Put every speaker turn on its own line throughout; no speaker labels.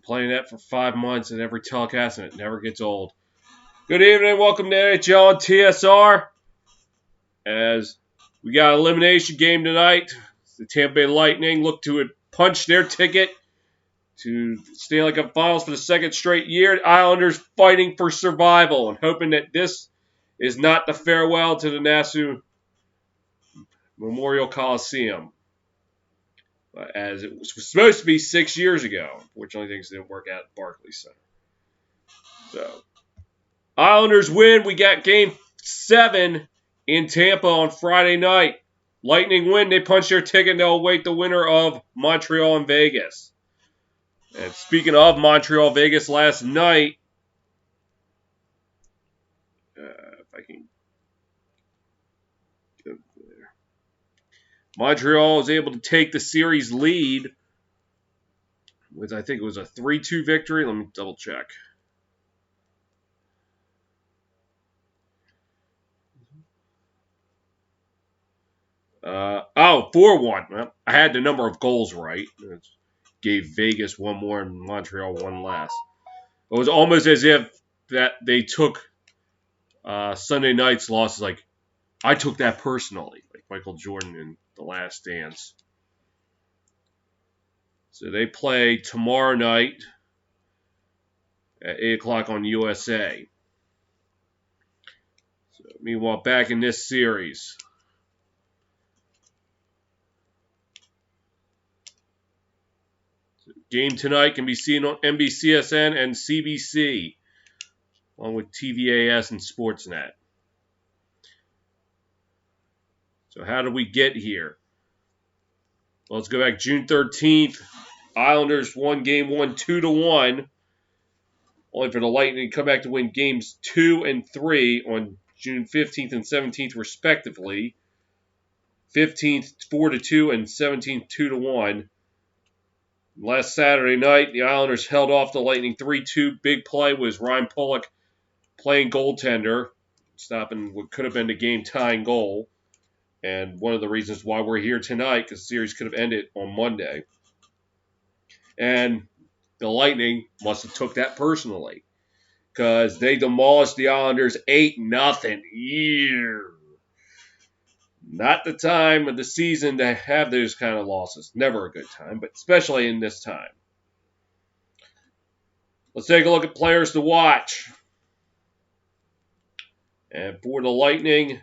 been playing that for 5 months at every telecast, and it never gets old. Good evening. Welcome to NHL and TSR. As we got an elimination game tonight, the Tampa Bay Lightning look to punch their ticket to Stanley Cup Finals for the second straight year. The Islanders fighting for survival and hoping that this is not the farewell to the Nassau Memorial Coliseum, as it was supposed to be 6 years ago. Unfortunately, things didn't work out at Barclays Center. So, Islanders win. We got Game 7 in Tampa on Friday night. Lightning win. They punch their ticket. They'll await the winner of Montreal and Vegas. And speaking of Montreal, Vegas last night, if I can go there, Montreal was able to take the series lead with, I think it was a 3-2 victory. Let me double check. Oh, 4-1. Well, I had the number of goals right. It gave Vegas one more and Montreal one less. It was almost as if that they took Sunday night's losses. Like, I took that personally, like Michael Jordan in The Last Dance. So they play tomorrow night at 8 o'clock on USA. So, meanwhile, back in this series, game tonight can be seen on NBCSN and CBC, along with TVAS and Sportsnet. So how did we get here? Well, let's go back June 13th. Islanders won Game 1 2-1, only for the Lightning to come back to win Games 2 and 3 on June 15th and 17th, respectively. 15th 4-2 and 17th 2-1. Last Saturday night, the Islanders held off the Lightning 3-2. Big play was Ryan Pulock playing goaltender, stopping what could have been the game-tying goal. And one of the reasons why we're here tonight, because the series could have ended on Monday. And the Lightning must have took that personally, because they demolished the Islanders 8-0. Yeah. Not the time of the season to have those kind of losses. Never a good time, but especially in this time. Let's take a look at players to watch. And for the Lightning,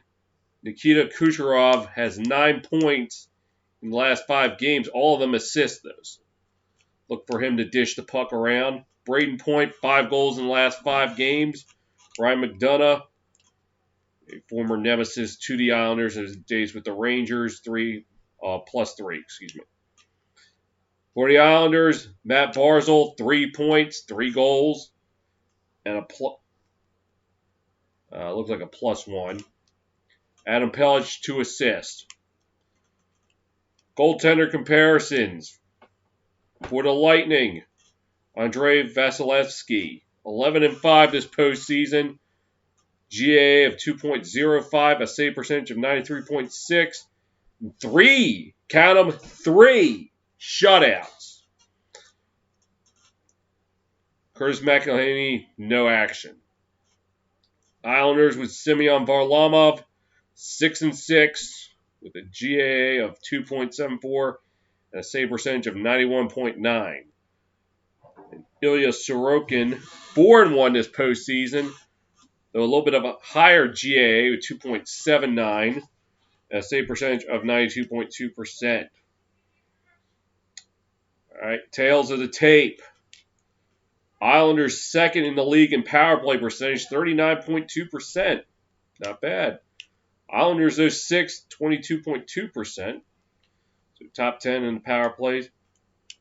Nikita Kucherov has 9 points in the last 5 games. All of them assists, those. Look for him to dish the puck around. Braden Point, 5 goals in the last 5 games. Ryan McDonough, a former nemesis to the Islanders in his days with the Rangers, plus 3. For the Islanders, Matt Barzal, 3 points, 3 goals, and looks like a +1. Adam Pelech, 2 assists. Goaltender comparisons. For the Lightning, Andrei Vasilevsky, 11-5 this postseason. GAA of 2.05, a save percentage of 93.6, 3, count them, 3 shutouts. Curtis McElhinney, no action. Islanders with Semyon Varlamov, 6-6, with a GAA of 2.74 and a save percentage of 91.9. And Ilya Sorokin, 4-1 this postseason, though a little bit of a higher GAA with 2.79 and a save percentage of 92.2%. All right, tails of the tape. Islanders second in the league in power play percentage, 39.2%. Not bad. Islanders, though, sixth, 22.2%. So top 10 in the power plays.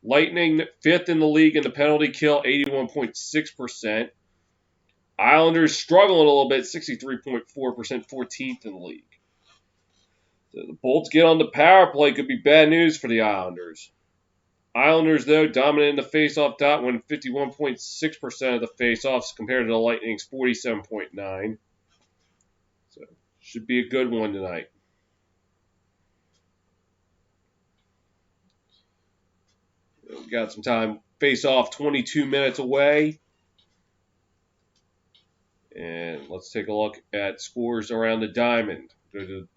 Lightning, fifth in the league in the penalty kill, 81.6%. Islanders struggling a little bit, 63.4%, 14th in the league. So the Bolts get on the power play, could be bad news for the Islanders. Islanders, though, dominating the faceoff dot, winning 51.6% of the faceoffs compared to the Lightning's 47.9%. So, should be a good one tonight. We got some time face off 22 minutes away. And let's take a look at scores around the diamond. Go to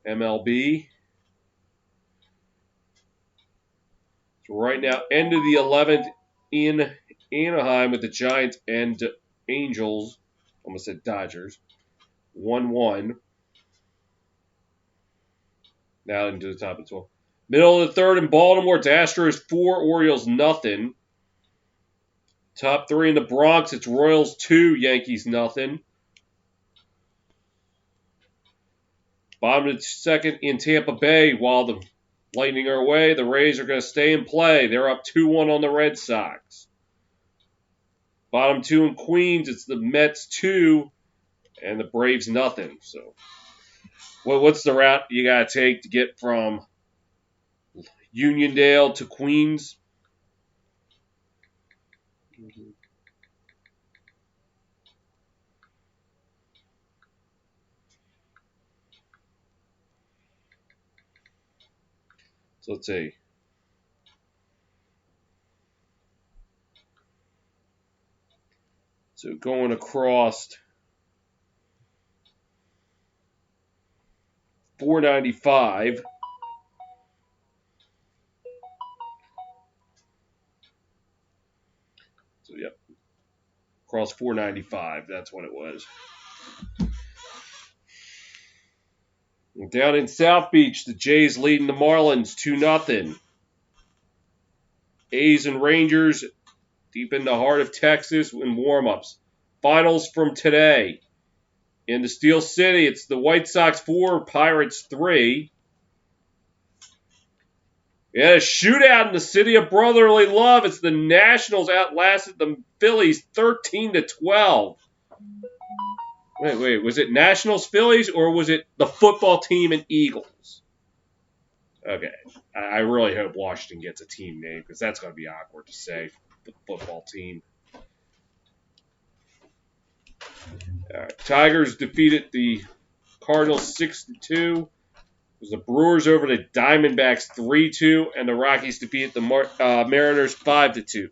MLB. So right now, end of the 11th in Anaheim with the Giants and Angels. Almost said Dodgers. 1-1. Now into the top of 12. Middle of the third in Baltimore, it's Astros 4, Orioles nothing. Top 3 in the Bronx, it's Royals 2, Yankees nothing. Bottom of the second in Tampa Bay, while the Lightning are away, the Rays are going to stay and play. They're up 2-1 on the Red Sox. Bottom 2 in Queens, it's the Mets 2 and the Braves nothing. So, what's the route you got to take to get from Uniondale to Queens? So let's see. So going across 495. So yep, across 495. That's what it was. And down in South Beach, the Jays leading the Marlins 2-0. A's and Rangers deep in the heart of Texas in warm-ups. Finals from today. In the Steel City, it's the White Sox 4, Pirates 3. We had a shootout in the city of brotherly love. It's the Nationals outlasted the Phillies 13-12. Wait. Was it Nationals Phillies or was it the football team and Eagles? Okay. I really hope Washington gets a team name because that's going to be awkward to say. The football team. All right. Tigers defeated the Cardinals 6-2. It was the Brewers over the Diamondbacks 3-2, and the Rockies defeated the Mariners 5-2.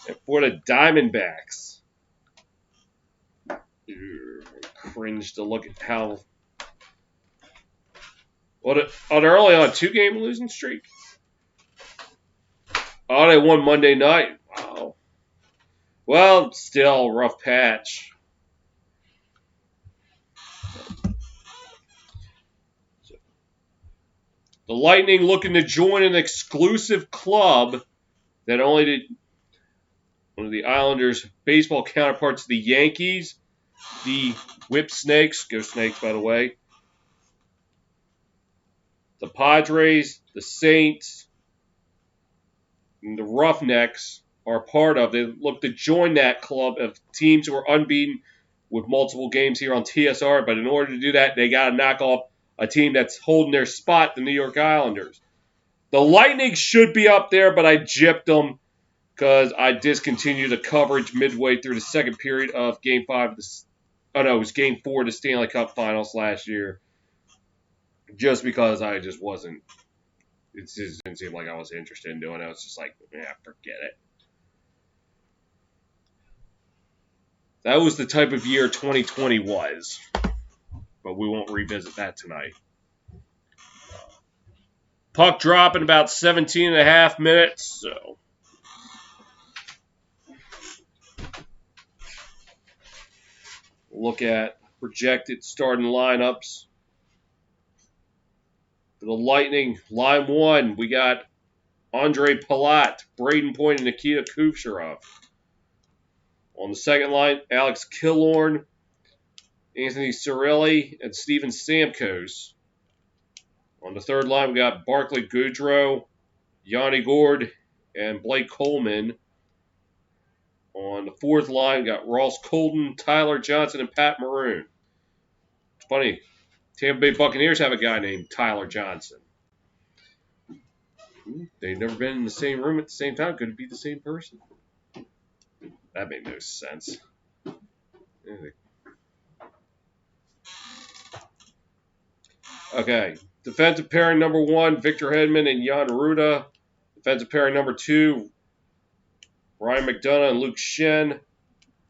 And for the Diamondbacks, cringe to look at how. What are they early on a 2-game losing streak? Oh, they won Monday night. Wow. Well, still rough patch. The Lightning looking to join an exclusive club that only did one of the Islanders' baseball counterparts, the Yankees, the Whip Snakes, go Snakes by the way, the Padres, the Saints, and the Roughnecks are part of. They look to join that club of teams who are unbeaten with multiple games here on TSR, but in order to do that, they got to knock off a team that's holding their spot, the New York Islanders. The Lightning should be up there, but I gypped them because I discontinued the coverage midway through the second period of Game 5. It was Game 4 of the Stanley Cup Finals last year. Just because I just wasn't. It just didn't seem like I was interested in doing it. I was just like, forget it. That was the type of year 2020 was. But we won't revisit that tonight. Puck drop in about 17 and a half minutes. So look at projected starting lineups. For the Lightning, line 1, we got Andre Palat, Braden Point, and Nikita Kucherov. On the second line, Alex Killorn, Anthony Cirelli, and Steven Stamkos. On the third line, we got Barclay Goodrow, Yanni Gourde, and Blake Coleman. On the fourth line, we got Ross Colton, Tyler Johnson, and Pat Maroon. It's funny, Tampa Bay Buccaneers have a guy named Tyler Johnson. They've never been in the same room at the same time. Could it be the same person? That made no sense. Okay. Defensive pairing number 1, Victor Hedman and Jan Ruda. Defensive pairing number 2, Ryan McDonough and Luke Shen.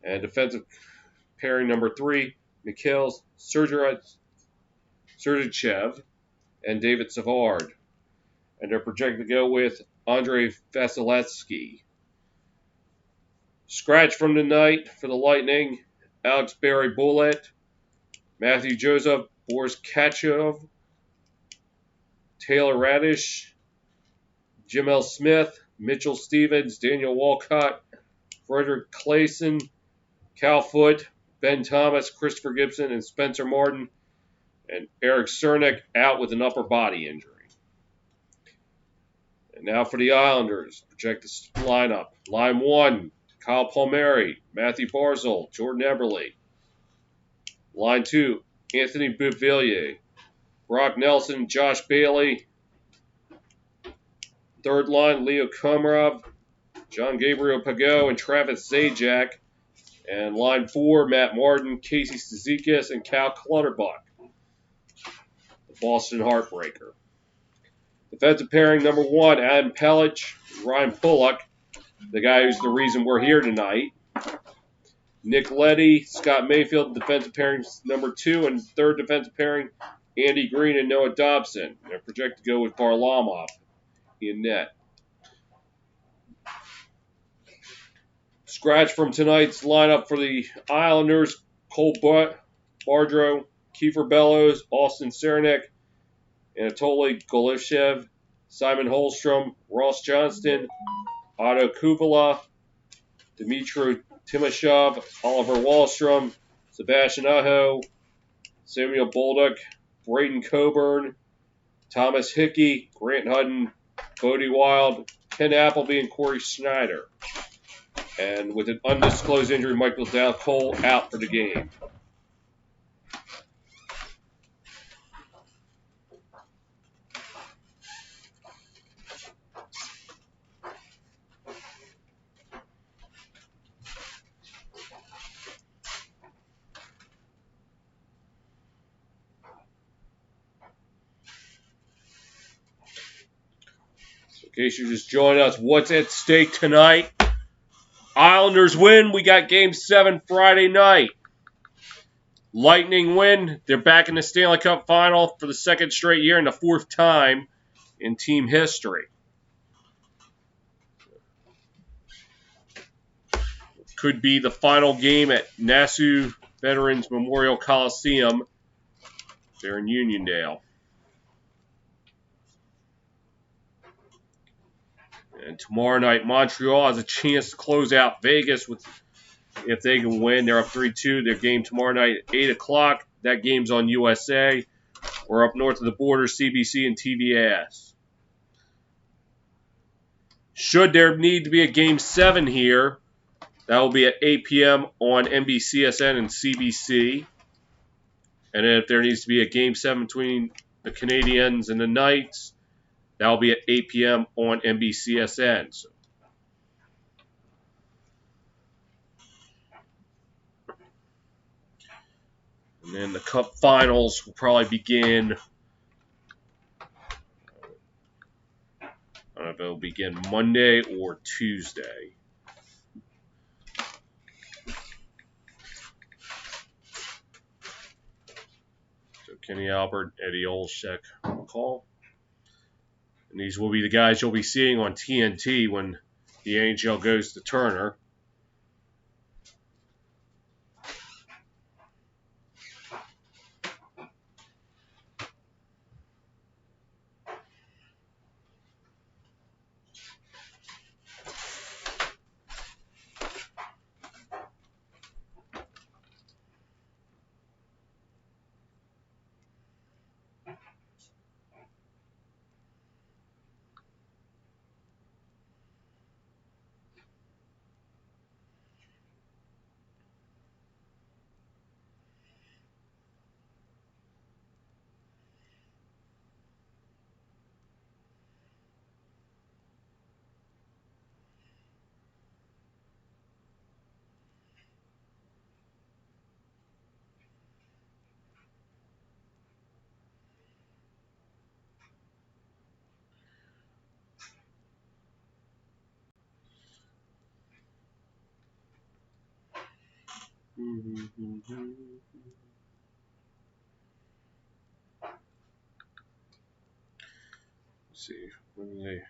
And defensive pairing number 3, Mikhail Sergachev and David Savard. And they're projected to go with Andrei Vasilevsky. Scratch from tonight for the Lightning, Alex Barry-Bullet, Matthew Joseph, Boris Kachov, Taylor Radish, Jim Smith, Mitchell Stevens, Daniel Walcott, Frederick Clayson, Cal Foote, Ben Thomas, Christopher Gibson, and Spencer Martin. And Eric Cernak out with an upper body injury. And now for the Islanders. Projected lineup. Line 1, Kyle Palmieri, Matthew Barzal, Jordan Eberle. Line 2, Anthony Beauvillier, Brock Nelson, Josh Bailey. Third line, Leo Komarov, John Gabriel Pageau, and Travis Zajac. And line 4, Matt Martin, Casey Cizikas, and Cal Clutterbuck. The Boston Heartbreaker. Defensive pairing number 1, Adam Pelech, Ryan Pulock, the guy who's the reason we're here tonight. Nick Leddy, Scott Mayfield, defensive pairing number 2, and third defensive pairing, Andy Green and Noah Dobson. They're projected to go with Varlamov in net. Scratch from tonight's lineup for the Islanders, Cole Bardreau, Kiefer Bellows, Austin Cernak, Anatoly Golishev, Simon Holmstrom, Ross Johnston, Otto Kuvala, Dmitry Timashov, Oliver Wahlstrom, Sebastian Aho, Samuel Bolduc, Braden Coburn, Thomas Hickey, Grant Hutton, Bodie Wild, Ken Appleby, and Corey Schneider. And with an undisclosed injury, Michael Dal Cole out for the game. In case you just joined us, what's at stake tonight? Islanders win. We got Game 7 Friday night. Lightning win. They're back in the Stanley Cup Final for the second straight year and the fourth time in team history. Could be the final game at Nassau Veterans Memorial Coliseum there in Uniondale. And tomorrow night, Montreal has a chance to close out Vegas with, if they can win. They're up 3-2. Their game tomorrow night at 8 o'clock. That game's on USA. We're up north of the border, CBC and TBS. Should there need to be a Game 7 here, that will be at 8 p.m. on NBCSN and CBC. And then if there needs to be a Game 7 between the Canadiens and the Knights, that will be at 8 p.m. on NBCSN. So, and then the Cup Finals will probably begin. I don't know if it'll begin Monday or Tuesday. So Kenny Albert, Eddie Olszak on call. And these will be the guys you'll be seeing on TNT when the NHL goes to Turner. Let's see. When did they...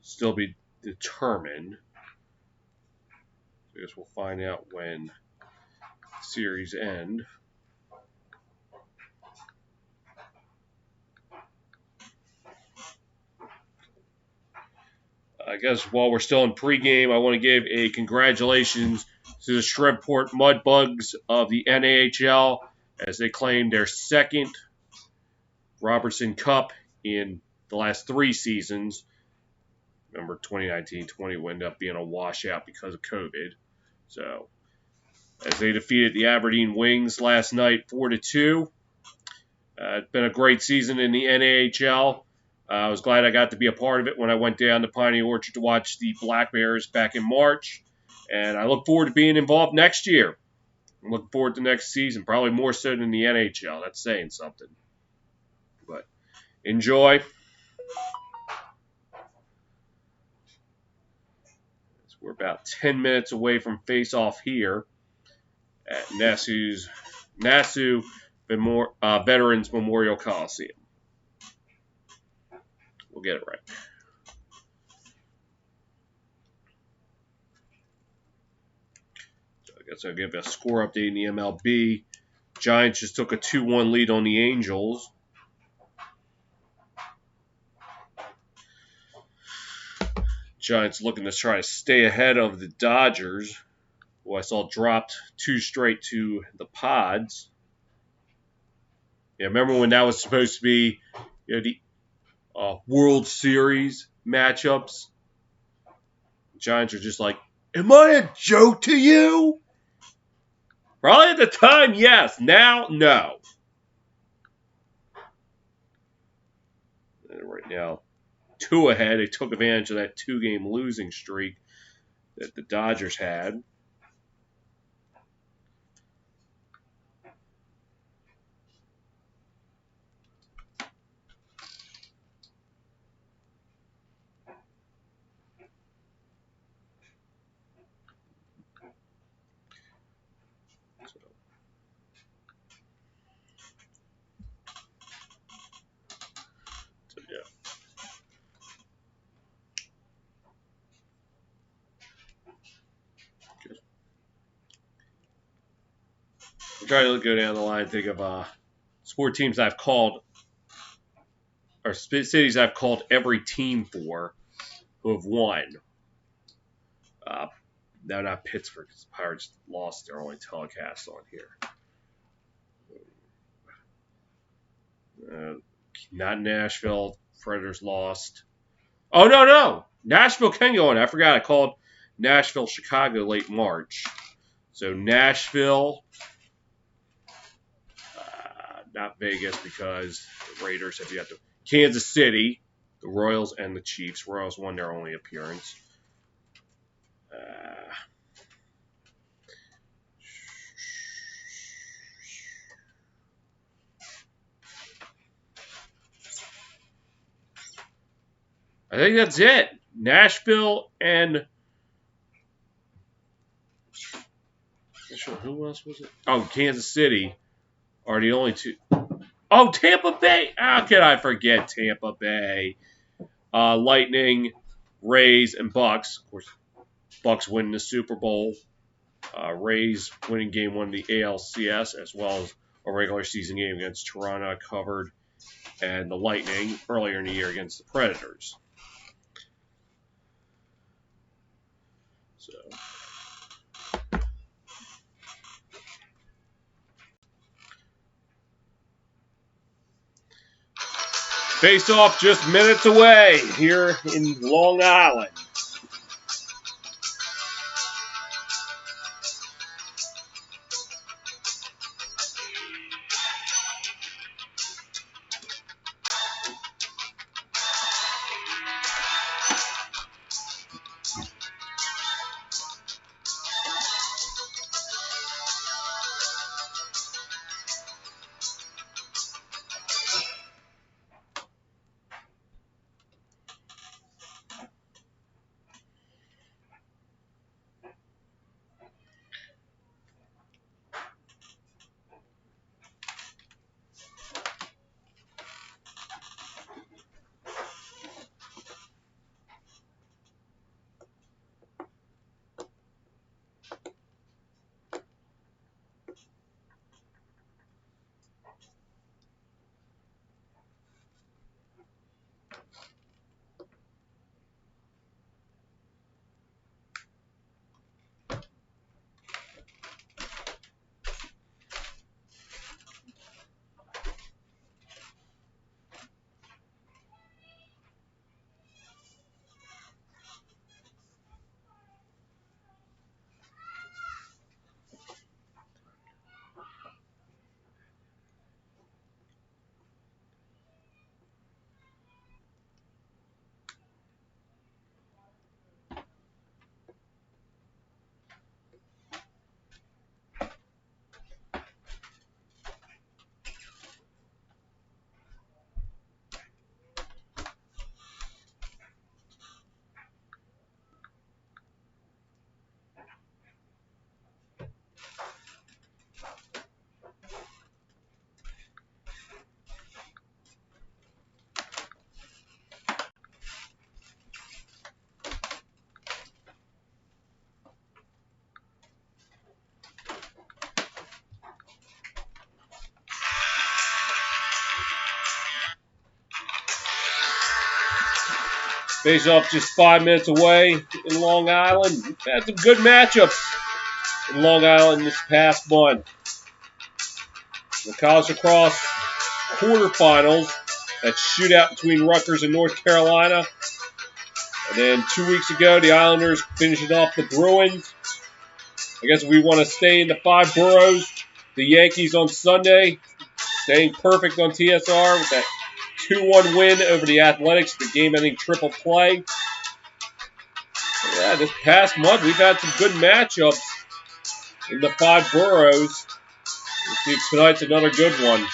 still be determined. I guess we'll find out when the series end. I guess while we're still in pregame, I want to give a congratulations to the Shreveport Mudbugs of the NHL as they claimed their second Robertson Cup in the last 3 seasons. Remember, 2019-20 ended up being a washout because of COVID. So, as they defeated the Aberdeen Wings last night 4-2. It's been a great season in the NHL. I was glad I got to be a part of it when I went down to Piney Orchard to watch the Black Bears back in March. And I look forward to being involved next year. I'm looking forward to next season, probably more so than the NHL. That's saying something. But enjoy. We're about 10 minutes away from face-off here at Nassau Veterans Memorial Coliseum. We'll get it right. So I guess I'll give a score update in the MLB. Giants just took a 2-1 lead on the Angels. Giants looking to try to stay ahead of the Dodgers, who I saw dropped 2 straight to the Pods. Yeah, remember when that was supposed to be the World Series matchups? Giants are just like, am I a joke to you? Probably at the time, yes. Now, no. And right now, 2 ahead. They took advantage of that 2-game losing streak that the Dodgers had. So yeah. I'm trying to go down the line and think of sport teams I've called, or cities I've called every team for who have won. No, not Pittsburgh, because the Pirates lost their only telecast on here. Not Nashville. Predators lost. Oh, no. Nashville can go on. I forgot I called Nashville, Chicago late March. So Nashville, not Vegas because the Raiders have yet to. Kansas City, the Royals, and the Chiefs. Royals won their only appearance. I think that's it. Nashville and who else was it? Oh, Kansas City are the only 2. Oh, Tampa Bay. How can I forget Tampa Bay? Lightning, Rays, and Bucks. Of course, Bucks winning the Super Bowl. Rays winning Game 1 of the ALCS, as well as a regular season game against Toronto covered, and the Lightning earlier in the year against the Predators. So, face off just minutes away here in Long Island. Face off just 5 minutes away in Long Island. We've had some good matchups in Long Island this past month. The college lacrosse quarterfinals, that shootout between Rutgers and North Carolina. And then 2 weeks ago, the Islanders finishing off the Bruins. I guess if we want to stay in the 5 boroughs, the Yankees on Sunday, staying perfect on TSR with that 2-1 win over the Athletics, the game-ending triple play. Yeah, this past month, we've had some good matchups in the 5 boroughs. We'll see if tonight's another good one.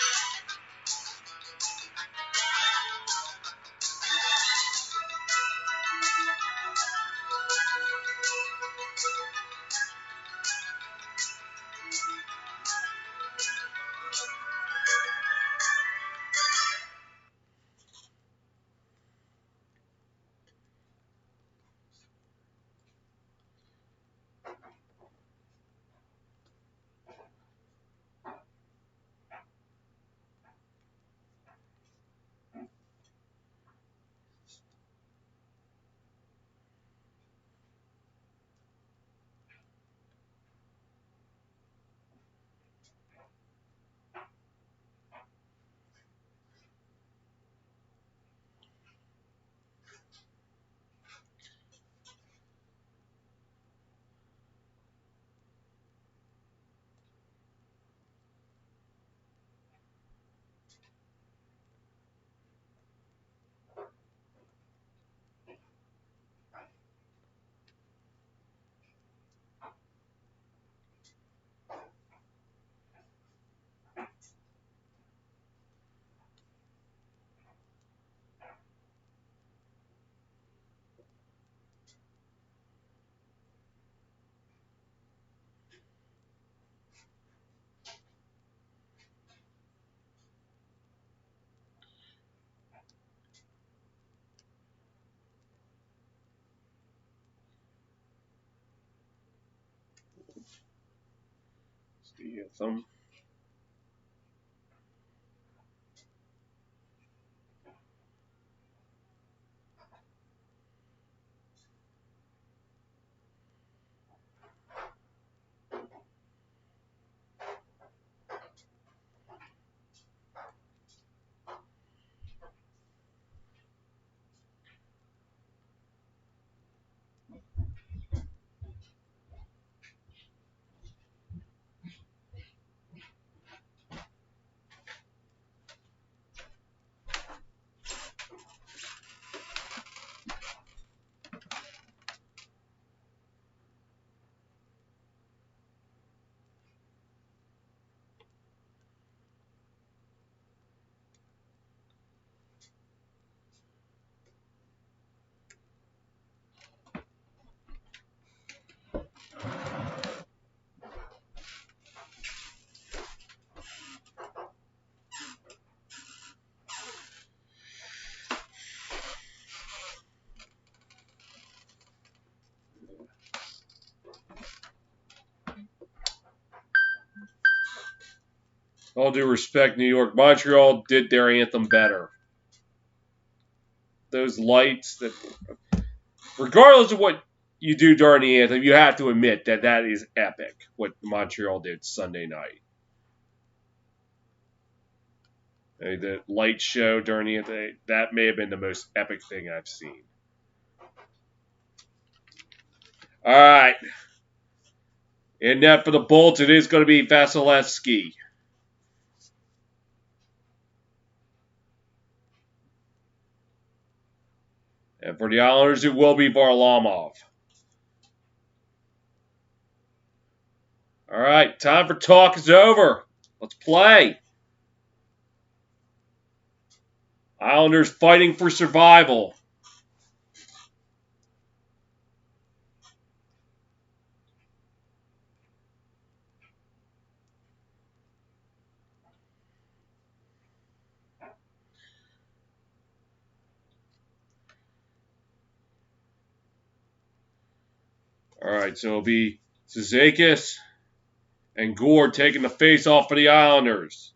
The thumb. All due respect, New York, Montreal did their anthem better. Those lights, that, regardless of what you do during the anthem, you have to admit that that is epic, what Montreal did Sunday night. The light show during the anthem, that may have been the most epic thing I've seen. All right. And net for the Bolts, it is going to be Vasilevsky. And for the Islanders, it will be Varlamov. All right, time for talk is over. Let's play. Islanders fighting for survival. All right, so it'll be Cizikas and Gore taking the face off for the Islanders.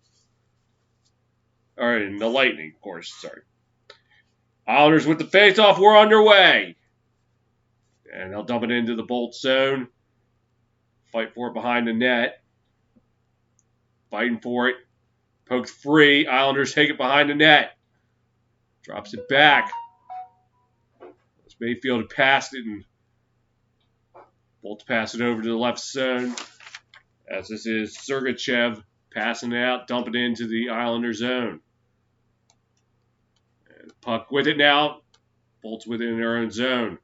All right, and the Lightning, of course. Sorry. Islanders with the faceoff. We're underway. And they'll dump it into the Bolt zone. Fight for it behind the net. Fighting for it. Poked free. Islanders take it behind the net. Drops it back. As Mayfield had passed it, and Bolts pass it over to the left zone. As this is Sergachev passing it out, dumping it into the Islander zone. And puck with it now. Bolts within their own zone.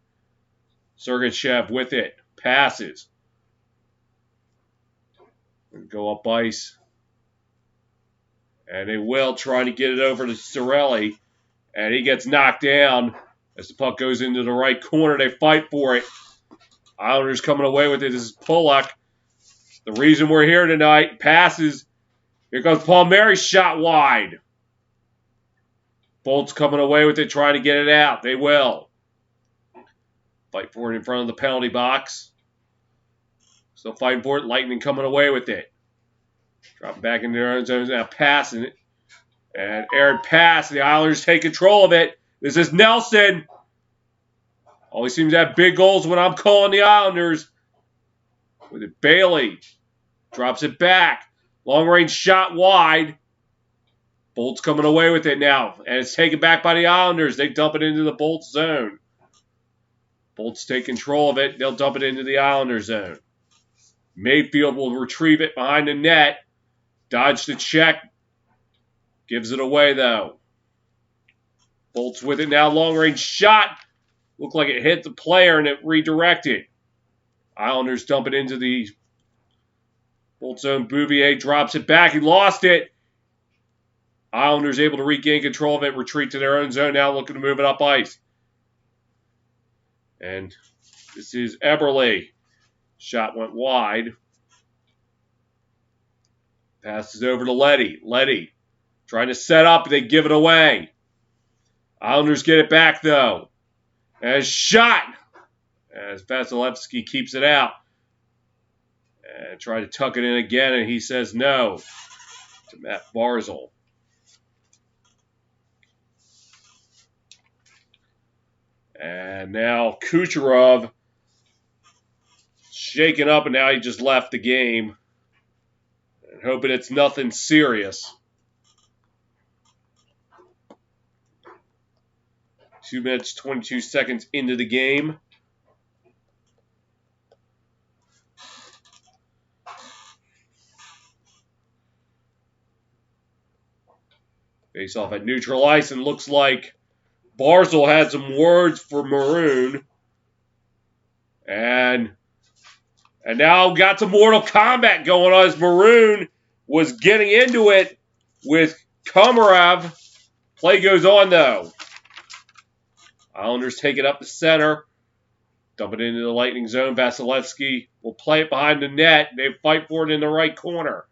Sergachev with it. Passes. And go up ice. And they will try to get it over to Cirelli. And he gets knocked down as the puck goes into the right corner. They fight for it. Islanders coming away with it. This is Pulock. The reason we're here tonight. Passes. Here comes Palmieri's shot wide. Bolts coming away with it, trying to get it out. They will. Fight for it in front of the penalty box. Still fighting for it. Lightning coming away with it. Dropping back into their own zones now. Passing it. And aired pass. The Islanders take control of it. This is Nelson. Always seems to have big goals when I'm calling the Islanders. With it, Bailey. Drops it back. Long range shot wide. Bolts coming away with it now. And it's taken back by the Islanders. They dump it into the Bolts zone. Bolts take control of it. They'll dump it into the Islander zone. Mayfield will retrieve it behind the net. Dodge the check. Gives it away, though. Bolts with it now. Long-range shot. Looked like it hit the player and it redirected. Islanders dump it into the Bolt zone. Bouvier drops it back. He lost it. Islanders able to regain control of it. Retreat to their own zone now. Looking to move it up ice. And this is Eberle. Shot went wide. Passes over to Leddy. Leddy trying to set up. They give it away. Islanders get it back, though. And shot. As Vasilevsky keeps it out. And try to tuck it in again, and he says no to Matt Barzal. And now Kucherov shaken up, and now he just left the game. And hoping it's nothing serious. 2 minutes, 22 seconds into the game. Face off at neutral ice, and looks like Barzal had some words for Maroon. And now got some Mortal Kombat going on as Maroon was getting into it with Komarov. Play goes on, though. Islanders take it up the center. Dump it into the Lightning zone. Vasilevsky will play it behind the net. They fight for it in the right corner.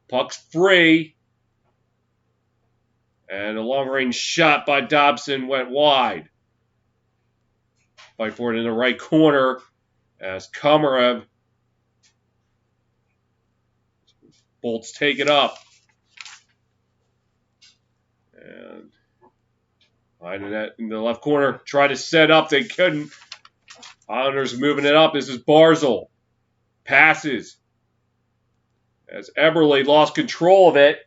Puck's free. And a long-range shot by Dobson went wide. Fight for it in the right corner as Komarov. Bolts take it up. And behind the net in the left corner. Try to set up. They couldn't. Islanders moving it up. This is Barzal. Passes. As Eberle lost control of it.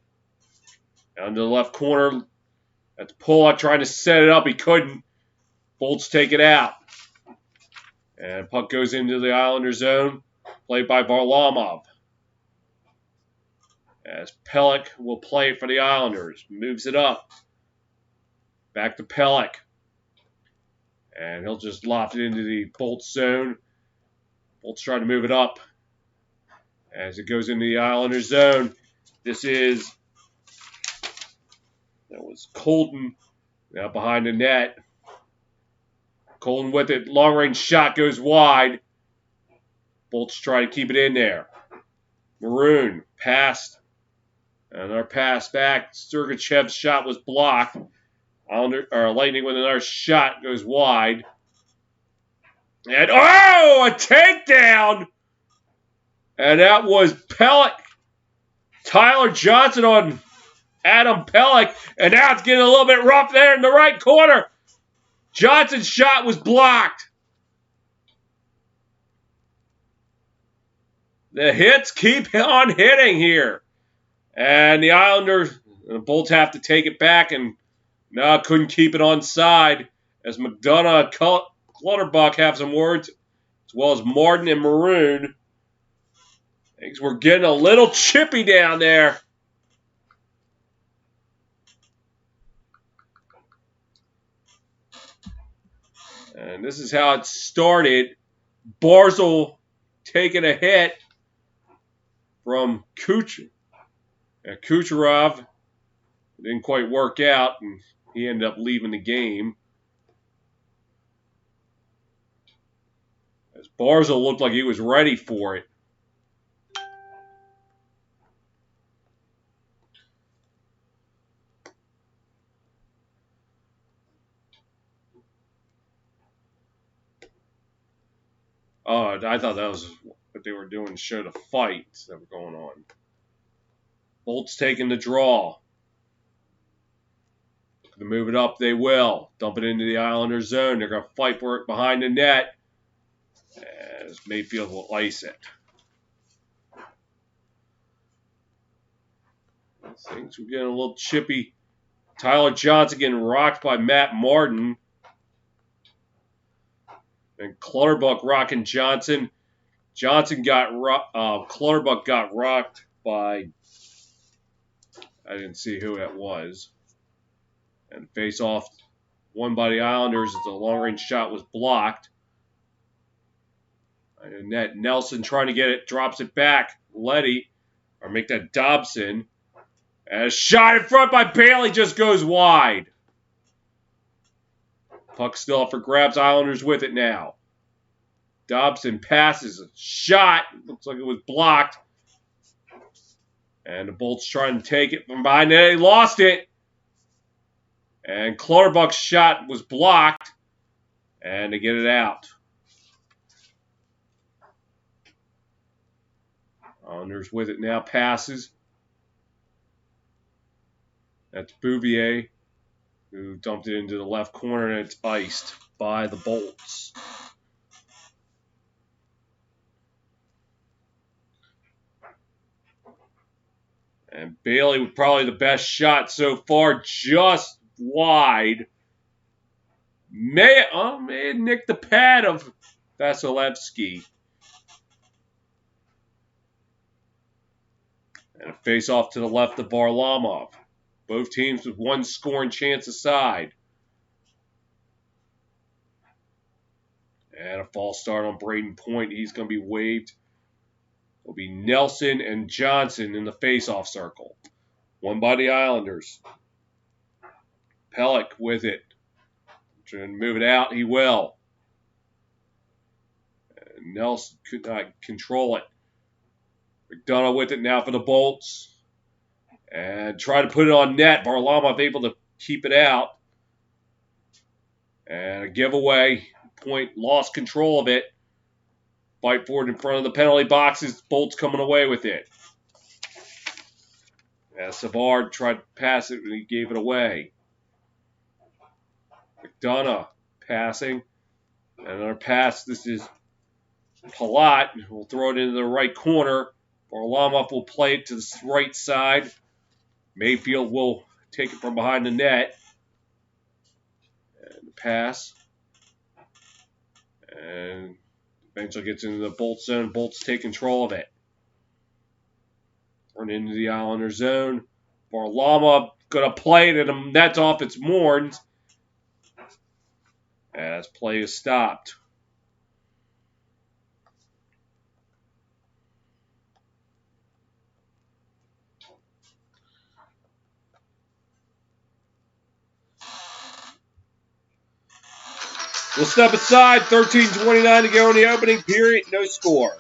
Down to the left corner. That's Pulock trying to set it up. He couldn't. Bolts take it out. And puck goes into the Islander zone. Played by Varlamov. As Pelech will play it for the Islanders. Moves it up. Back to Pelech. And he'll just loft it into the Bolts zone. Bolts trying to move it up. As it goes into the Islander zone. This is... That was Colton. Now behind the net. Colton with it. Long-range shot goes wide. Bolts try to keep it in there. Maroon passed. Another pass back. Sergachev's shot was blocked. Lightning with another shot goes wide. And a takedown! And that was Pelech. Tyler Johnson on Adam Pelech. And now it's getting a little bit rough there in the right corner. Johnson's shot was blocked. The hits keep on hitting here. And the Islanders, the Bolts have to take it back, and no, couldn't keep it on side. As McDonough and Clutterbuck have some words, as well as Martin and Maroon. Things were getting a little chippy down there. And this is how it started. Barzal taking a hit from Kucherov. It didn't quite work out, and he ended up leaving the game. As Barzal looked like he was ready for it. Oh, I thought that was what they were doing to show the fights that were going on. Bolts taking the draw. To move it up, they will. Dump it into the Islanders zone. They're going to fight for it behind the net. As Mayfield will ice it. Things were getting a little chippy. Tyler Johnson getting rocked by Matt Martin. And Clutterbuck rocking Johnson. Clutterbuck got rocked by, I didn't see who that was. And face off won by the Islanders as the long range shot was blocked. And that Nelson trying to get it, drops it back. Letty, or make that Dobson. And a shot in front by Bailey just goes wide. Puck still up for grabs. Islanders with it now. Dobson passes a shot. Looks like it was blocked. And the Bolts trying to take it from behind there. They lost it. And Clutterbuck's shot was blocked. And they get it out. Islanders with it now. Passes. That's Bouvier, who dumped it into the left corner, and it's iced by the Bolts. And Bailey was probably the best shot so far, just wide. May have nicked the pad of Vasilevsky. And a face-off to the left of Varlamov. Both teams with one scoring chance aside. And a false start on Braden Point. He's going to be waived. It'll be Nelson and Johnson in the face-off circle. One by the Islanders. Pelech with it. Trying to move it out. He will. And Nelson could not control it. McDonough with it now for the Bolts. And try to put it on net. Varlamov able to keep it out. And a giveaway. Point lost control of it. Fight for it in front of the penalty boxes. Bolts coming away with it. As Savard tried to pass it, and he gave it away. McDonough passing. Another pass. This is Palat. We'll throw it into the right corner. Varlamov will play it to the right side. Mayfield will take it from behind the net. And the pass. And eventually gets into the Bolts zone. Bolts take control of it. Run into the Islander zone. Varlamov going to play it, and the net's off its moorings. As play is stopped. We'll step aside. 13:29 to go in the opening period. No score.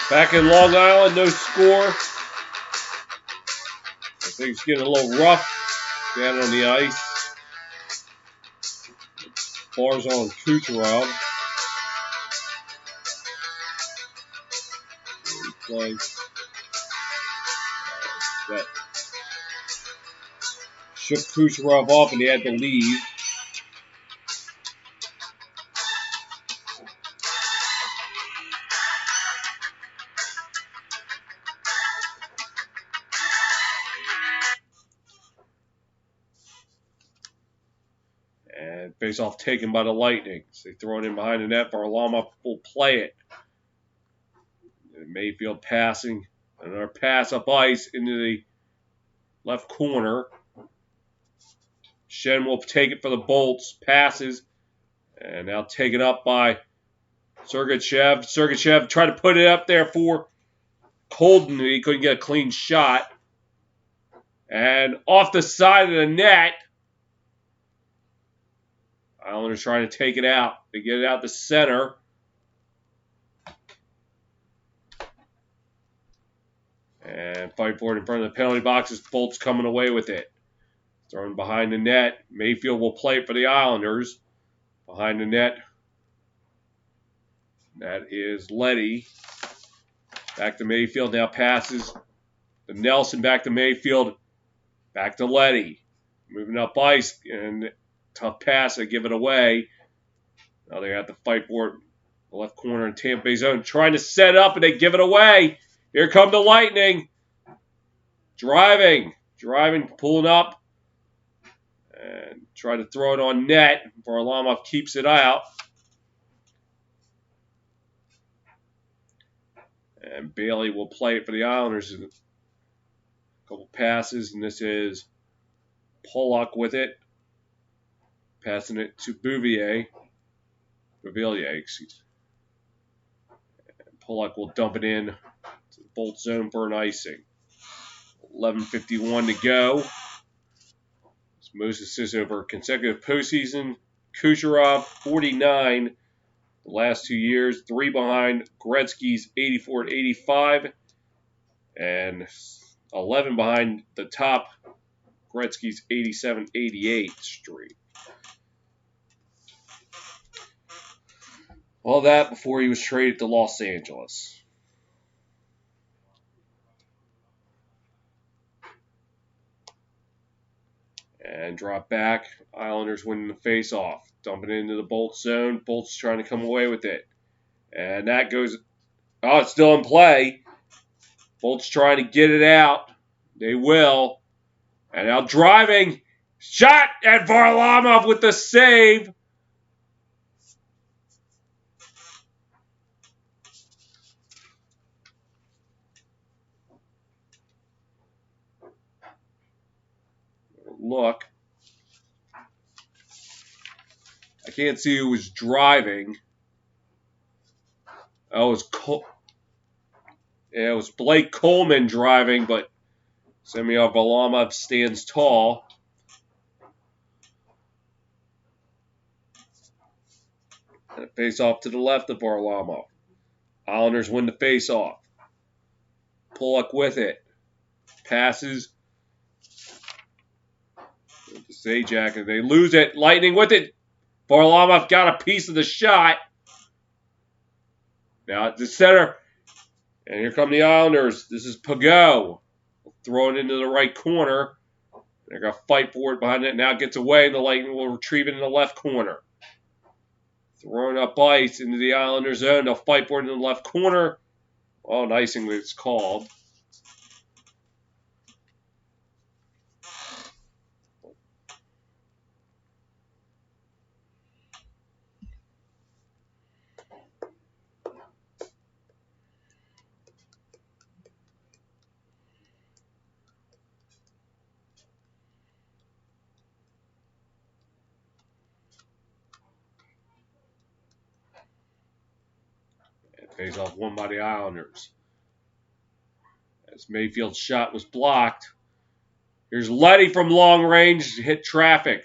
Back in Long Island, no score. Things getting a little rough down on the ice. Bars on Kucherov. Play. That shook Kucherov off and he had to leave. And face-off taken by the Lightning. So they throw it in behind the net. Varlamov will play it. And Mayfield passing. Another pass up ice into the left corner. Shen will take it for the Bolts. Passes. And now taken up by Sergachev. Sergachev tried to put it up there for Colton. He couldn't get a clean shot. And off the side of the net. Islanders trying to take it out. They get it out the center. And fight for it in front of the penalty boxes. Bolts coming away with it. Thrown behind the net. Mayfield will play it for the Islanders. Behind the net. That is Leddy. Back to Mayfield. Now passes to Nelson. Back to Mayfield. Back to Leddy. Moving up ice. And tough pass. They give it away. Now they have to fight for it. The left corner in Tampa Bay zone. Trying to set up and they give it away. Here come the Lightning. Driving, pulling up. And try to throw it on net. Varlamov keeps it out. And Bailey will play it for the Islanders. A couple passes, and this is Pollock with it. Passing it to Bouvier. Excuse. And Pollock will dump it in to the Bolt zone for an icing. 11:51 to go. It's most assists over consecutive postseason. Kucherov, 49 the last 2 years. 3 behind Gretzky's 84-85. And 11 behind the top Gretzky's 87-88 streak. All that before he was traded to Los Angeles. And drop back. Islanders winning the face-off. Dumping it into the Bolt zone. Bolt's trying to come away with it. And that goes... Oh, it's still in play. Bolt's trying to get it out. They will. And now driving. Shot at Varlamov with the save. Look. I can't see who was driving. Oh, it was Blake Coleman driving, but Semyon Varlamov stands tall. And a face-off to the left of Varlamov. Islanders win the face-off. Pollock with it. Passes. The Zajac, and they lose it. Lightning with it. Varlamov got a piece of the shot. Now at the center. And here come the Islanders. This is Pageau. Throw it into the right corner. They're going to fight for it behind it. Now it gets away, and the Lightning will retrieve it in the left corner. Throwing up ice into the Islanders zone. They'll fight for it in the left corner. Oh, an icing it's called. Pays off one by the Islanders. As Mayfield's shot was blocked. Here's Leddy from long range. Hit traffic.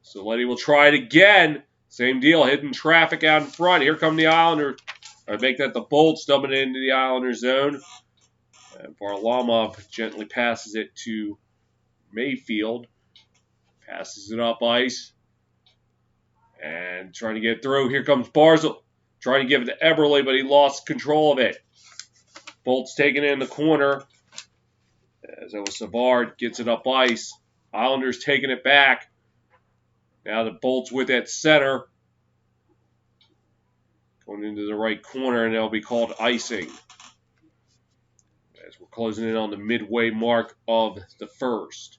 So Leddy will try it again. Same deal. Hitting traffic out in front. Here come the Islanders. I make that the Bolts dumping it into the Islanders zone. And Varlamov gently passes it to Mayfield. Passes it up ice. And trying to get through. Here comes Barzal. Trying to give it to Eberle, but he lost control of it. Bolts taking it in the corner. As Savard gets it up ice. Islanders taking it back. Now the Bolts with that center. Going into the right corner, and that'll be called icing. As we're closing in on the midway mark of the first.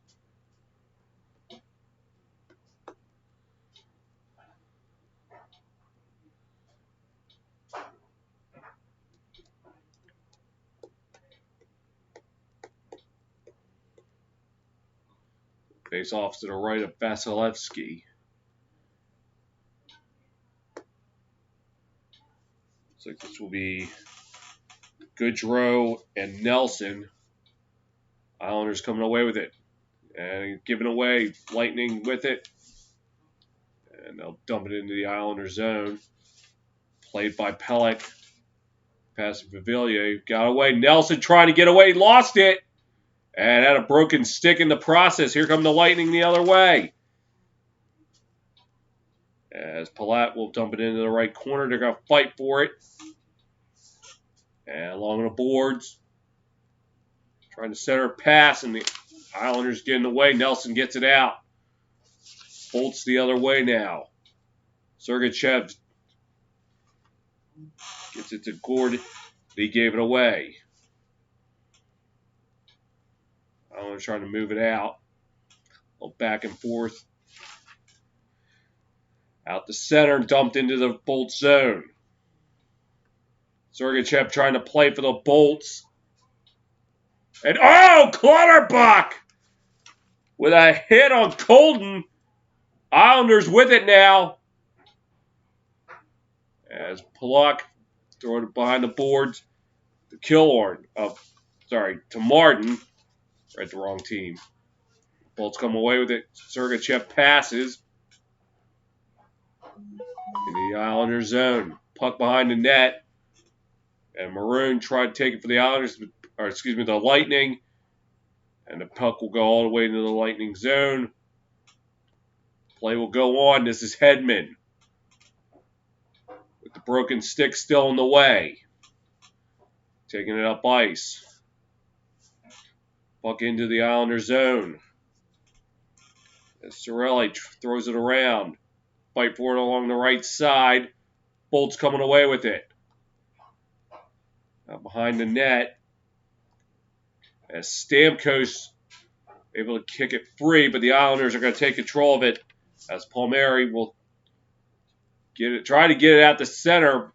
Face off to the right of Vasilevsky. Looks like this will be Goodrow and Nelson. Islanders coming away with it. And giving away. Lightning with it. And they'll dump it into the Islander zone. Played by Pelech. Pass to Pavillier. Got away. Nelson trying to get away. Lost it. And had a broken stick in the process. Here come the Lightning the other way. As Palat will dump it into the right corner. They're going to fight for it. And along the boards. Trying to center a pass. And the Islanders get in the way. Nelson gets it out. Bolts the other way now. Sergachev gets it to Gord. He gave it away. Islanders trying to move it out. Back and forth. Out the center, dumped into the Bolts zone. Sergachev trying to play for the Bolts. And Clutterbuck! With a hit on Colton. Islanders with it now. As Pulock throwing it behind the boards to Killorn. To Martin. Read the wrong team. Bolts come away with it. Sergachev passes. In the Islanders zone. Puck behind the net. And Maroon tried to take it for the Islanders, the Lightning. And the puck will go all the way into the Lightning zone. Play will go on. This is Hedman. With the broken stick still in the way. Taking it up ice. Puck into the Islander zone. As Cirelli throws it around. Fight for it along the right side. Bolts coming away with it. Now behind the net. As Stamkos able to kick it free, but the Islanders are going to take control of it. As Palmieri will try to get it out the center.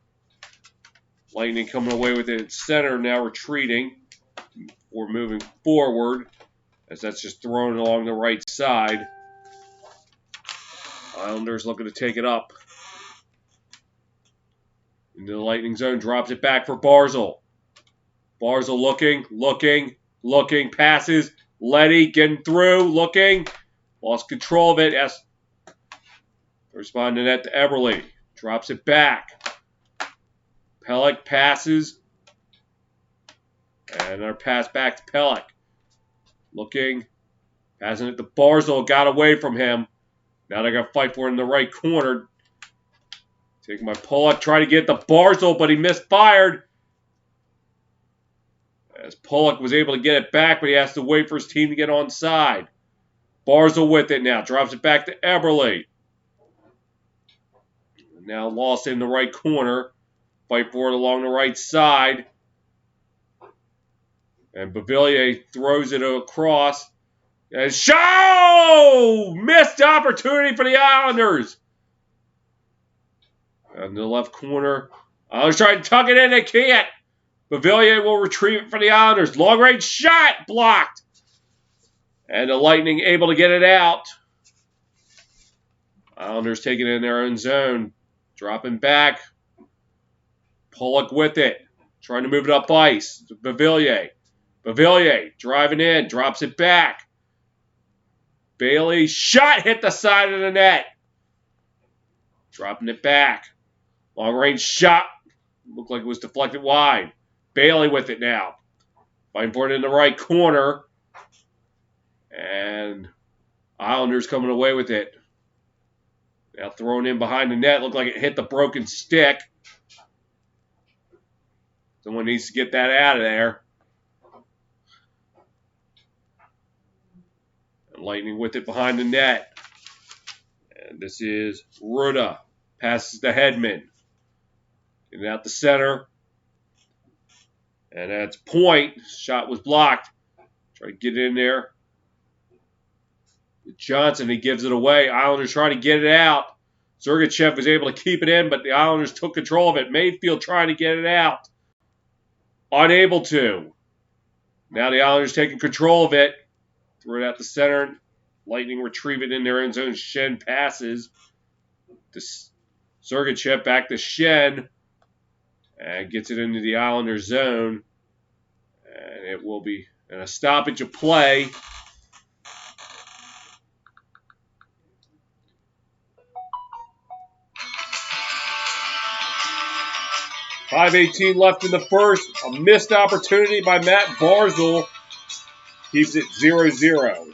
Lightning coming away with it at center, now retreating. Or moving forward. As that's just thrown along the right side. Islanders looking to take it up. Into the Lightning zone. Drops it back for Barzal. Barzal looking. Passes. Letty getting through. Looking. Lost control of it. Responding that to Eberle. Drops it back. Pelech passes. And our pass back to Pelech. Looking. Passing it to Barzal. Got away from him. Now they're going to fight for it in the right corner. Taking my Pollock. Trying to get the Barzal, but he misfired. As Pollock was able to get it back, but he has to wait for his team to get onside. Barzal with it now. Drops it back to Eberle. Now lost in the right corner. Fight for it along the right side. And Bavillier throws it across. And missed opportunity for the Islanders. In the left corner. Islanders trying to tuck it in. They can't. Bavillier will retrieve it for the Islanders. Long range shot blocked. And the Lightning able to get it out. Islanders taking it in their own zone. Dropping back. Pollock with it. Trying to move it up ice. Bavillier. Bavillier driving in. Drops it back. Bailey shot hit the side of the net. Dropping it back. Long range shot Looked like it was deflected wide. Bailey with it now. Fighting for it in the right corner. And Islanders coming away with it. Now thrown in behind the net. Looked like it hit the broken stick. Someone needs to get that out of there. And Lightning with it behind the net. And this is Ruda. Passes to Hedman. Getting out the center. And that's Point. Shot was blocked. Try to get in there. Johnson, he gives it away. Islanders trying to get it out. Sergachev was able to keep it in, but the Islanders took control of it. Mayfield trying to get it out. Unable to. Now the Islanders taking control of it. Throw it out the center. Lightning retrieve it in their end zone. Shen passes. Sergachev back to Shen. And gets it into the Islanders zone. And it will be a stoppage of play. 5:18 left in the first. A missed opportunity by Matt Barzal. Keeps it 0-0.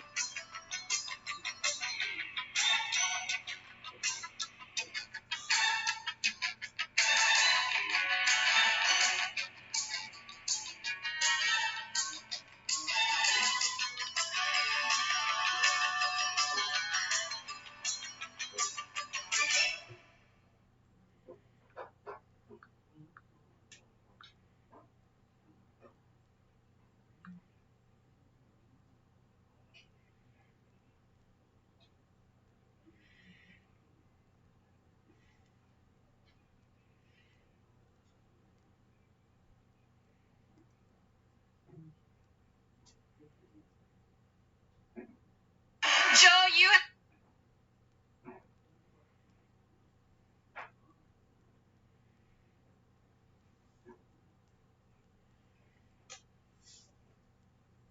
Joe, you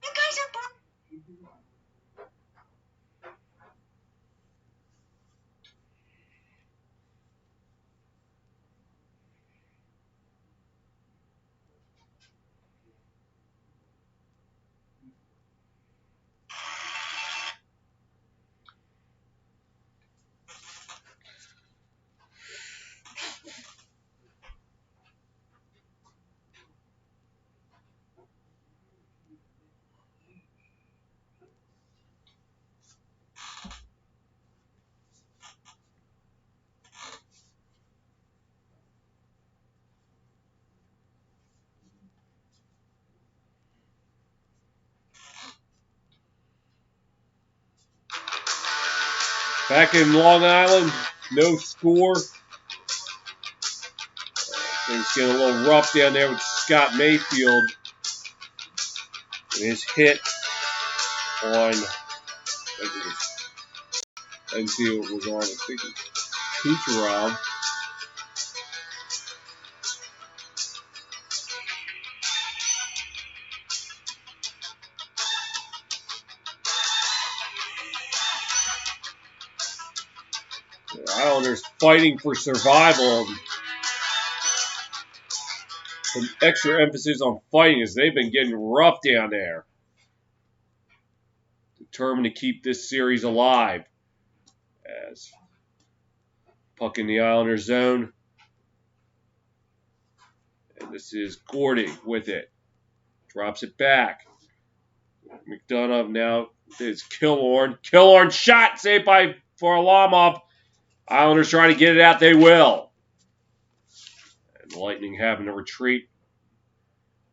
guys are
Back in Long Island, no score. Things getting a little rough down there with Scott Mayfield. And his hit on, I didn't see what it was on, I think it was Kucherov. The Islanders fighting for survival. Some extra emphasis on fighting as they've been getting rough down there. Determined to keep this series alive. As puck in the Islanders zone. And this is Gordy with it. Drops it back. McDonough now is Killorn. Killorn shot saved by Varlamov. Islanders trying to get it out. They will. And the Lightning having to retreat.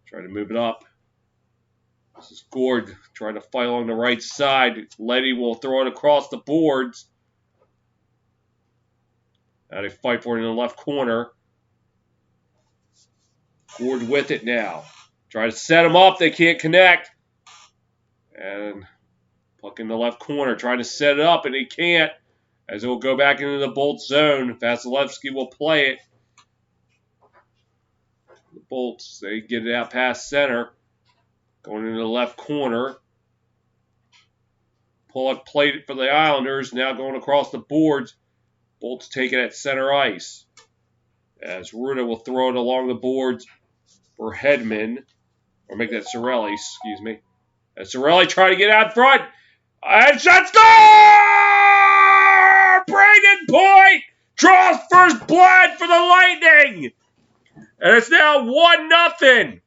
Trying to move it up. This is Gord trying to fight along the right side. Letty will throw it across the boards. Now they fight for it in the left corner. Gord with it now. Try to set him up. They can't connect. And puck in the left corner. Trying to set it up, and he can't. As it will go back into the Bolts zone. Vasilevsky will play it. The Bolts, they get it out past center. Going into the left corner. Pollock played it for the Islanders. Now going across the boards. Bolts take it at center ice. As Runa will throw it along the boards for Hedman. Or make that Cirelli, excuse me. As Cirelli trying to get out front. And shot score! Braden Point draws first blood for the Lightning. And it's now 1-0.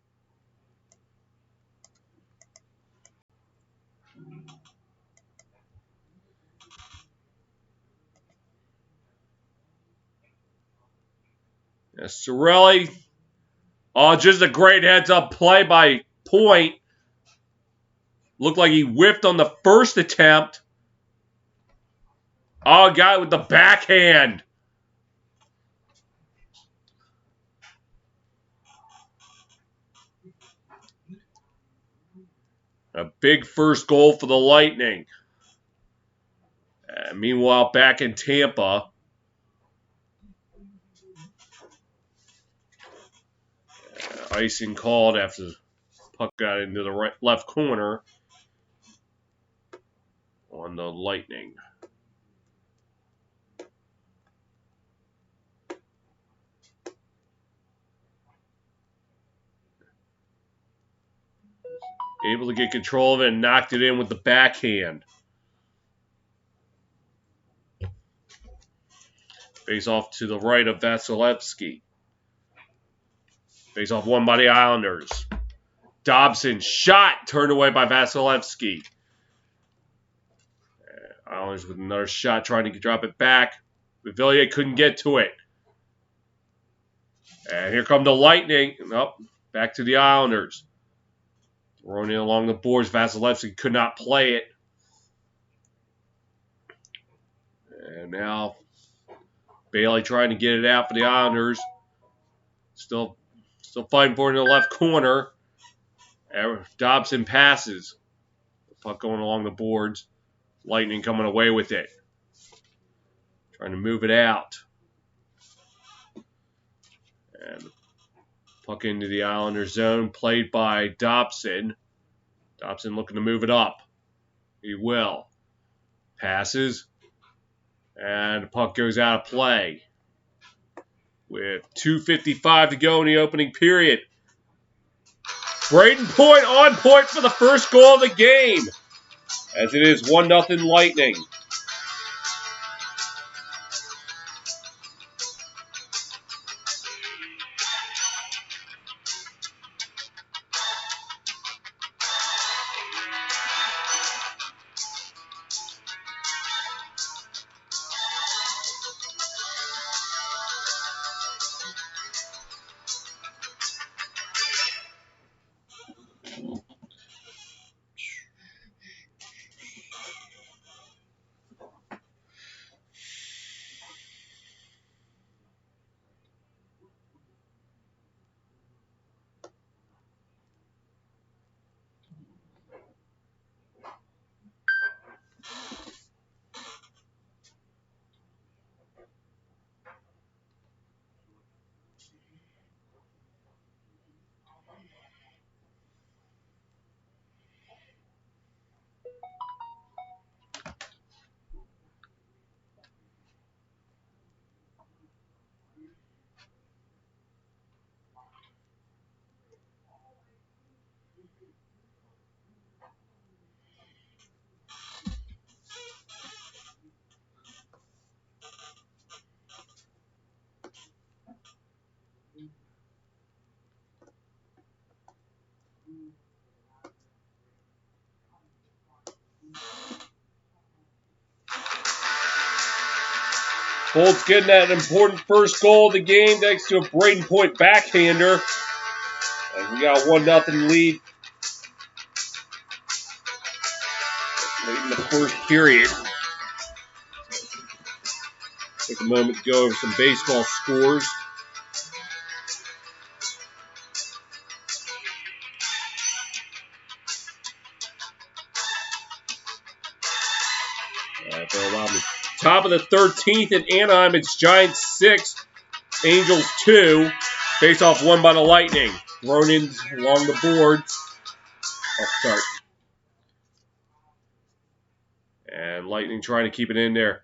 Cirelli. Oh, just a great heads-up play by Point. Looked like he whiffed on the first attempt. Oh, got it with the backhand. A big first goal for the Lightning. Meanwhile, back in Tampa, icing called after the puck got into the left corner on the Lightning. Able to get control of it and knocked it in with the backhand. Face off to the right of Vasilevsky. Face off won by the Islanders. Dobson shot turned away by Vasilevsky. Islanders with another shot trying to drop it back. But Villiers couldn't get to it. And here come the Lightning. Nope. Back to the Islanders. Running along the boards. Vasilevsky could not play it. And now Bailey trying to get it out for the Islanders. Still fighting for it in the left corner. Dobson passes. The puck going along the boards. Lightning coming away with it. Trying to move it out. And puck into the Islanders zone. Played by Dobson. Dobson looking to move it up. He will. Passes. And the puck goes out of play. With 2:55 to go in the opening period. Braden Point on point for the first goal of the game. As it is 1-0 Lightning. Bolt's getting that important first goal of the game thanks to a Braden Point backhander. And we got a 1-0 lead. Late in the first period. Take a moment to go over some baseball scores. Top of the 13th in Anaheim, it's Giants 6, Angels 2. Face-off won by the Lightning. Thrown in along the boards. Off start. And Lightning trying to keep it in there.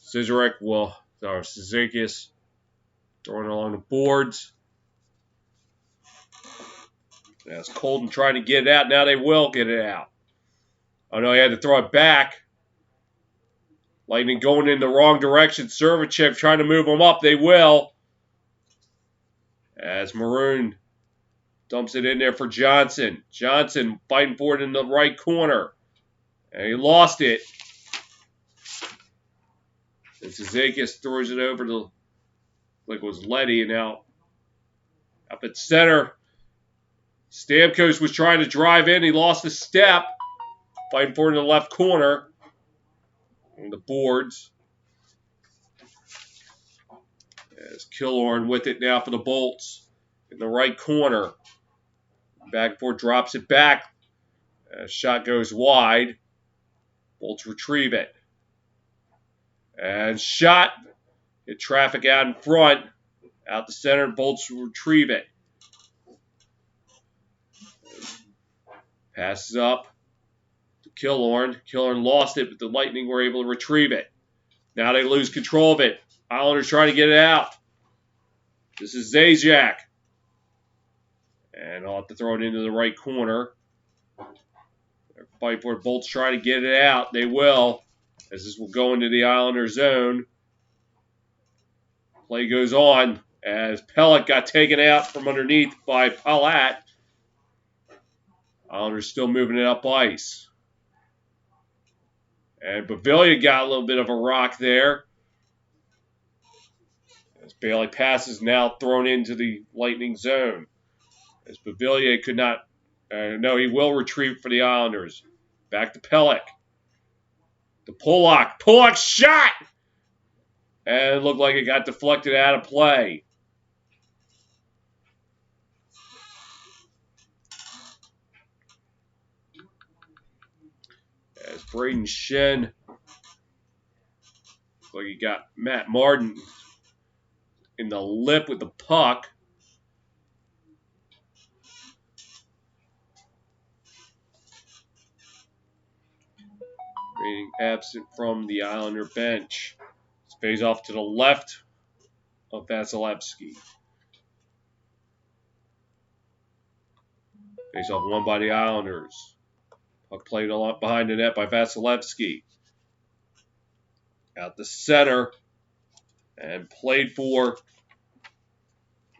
Suzuki Throwing it along the boards. That's Colton trying to get it out. Now they will get it out. Oh no, he had to throw it back. Lightning going in the wrong direction. Servachev trying to move them up. They will. As Maroon dumps it in there for Johnson. Johnson fighting for it in the right corner. And he lost it. And Cizikas throws it over to, like it was Letty, and now up at center. Stamkos was trying to drive in. He lost a step. Fighting for it in the left corner. On the boards. As Killorn with it now for the Bolts. In the right corner. Back and forth, drops it back. Shot goes wide. Bolts retrieve it. And shot. Hit traffic out in front. Out the center. Bolts retrieve it. Passes up to Killorn. Killorn lost it, but the Lightning were able to retrieve it. Now they lose control of it. Islanders trying to get it out. This is Zajac. And I'll have to throw it into the right corner. Fight for it. Bolts trying to get it out. They will. As this will go into the Islander zone. Play goes on as Pellet got taken out from underneath by Palat. Islanders still moving it up ice. And Bavilla got a little bit of a rock there. As Bailey passes now thrown into the Lightning zone. As Bavilla could not, no, he will retrieve for the Islanders. Back to Pellick. To Pollock. Pollock shot! And it looked like it got deflected out of play. As Braden Shen, looked like he got Matt Martin in the lip with the puck. Remaining absent from the Islander bench. Spays off to the left of Vasilevsky. Face off won by the Islanders. Puck played a lot behind the net by Vasilevsky. Out the center. And played for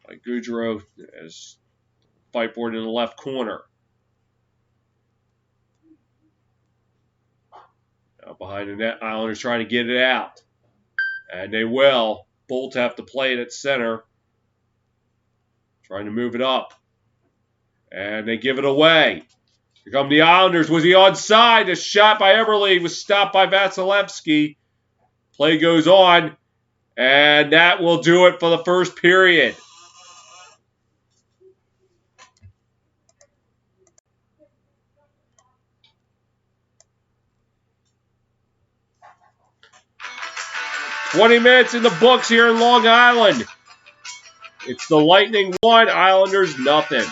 by Goudreau as fight for it in the left corner. Now behind the net, Islanders trying to get it out. And they will. Bolts have to play it at center. Trying to move it up. And they give it away. Here come the Islanders. Was he onside? A shot by Eberle was stopped by Vasilevsky. Play goes on. And that will do it for the first period. "20 minutes in the books here in Long Island. It's the Lightning 1, Islanders nothing.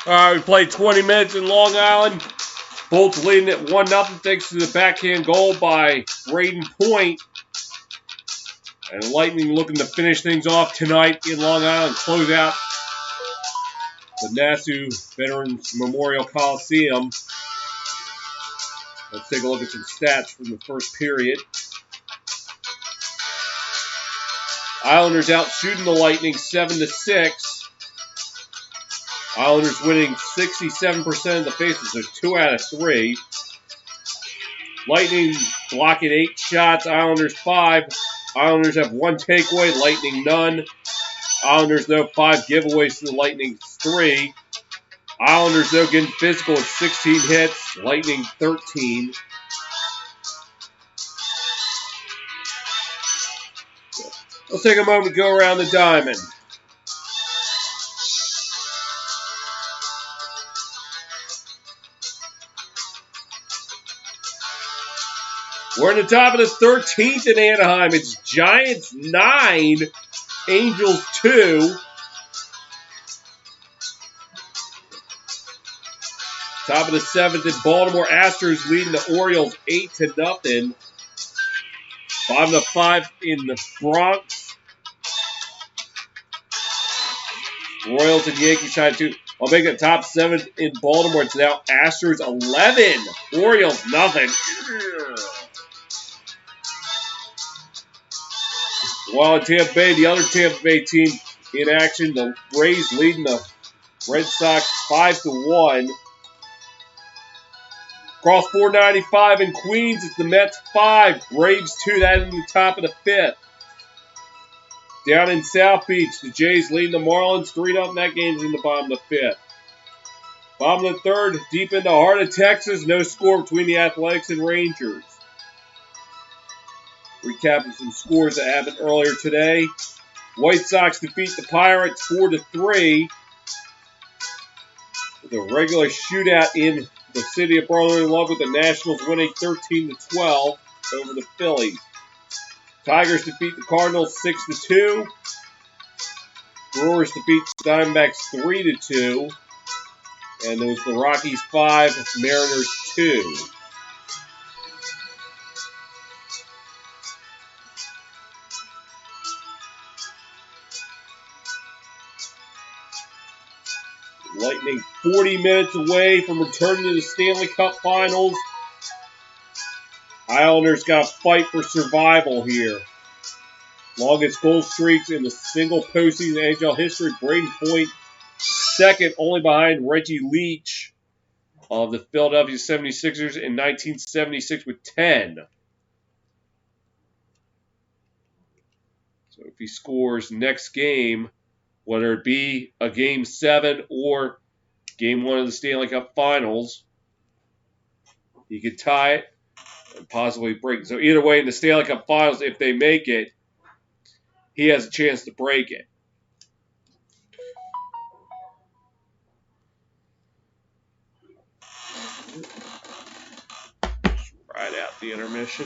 All right, we played 20 minutes in Long Island. Bolts leading at 1-0 thanks to the backhand goal by Braden Point. And Lightning looking to finish things off tonight in Long Island, close out the Nassau Veterans Memorial Coliseum. Let's take a look at some stats from the first period. Islanders out shooting the Lightning 7-6. Islanders winning 67% of the faces, so 2 out of 3. Lightning blocking 8 shots, Islanders 5. Islanders have 1 takeaway, Lightning none. Islanders, though, 5 giveaways to the Lightning 3. Islanders, though, getting physical with 16 hits, Lightning 13. Let's take a moment to go around the diamond. We're in the top of the 13th in Anaheim. It's Giants 9, Angels 2. Top of the 7th in Baltimore. Astros leading the Orioles 8-0. Bottom of 5 in the Bronx. Royals and Yankees tied 2. I'll make it top 7 in Baltimore. It's now Astros 11. Orioles nothing. While in Tampa Bay, the other Tampa Bay team in action, the Rays leading the Red Sox 5-1. Across 495 in Queens, it's the Mets 5, Braves 2. That in the top of the 5th. Down in South Beach, the Jays leading the Marlins 3-0. That game's in the bottom of the 5th. Bottom of the 3rd, deep in the heart of Texas, no score between the Athletics and Rangers. Recapping some scores that happened earlier today. White Sox defeat the Pirates 4-3. With a regular shootout in the city of brotherly love, with the Nationals winning 13-12 over the Phillies. Tigers defeat the Cardinals 6-2. Brewers defeat the Diamondbacks 3-2. And it was the Rockies 5, Mariners 2. Lightning 40 minutes away from returning to the Stanley Cup Finals. Islanders got to fight for survival here. Longest goal streaks in the single postseason NHL history. Braden Point second, only behind Reggie Leach of the Philadelphia 76ers in 1976 with 10. So if he scores next game, whether it be a Game 7 or Game 1 of the Stanley Cup Finals, he could tie it and possibly break it. So either way, in the Stanley Cup Finals, if they make it, he has a chance to break it. Right out the intermission.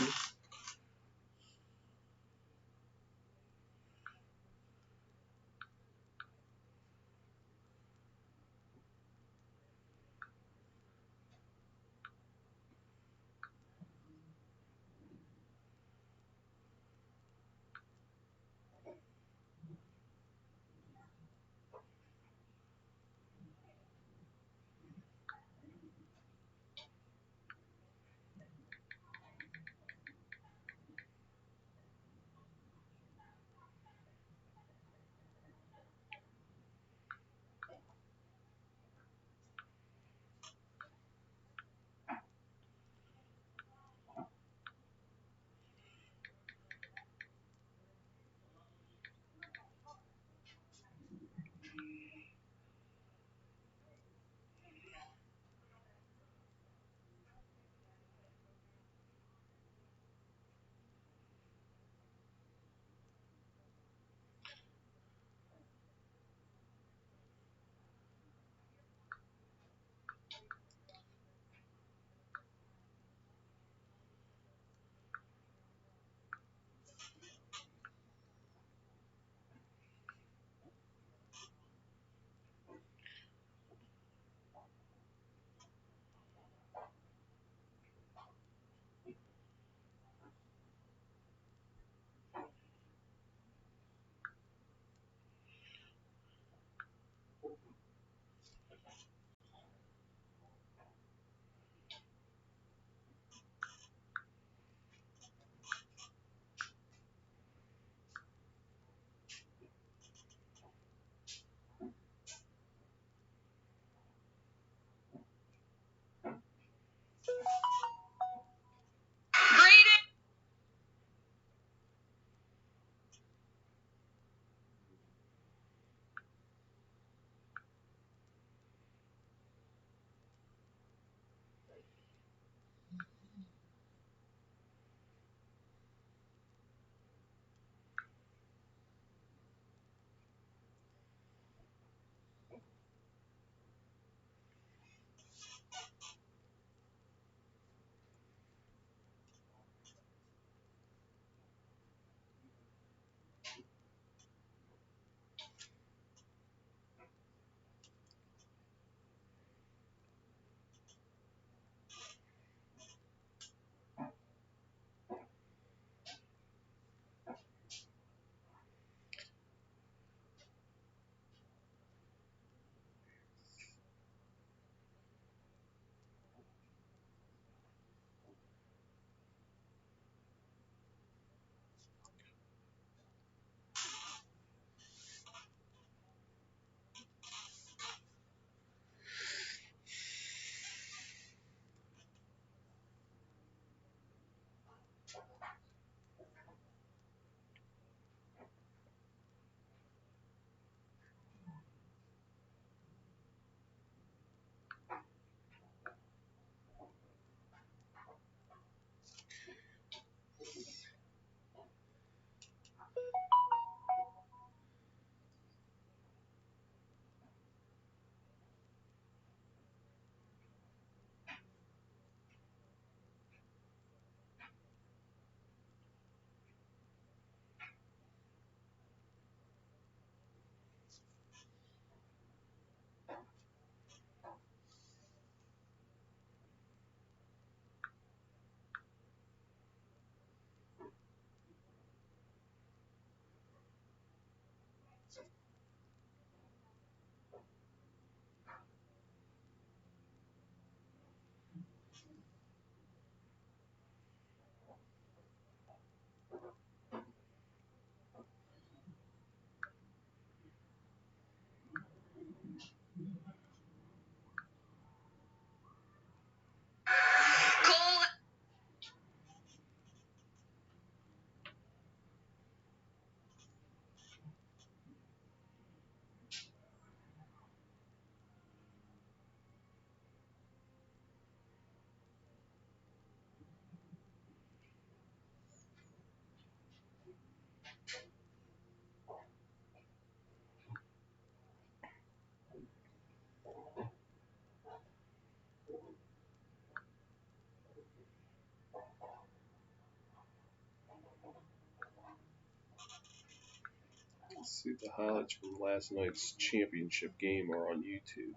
See if the highlights from last night's championship game are on YouTube.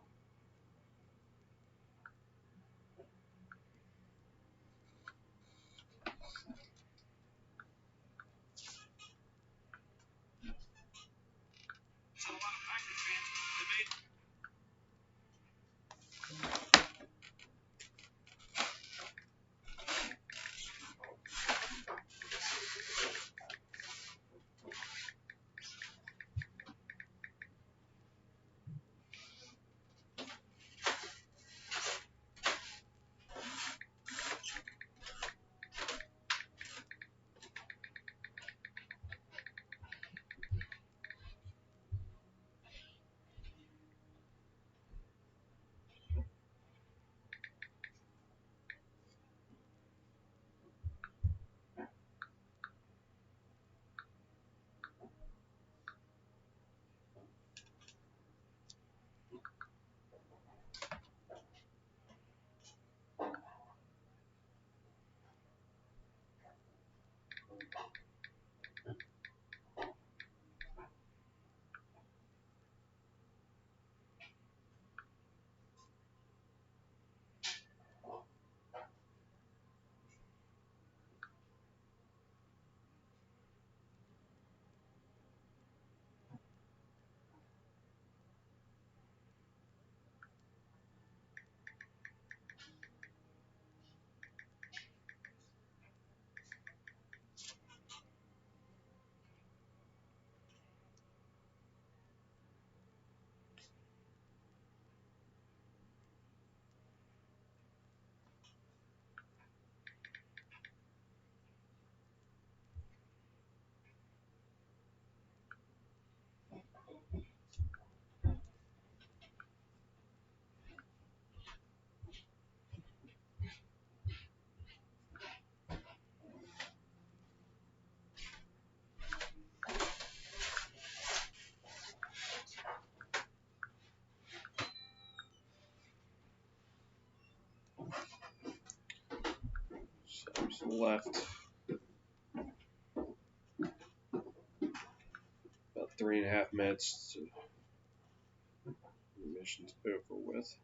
So left about 3.5 minutes to the mission's over with.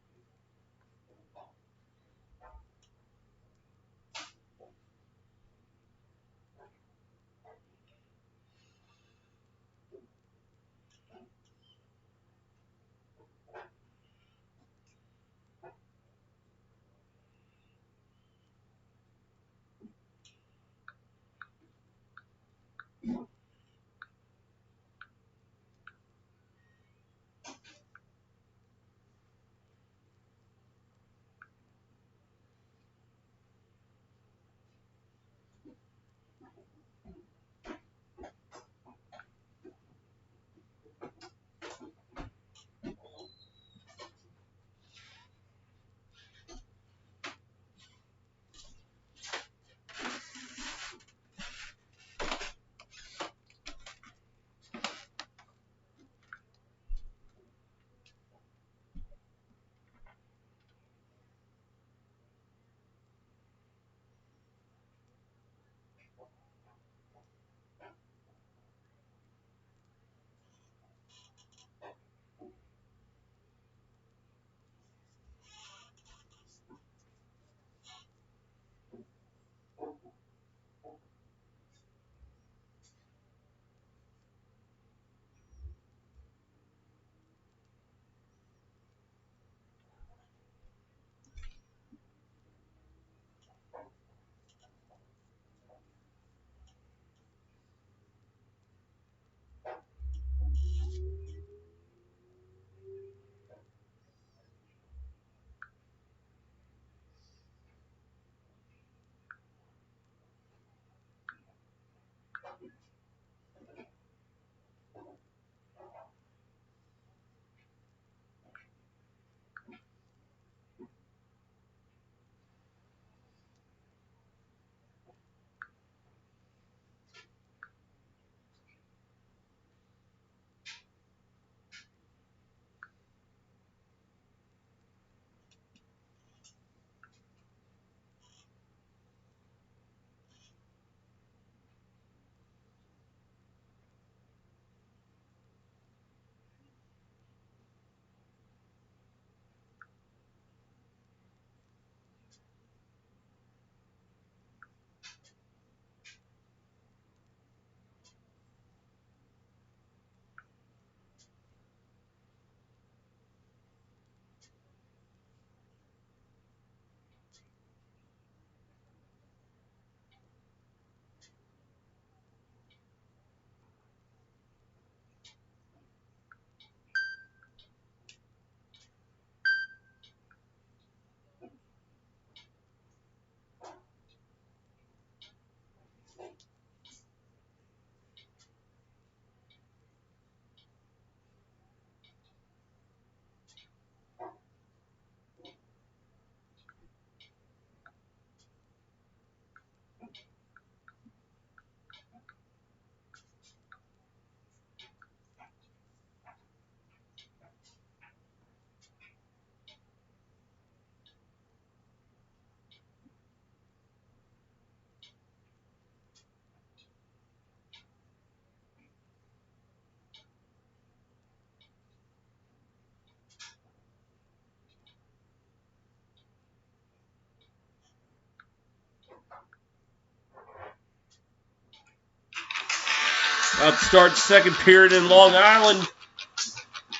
Up start second period in Long Island.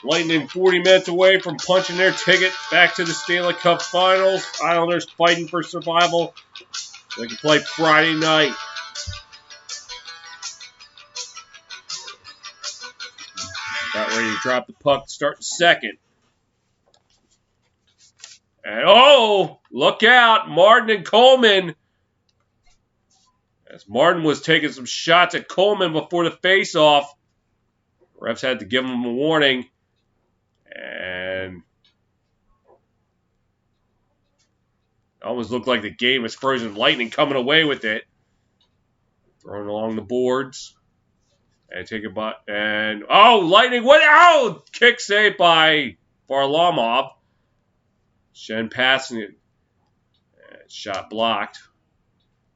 Lightning 40 minutes away from punching their ticket back to the Stanley Cup Finals. Islanders fighting for survival. They can play Friday night. About ready to drop the puck, start second. And oh, look out, Martin and Coleman. As Martin was taking some shots at Coleman before the face-off. Refs had to give him a warning. And it almost looked like the game was frozen. Lightning coming away with it. Throwing along the boards. And take it by. And oh, Lightning. What? Oh, kick saved by Varlamov. Shen passing it. And shot blocked.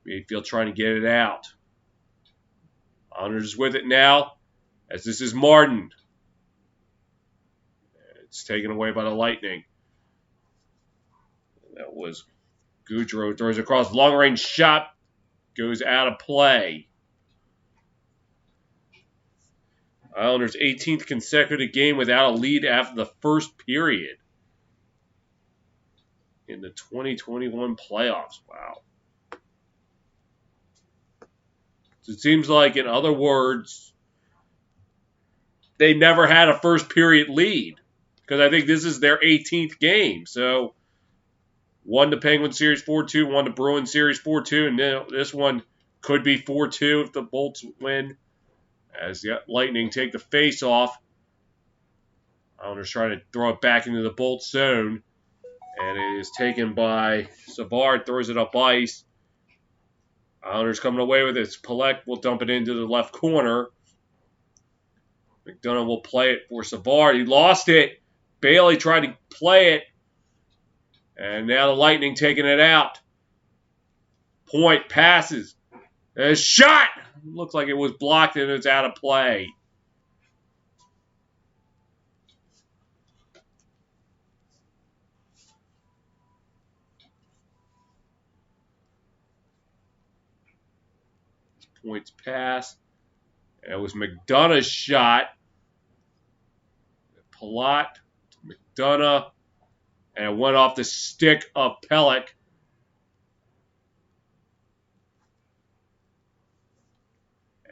Mayfield trying to get it out. Islanders with it now. As this is Martin. It's taken away by the Lightning. That was Goudreau. Throws across. Long range shot. Goes out of play. Islanders' 18th consecutive game without a lead after the first period in the 2021 playoffs. Wow. So it seems like, in other words, they never had a first period lead because I think this is their 18th game. So won the Penguin series 4-2, won the Bruins series 4-2, and now this one could be 4-2 if the Bolts win. As the Lightning take the face off. Islanders trying to throw it back into the Bolt zone. And it is taken by Savard. Throws it up ice. Islanders coming away with it. Pelech will dump it into the left corner. McDonough will play it for Savard. He lost it. Bailey tried to play it. And now the Lightning taking it out. Point passes. And a shot! Looks like it was blocked and it's out of play. Points pass. And it was McDonough's shot. Palat to McDonough. And it went off the stick of Pelech.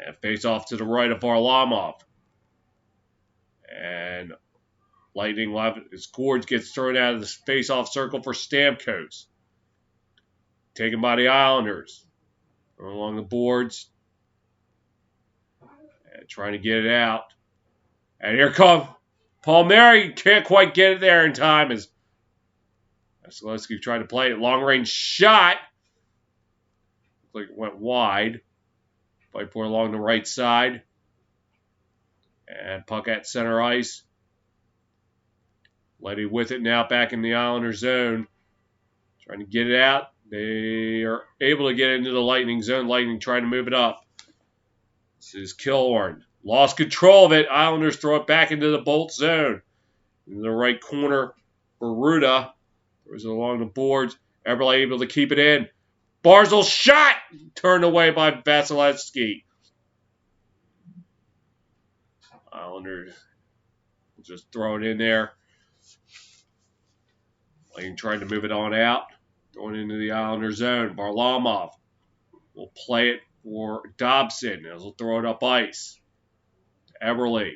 And face off to the right of Varlamov. And Lightning will have his Gorge gets thrown out of the face-off circle for Stamkos. Taken by the Islanders. Along the boards. And trying to get it out. And here comes Palmieri. Can't quite get it there in time as Vasilevsky tried to play it. Long-range shot. Looks like it went wide. Fight for along the right side. And puck at center ice. Letty with it now back in the Islander zone. Trying to get it out. They are able to get into the Lightning zone. Lightning trying to move it up. This is Killorn. Lost control of it. Islanders throw it back into the Bolt zone. In the right corner for Ruda. Throws it along the boards. Eberle able to keep it in. Barzal shot! Turned away by Vasilevsky. Islanders just throw it in there. Lightning trying to move it on out. Going into the Islander zone. Varlamov will play it for Dobson. He'll throw it up ice. Eberle.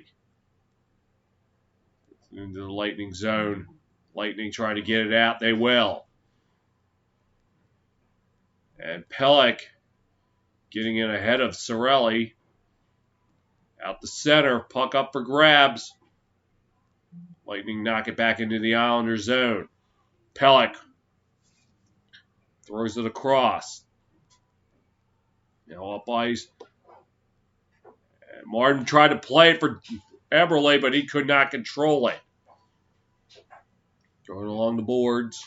Into the Lightning zone. Lightning trying to get it out. They will. And Pelech getting in ahead of Cirelli. Out the center. Puck up for grabs. Lightning knock it back into the Islander zone. Pelech throws it across. Now up ice. And Martin tried to play it for Eberle, but he could not control it. Throwing along the boards.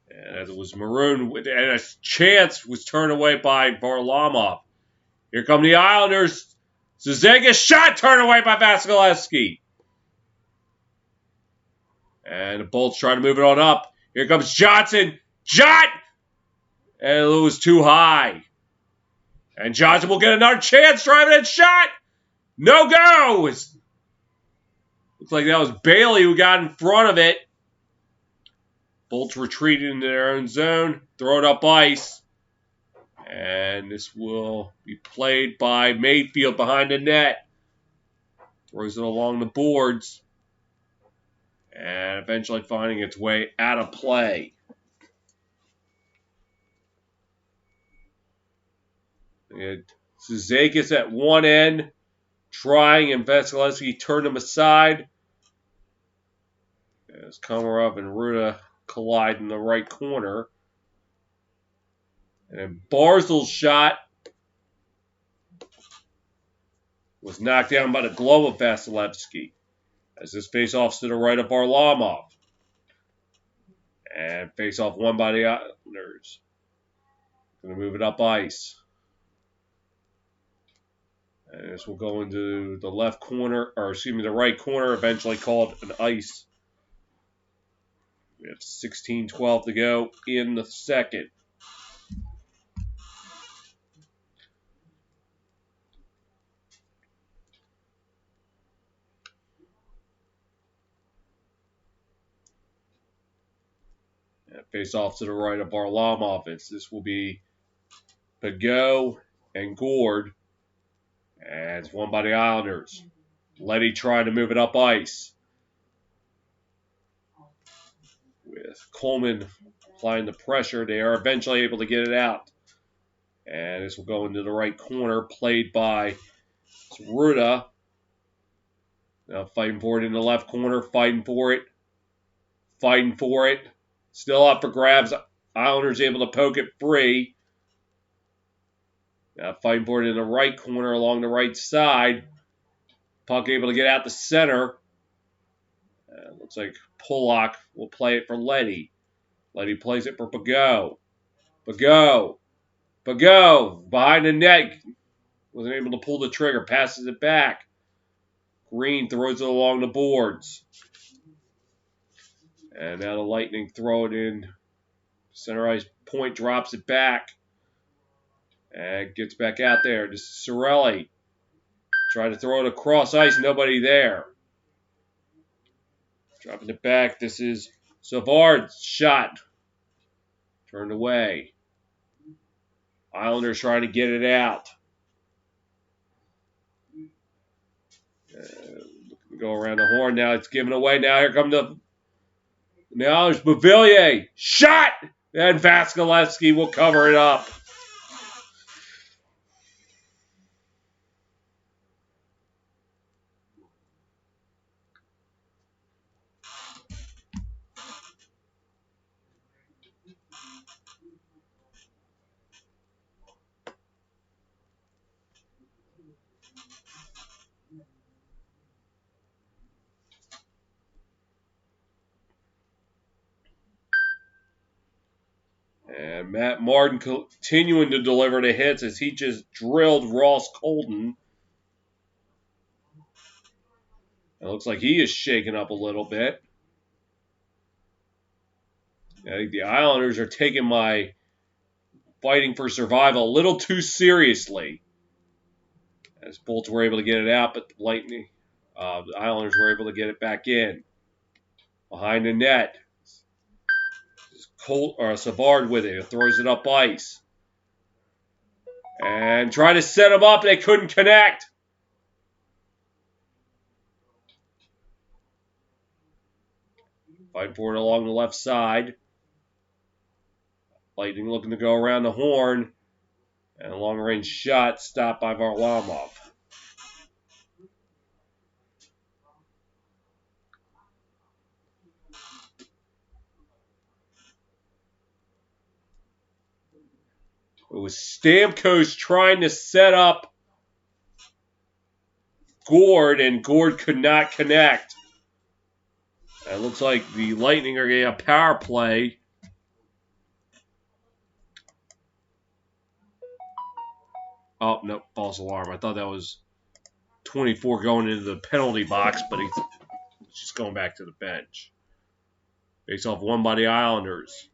And as it was Maroon, and a chance was turned away by Varlamov. Here come the Islanders. Zuzega shot turned away by Vasilevsky. And the Bolts trying to move it on up. Here comes Johnson. Shot! And it was too high. And Johnson will get another chance driving that shot. No go. Looks like that was Bailey who got in front of it. Bolts retreated into their own zone. Throw it up ice. And this will be played by Mayfield behind the net. Throws it along the boards. And eventually finding its way out of play. Suzakis at one end, trying, and Vasilevsky turned him aside. As Komarov and Ruda collide in the right corner. And then Barzil's shot was knocked down by the glove of Vasilevsky. As this face-offs to the right of Varlamov. And face-off won by the Islanders. Going to move it up ice. And this will go into the left corner, or excuse me, the right corner, eventually called an ice. We have 16-12 to go in the second. And face off to the right of Varlamov. This will be Pageau and Gord. And it's won by the Islanders. Leddy trying to move it up ice. With Coleman applying the pressure, they are eventually able to get it out. And this will go into the right corner, played by Ruda. Now fighting for it in the left corner, fighting for it. Still up for grabs. Islanders able to poke it free. Now fighting for it in the right corner along the right side. Puck able to get out the center. Looks like Pollock will play it for Leddy. Leddy plays it for Pageau. Pageau behind the net. Wasn't able to pull the trigger. Passes it back. Green throws it along the boards. And now the Lightning throw it in. Center ice point drops it back. And gets back out there. This is Cirelli. Trying to throw it across ice. Nobody there. Dropping it back. This is Savard's shot. Turned away. Islanders trying to get it out. Go around the horn. Now it's given away. Now here comes the... Now it's Beauvillier. Shot! And Vasilevsky will cover it up. And Matt Martin continuing to deliver the hits as he just drilled Ross Colton. It looks like he is shaken up a little bit. I think the Islanders are taking my fighting for survival a little too seriously. As Bolts were able to get it out, but the Lightning, the Islanders were able to get it back in. Behind the net. Savard with it. It throws it up ice. And trying to set him up. They couldn't connect. Fighting for it along the left side. Lightning looking to go around the horn. And a long-range shot stopped by Varlamov. It was Stamkos trying to set up Gord, and Gord could not connect. It looks like the Lightning are getting a power play. Oh, no, false alarm. I thought that was 24 going into the penalty box, but he's just going back to the bench. Face off won by the Islanders.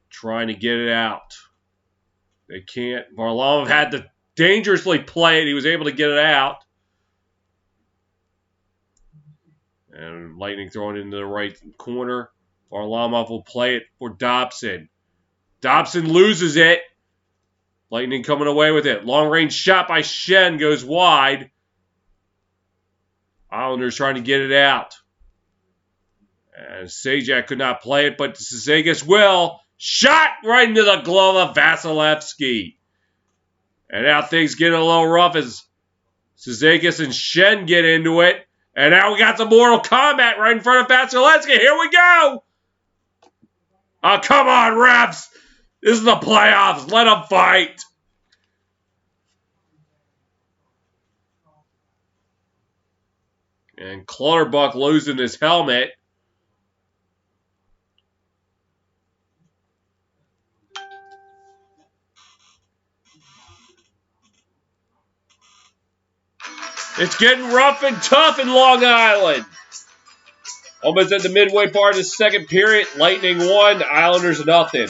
Trying to get it out. They can't. Varlamov had to dangerously play it. He was able to get it out. And Lightning throwing it into the right corner. Varlamov will play it for Dobson. Dobson loses it. Lightning coming away with it. Long range shot by Schenn goes wide. Islanders trying to get it out. And Sajak could not play it, but Cizikas will. Shot right into the glove of Vasilevsky. And now things get a little rough as Cizikas and Schenn get into it. And now we got some Mortal Kombat right in front of Vasilevsky. Here we go. Oh, come on, refs. This is the playoffs. Let them fight. And Clutterbuck losing his helmet. It's getting rough and tough in Long Island. Almost at the midway part of the second period. Lightning 1, Islanders nothing.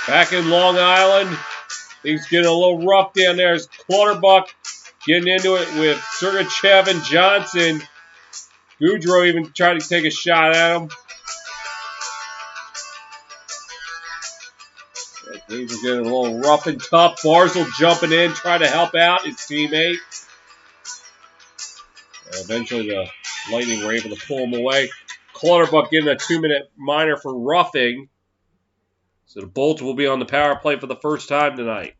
Back in Long Island, things getting a little rough down there as Clutterbuck getting into it with Sergachev and Johnson. Goudreau even tried to take a shot at him. Things are getting a little rough and tough. Barzal jumping in, trying to help out his teammate. Eventually, the Lightning were able to pull him away. Clutterbuck getting a 2-minute minor for roughing. So the Bolts will be on the power play for the first time tonight.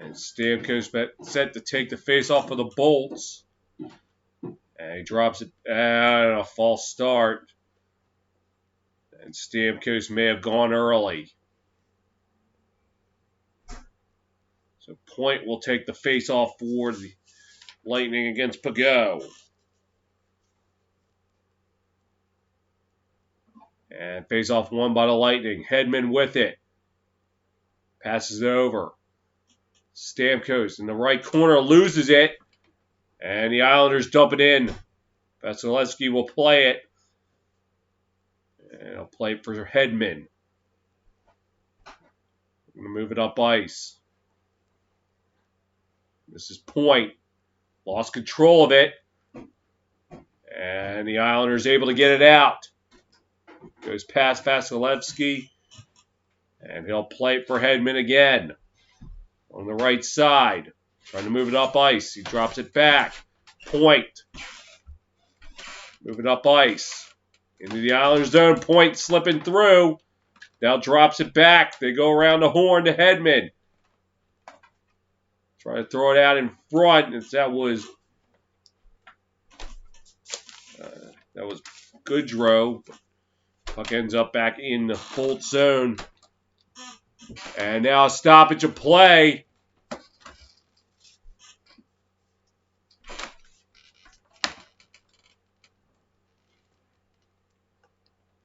And Stamkos set to take the face off for the Bolts. And he drops it at a false start. And Stamkos may have gone early. So Point will take the face off for the Lightning against Pageau. And face off won by the Lightning. Hedman with it. Passes it over. Stamkos in the right corner loses it. And the Islanders dump it in. Vasilevsky will play it. And he'll play it for Hedman. Going to move it up ice. This is Point. Lost control of it. And the Islanders able to get it out. Goes past Vasilevsky. And he'll play it for Hedman again. On the right side. Trying to move it up ice. He drops it back. Point. Move it up ice. Into the Islanders zone. Point slipping through. Now drops it back. They go around the horn to Hedman. Try to throw it out in front. That was That was Goodrow. Puck ends up back in the Bolt zone. And now a stoppage of play.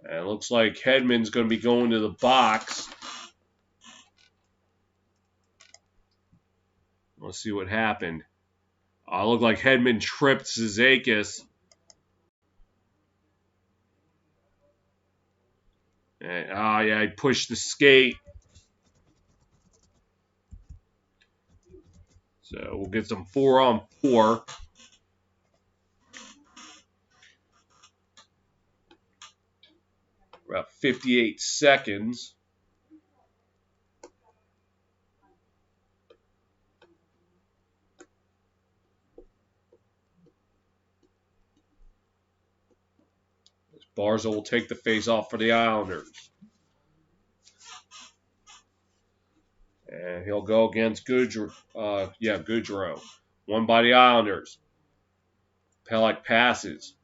And it looks like Hedman's going to be going to the box. Let's see what happened. Looked like Hedman tripped Zizakis. And, yeah, he pushed the skate. So we'll get some 4-on-4. About 58 seconds. Barzal will take the face off for the Islanders. And he'll go against Goodrow. Goodrow. One by the Islanders. Pelech passes.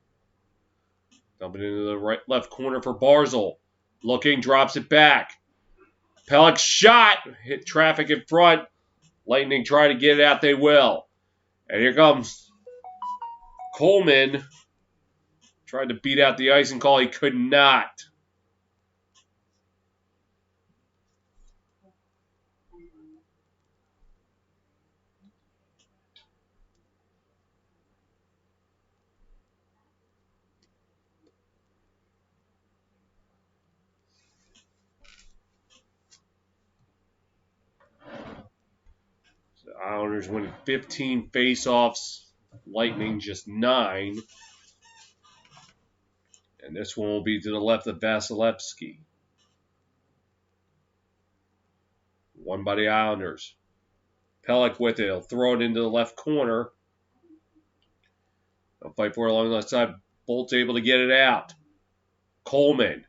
Dumping into the left corner for Barzal. Looking, drops it back. Pelech shot. Hit traffic in front. Lightning try to get it out. They will. And here comes Coleman. Tried to beat out the icing call. He could not. The Islanders winning 15 faceoffs. Lightning just 9. And this one will be to the left of Vasilevsky. One by the Islanders. Pelech with it. He'll throw it into the left corner. They'll fight for it along the left side. Bolt's able to get it out. Coleman.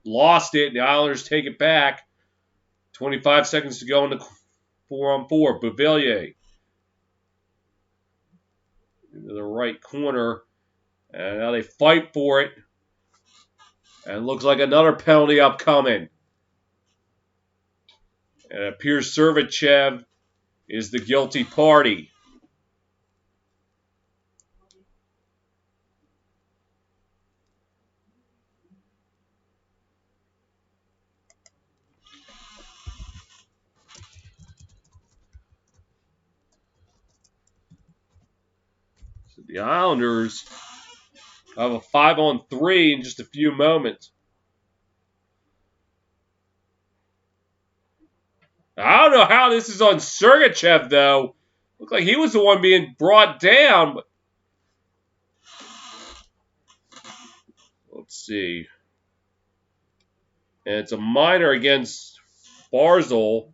Lost it. The Islanders take it back. 25 seconds to go in the 4-on-4. Beauvillier. Into the right corner. And now they fight for it. And it looks like another penalty upcoming. And it appears Servachev is the guilty party. So the Islanders have a 5-on-3 in just a few moments. I don't know how this is on Sergachev, though. Looks like he was the one being brought down. But let's see. And it's a minor against Barzal.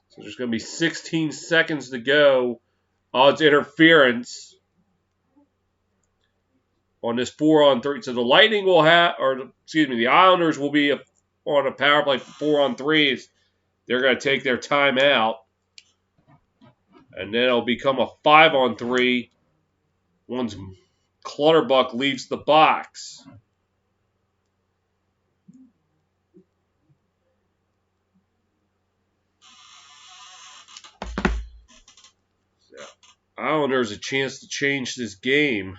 So there's going to be 16 seconds to go. Oh, it's interference on this 4-on-3. So the Lightning will have, the Islanders will be on a power play for 4-on-3s. They're going to take their time out. And then it'll become a 5-on-3 once Clutterbuck leaves the box. So, Islanders a chance to change this game.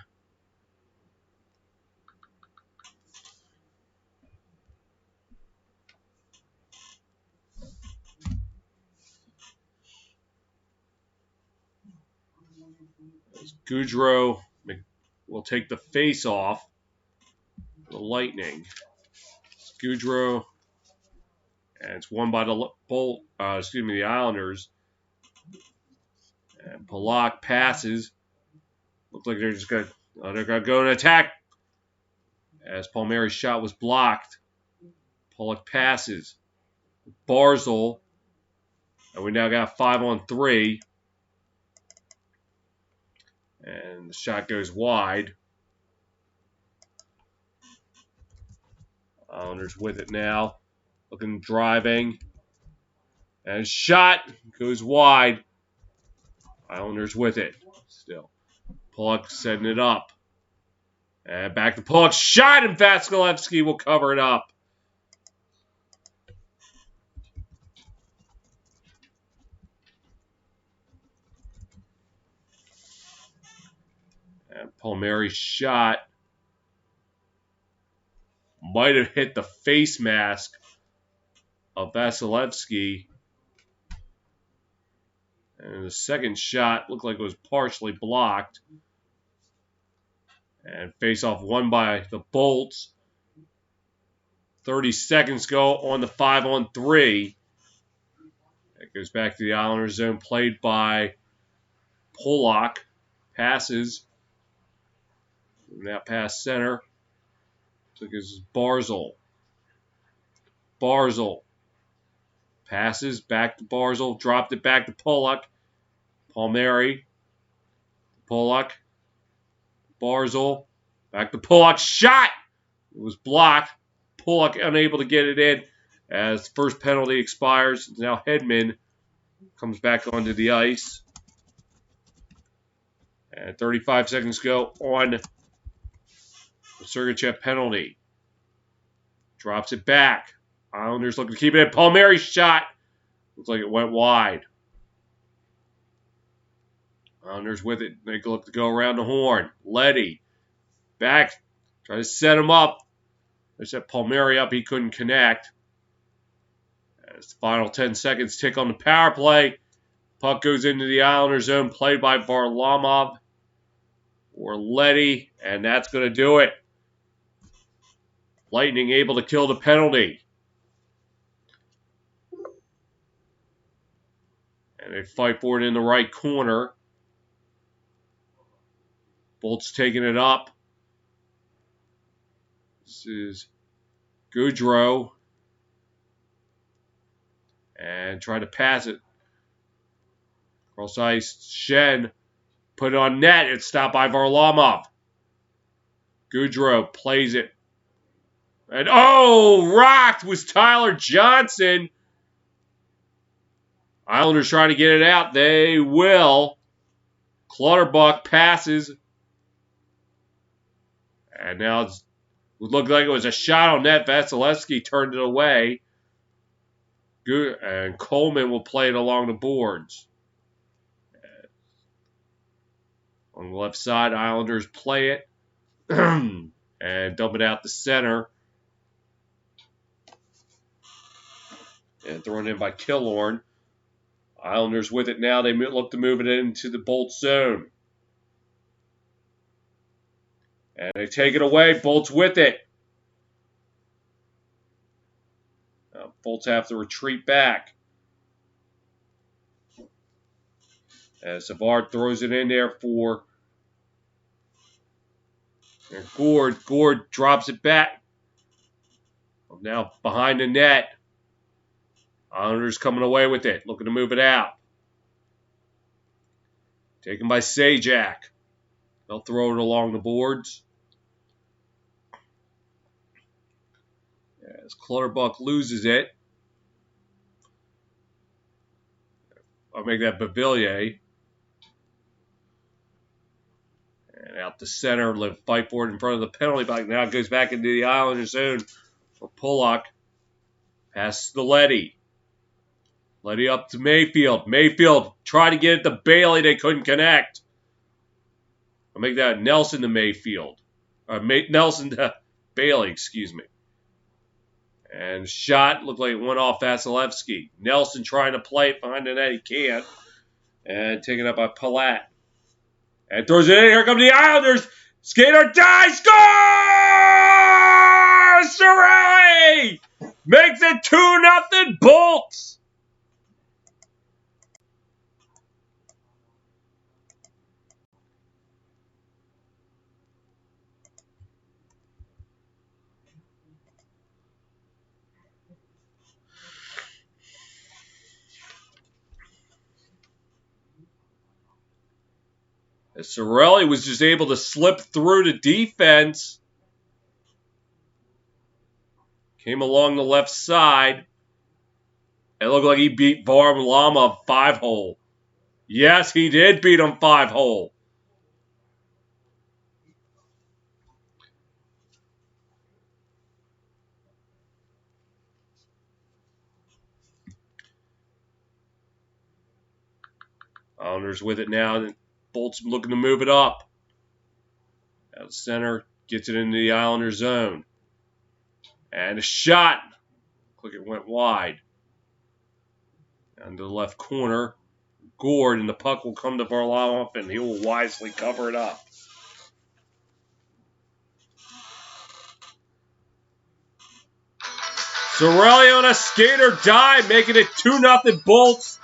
Goodrow will take the face off. The Lightning. Goodrow. And it's won by the the Islanders. And Pelech passes. Looks like they're just going to go and attack. As Palmieri's shot was blocked. Pelech passes. Barzal. And we now got 5-on-3. And the shot goes wide. Islanders with it now. Looking, driving. And shot goes wide. Islanders with it. still. Pulock setting it up. And back to Pulock. Shot, and Vasilevsky will cover it up. And Palmieri's shot might have hit the face mask of Vasilevsky. And the second shot looked like it was partially blocked. And face-off won by the Bolts. 30 seconds go on the 5-on-3. It goes back to the Islanders zone, played by Pulock. Passes. Now pass center. Looks like this is Barzal. Barzal. Passes back to Barzal. Dropped it back to Pulock. Palmieri. Pulock. Barzal. Back to Pulock. Shot! It was blocked. Pulock unable to get it in as the first penalty expires. Now Hedman comes back onto the ice. And 35 seconds go on the Sergachev penalty. Drops it back. Islanders looking to keep it in. Palmieri's shot. Looks like it went wide. Islanders with it. They look to go around the horn. Leddy. Back. Try to set him up. They set Palmieri up. He couldn't connect. As the final 10 seconds tick on the power play. Puck goes into the Islanders zone. Played by Varlamov. Or Leddy. And that's going to do it. Lightning able to kill the penalty. And they fight for it in the right corner. Bolts taking it up. This is Goudreau. And trying to pass it. Cross ice. Shen. Put it on net. It's stopped by Varlamov. Goudreau plays it. And rocked was Tyler Johnson. Islanders trying to get it out. They will. Clutterbuck passes. And now it looked like it was a shot on net. Vasilevsky turned it away. And Coleman will play it along the boards. On the left side, Islanders play it. And dump it out the center. And thrown in by Killorn. Islanders with it now. They look to move it into the Bolts zone. And they take it away. Bolts with it. Now, Bolts have to retreat back. As Savard throws it in there for Gord. Gord drops it back. Now behind the net. Islanders coming away with it. Looking to move it out. Taken by Sajak. They'll throw it along the boards. As Clutterbuck loses it. I'll make that Bavillier. And out the center. Let fight for it in front of the penalty box. Now it goes back into the Islanders zone for Pulock. Passes to Leddy. Leddy up to Mayfield. Mayfield tried to get it to Bailey. They couldn't connect. I'll make that Nelson to Mayfield. Nelson to Bailey, excuse me. And shot looked like it went off Vasilevsky. Nelson trying to play it behind the net. He can't. And taken up by Palat. And throws it in. Here come the Islanders. Skater dies. Score! Cirelli makes it 2-0 Bolts. As Cirelli was just able to slip through the defense. Came along the left side. It looked like he beat Varlamov 5-hole. Yes, he did beat him 5-hole. Islanders with it now. Bolt's looking to move it up. Out of center, gets it into the Islander zone. And a shot. Looks like it went wide. Down to the left corner. Gord, and the puck will come to Varlamov, and he will wisely cover it up. Cirelli on a skater dive, making it 2-0 Bolts.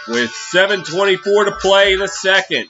With 7:24 to play in the second.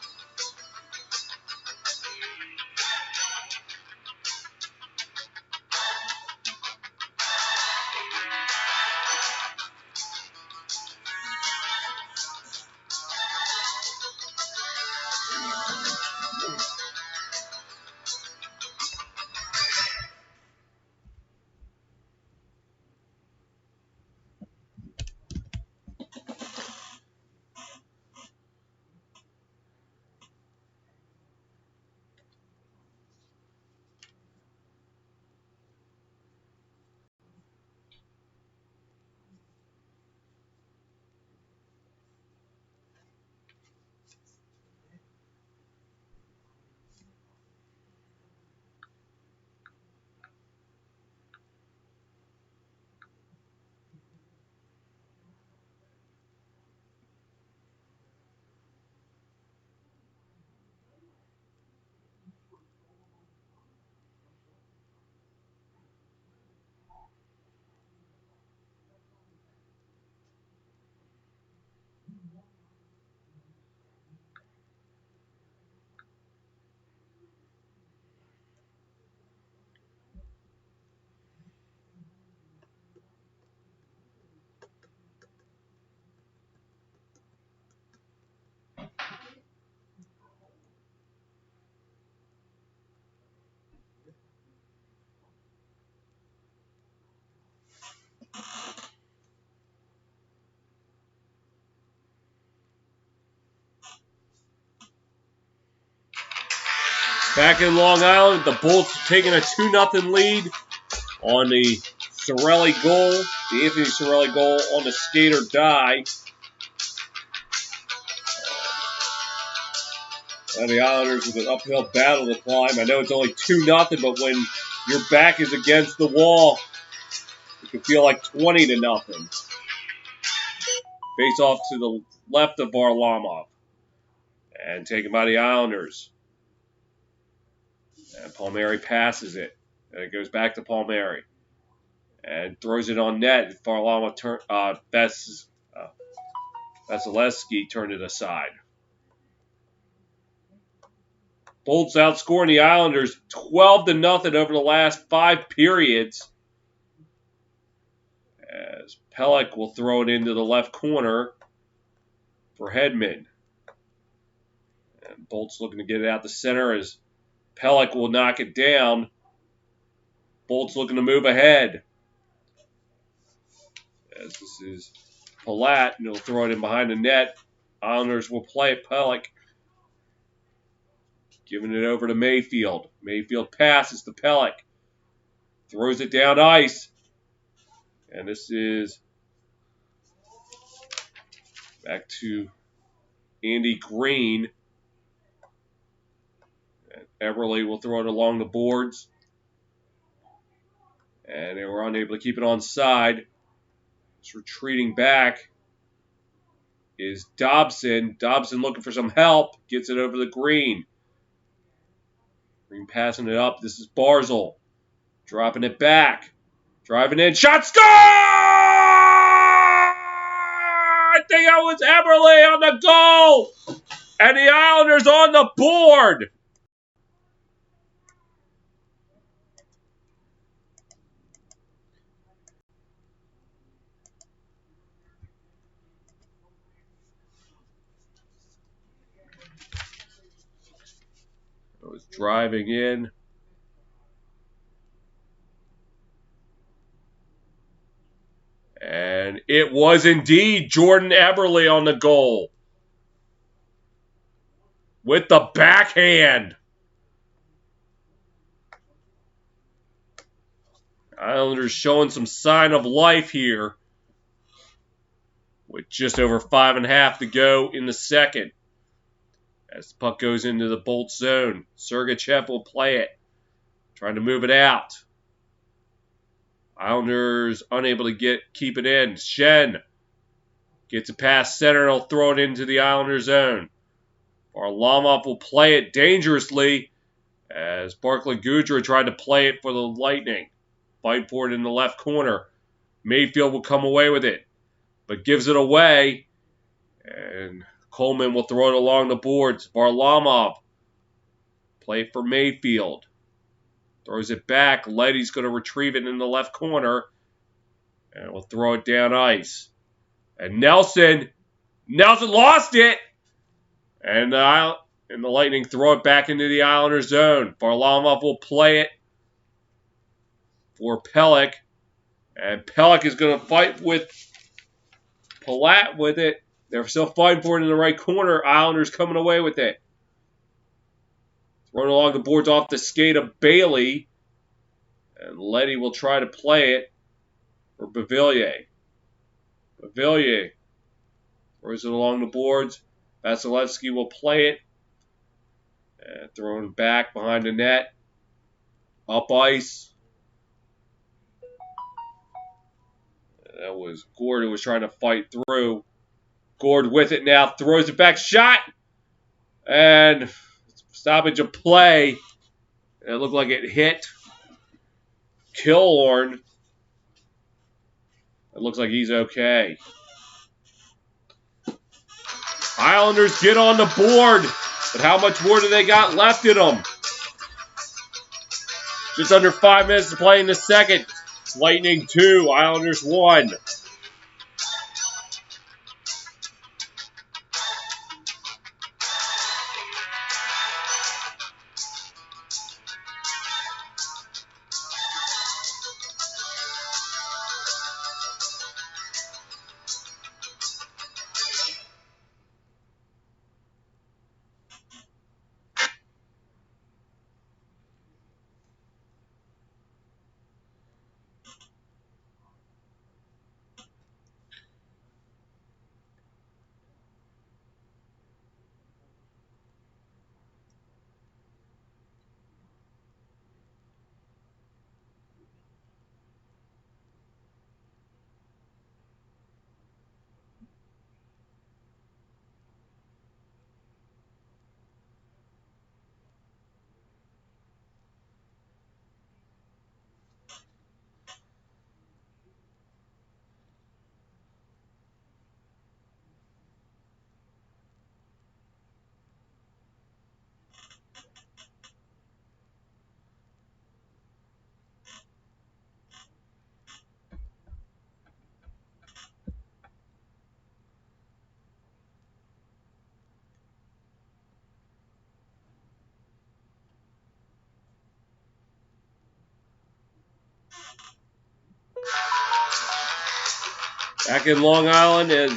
Back in Long Island, the Bolts taking a 2-0 lead on the Cirelli goal. The Anthony Cirelli goal on the skater die. And the Islanders with an uphill battle to climb. I know it's only 2-0, but when your back is against the wall, it can feel like 20-0. Face off to the left of Varlamov. And taken by the Islanders. And Palmieri passes it. And it goes back to Palmieri. And throws it on net. Varlamov Vasilevsky turned it aside. Bolts outscoring the Islanders 12-0 over the last 5 periods. As Pelech will throw it into the left corner for Hedman. And Bolts looking to get it out the center as Pelech will knock it down. Bolts looking to move ahead. As this is Palat, and he'll throw it in behind the net. Islanders will play it. Pelech giving it over to Mayfield. Mayfield passes to Pelech. Throws it down ice. And this is back to Andy Green. And Everly will throw it along the boards. And they were unable to keep it on side. It's retreating back is Dobson. Dobson looking for some help. Gets it over the Green. Green passing it up. This is Barzal. Dropping it back. Driving in. Shot score! I think it was Everly on the goal. And the Islanders on the board. I was driving in. And it was indeed Jordan Eberle on the goal. With the backhand. Islanders showing some sign of life here. with just over 5.5 to go in the second. As the puck goes into the Bolt zone, Sergachev will play it, trying to move it out. Islanders unable to keep it in. Shen gets it past center and he'll throw it into the Islander zone. Varlamov will play it dangerously as Barclay Goodrow tried to play it for the Lightning. Fight for it in the left corner. Mayfield will come away with it, but gives it away. And Coleman will throw it along the boards. Varlamov play it for Mayfield. Throws it back. Leddy's going to retrieve it in the left corner. And we'll throw it down ice. And Nelson lost it. And the Lightning throw it back into the Islander zone. Varlamov will play it for Pelech. And Pelech is going to fight with Palat with it. They're still fighting for it in the right corner. Islanders coming away with it. Thrown along the boards off the skate of Bailey. And Leddy will try to play it for Beauvillier. Beauvillier throws it along the boards. Vasilevsky will play it. And thrown back behind the net. Up ice. That was Gord who was trying to fight through. Gord with it now. Throws it back. Shot! And stoppage of play. It looked like it hit Killorn. It looks like he's okay. Islanders get on the board. But how much more do they got left in them? Just under 5 minutes to play in the second. Lightning 2, Islanders 1. Back in Long Island as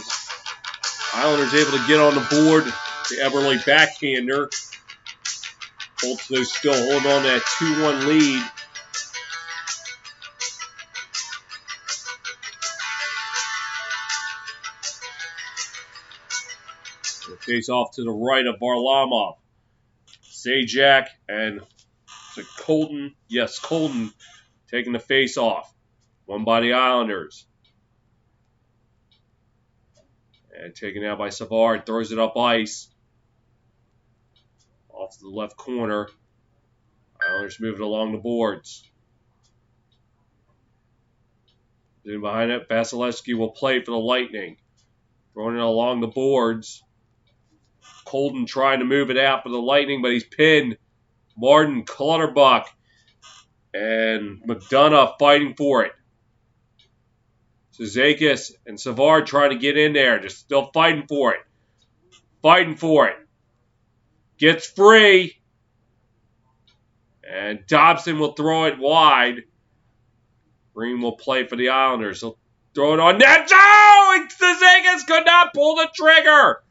Islanders able to get on the board. The Eberle backhander. Bolts though still holding on to that 2-1 lead. Face off to the right of Varlamov. Sajak and Colton. Yes, Colton taking the face off. Won by the Islanders. And taken out by Savard. Throws it up ice. Off to the left corner. Islanders moving along the boards. Then behind it, Vasilevsky will play for the Lightning. Throwing it along the boards. Colton trying to move it out for the Lightning, but he's pinned. Martin, Clutterbuck, and McDonough fighting for it. Cizikas and Savard trying to get in there. Just still fighting for it. Fighting for it. Gets free. And Dobson will throw it wide. Green will play for the Islanders. He'll throw it on net. Oh! Cizikas could not pull the trigger.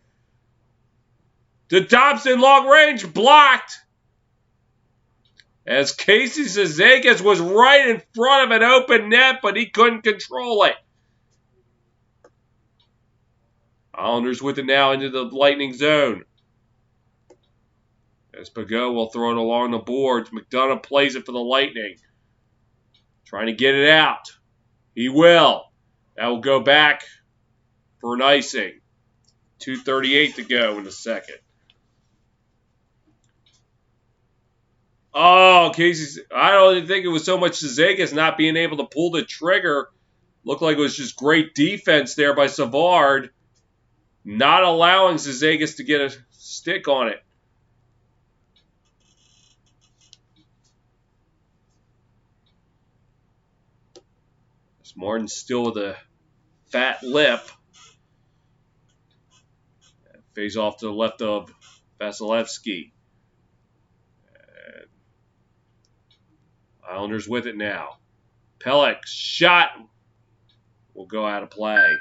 The Dobson long range blocked. As Casey Cizikas was right in front of an open net, but he couldn't control it. Islanders with it now into the Lightning zone. As Pagot will throw it along the boards. McDonough plays it for the Lightning. Trying to get it out. He will. That will go back for an icing. 2:38 to go in the second. Oh, Casey's. I don't even think it was so much Cizikas not being able to pull the trigger. Looked like it was just great defense there by Savard. Not allowing Cizikas to get a stick on it. Martin still with a fat lip. Phase off to the left of Vasilevsky. And Islanders with it now. Pelech shot will go out of play.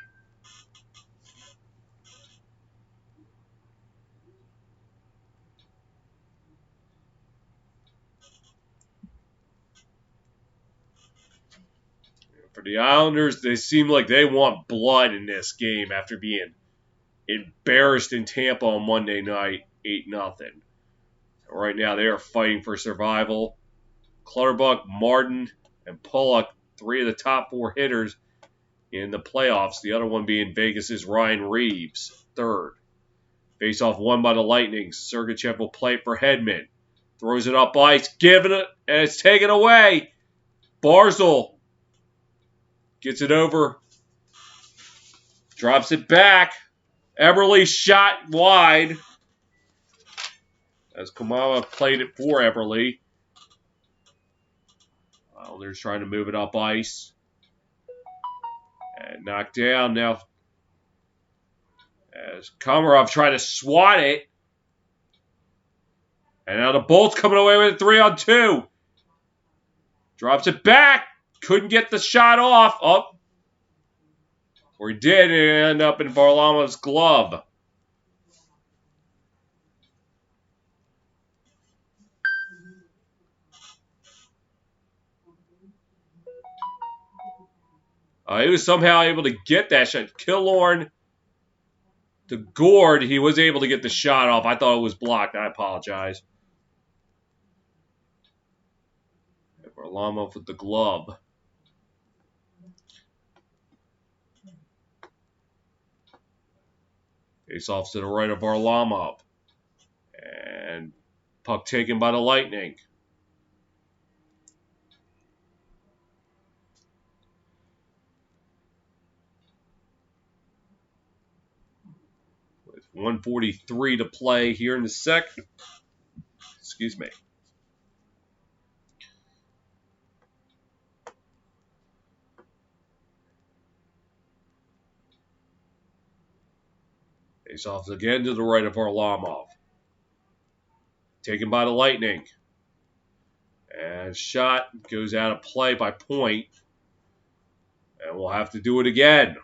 For the Islanders, they seem like they want blood in this game after being embarrassed in Tampa on Monday night, 8-0. Right now, they are fighting for survival. Clutterbuck, Martin, and Pollock, 3 of the top 4 hitters in the playoffs. The other one being Vegas' Ryan Reeves, 3rd. Face-off won by the Lightning. Sergachev will play it for Hedman. Throws it up ice, giving it, and it's taken away. Barzal gets it over. Drops it back. Eberle shot wide. As Kamala played it for Eberle. Islanders trying to move it up ice. And knocked down now. As Komarov tried to swat it. And now the Bolts coming away with a 3-on-2. Drops it back. Couldn't get the shot off. Oh. Or he did, and it ended up in Varlamov's glove. He was somehow able to get that shot. Killorn to Gord, he was able to get the shot off. I thought it was blocked. I apologize. Varlamov with the glove. Face off to the right of Varlamov. And puck taken by the Lightning. With 1:43 to play here in the second. Excuse me. Face off again to the right of Varlamov. Taken by the Lightning. And shot goes out of play by Point. And we'll have to do it again.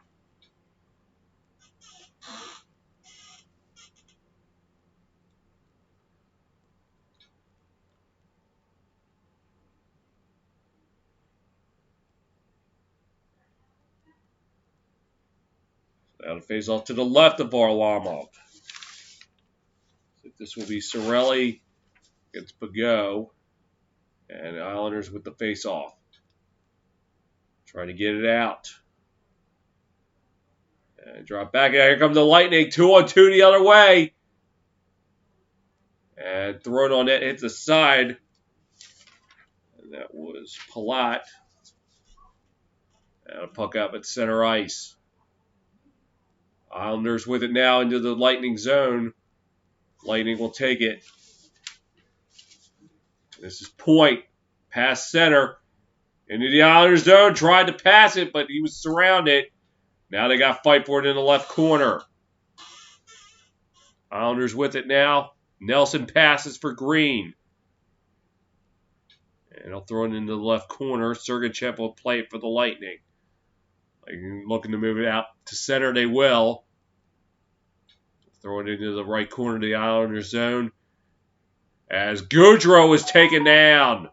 That'll face off to the left of Varlamov. So this will be Cirelli against Pagot. And the Islanders with the face-off. Trying to get it out. And drop back. Here comes the Lightning. 2-on-2 the other way. And thrown on it. Hits the side. And that was Palat. And a puck up at center ice. Islanders with it now into the Lightning zone. Lightning will take it. This is Point. Pass center. Into the Islanders zone. Tried to pass it, but he was surrounded. Now they got to fight for it in the left corner. Islanders with it now. Nelson passes for Green. And he'll throw it into the left corner. Sergachev will play it for the Lightning. Looking to move it out to center, they will. Throw it into the right corner of the Islanders zone. As Gaudreau is taken down.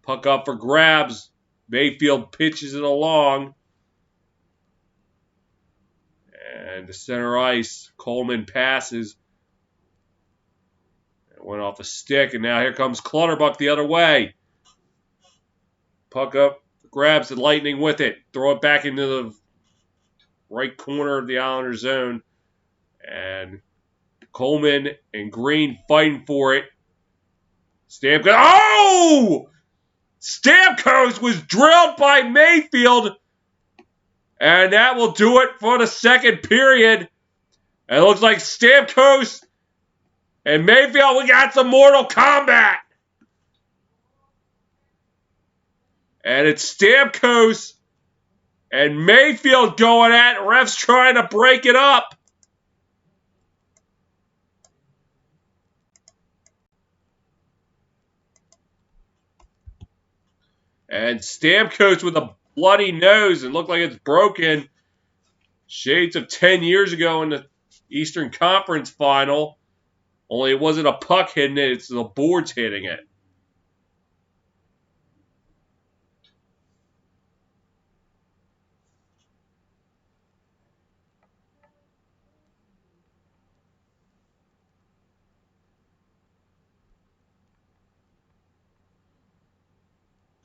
Puck up for grabs. Mayfield pitches it along. And the center ice, Coleman passes. It went off the stick, and now here comes Clutterbuck the other way. Puck up, grabs the Lightning with it. Throw it back into the right corner of the Islanders zone. And Coleman and Green fighting for it. Stamkos. Oh! Stamkos was drilled by Mayfield. And that will do it for the second period. It looks like Stamkos and Mayfield, we got some Mortal Kombat. And it's Stamkos and Mayfield going at it. Refs trying to break it up. And Stamkos with a bloody nose. It looked like it's broken. Shades of 10 years ago in the Eastern Conference Final. Only it wasn't a puck hitting it, it's the boards hitting it.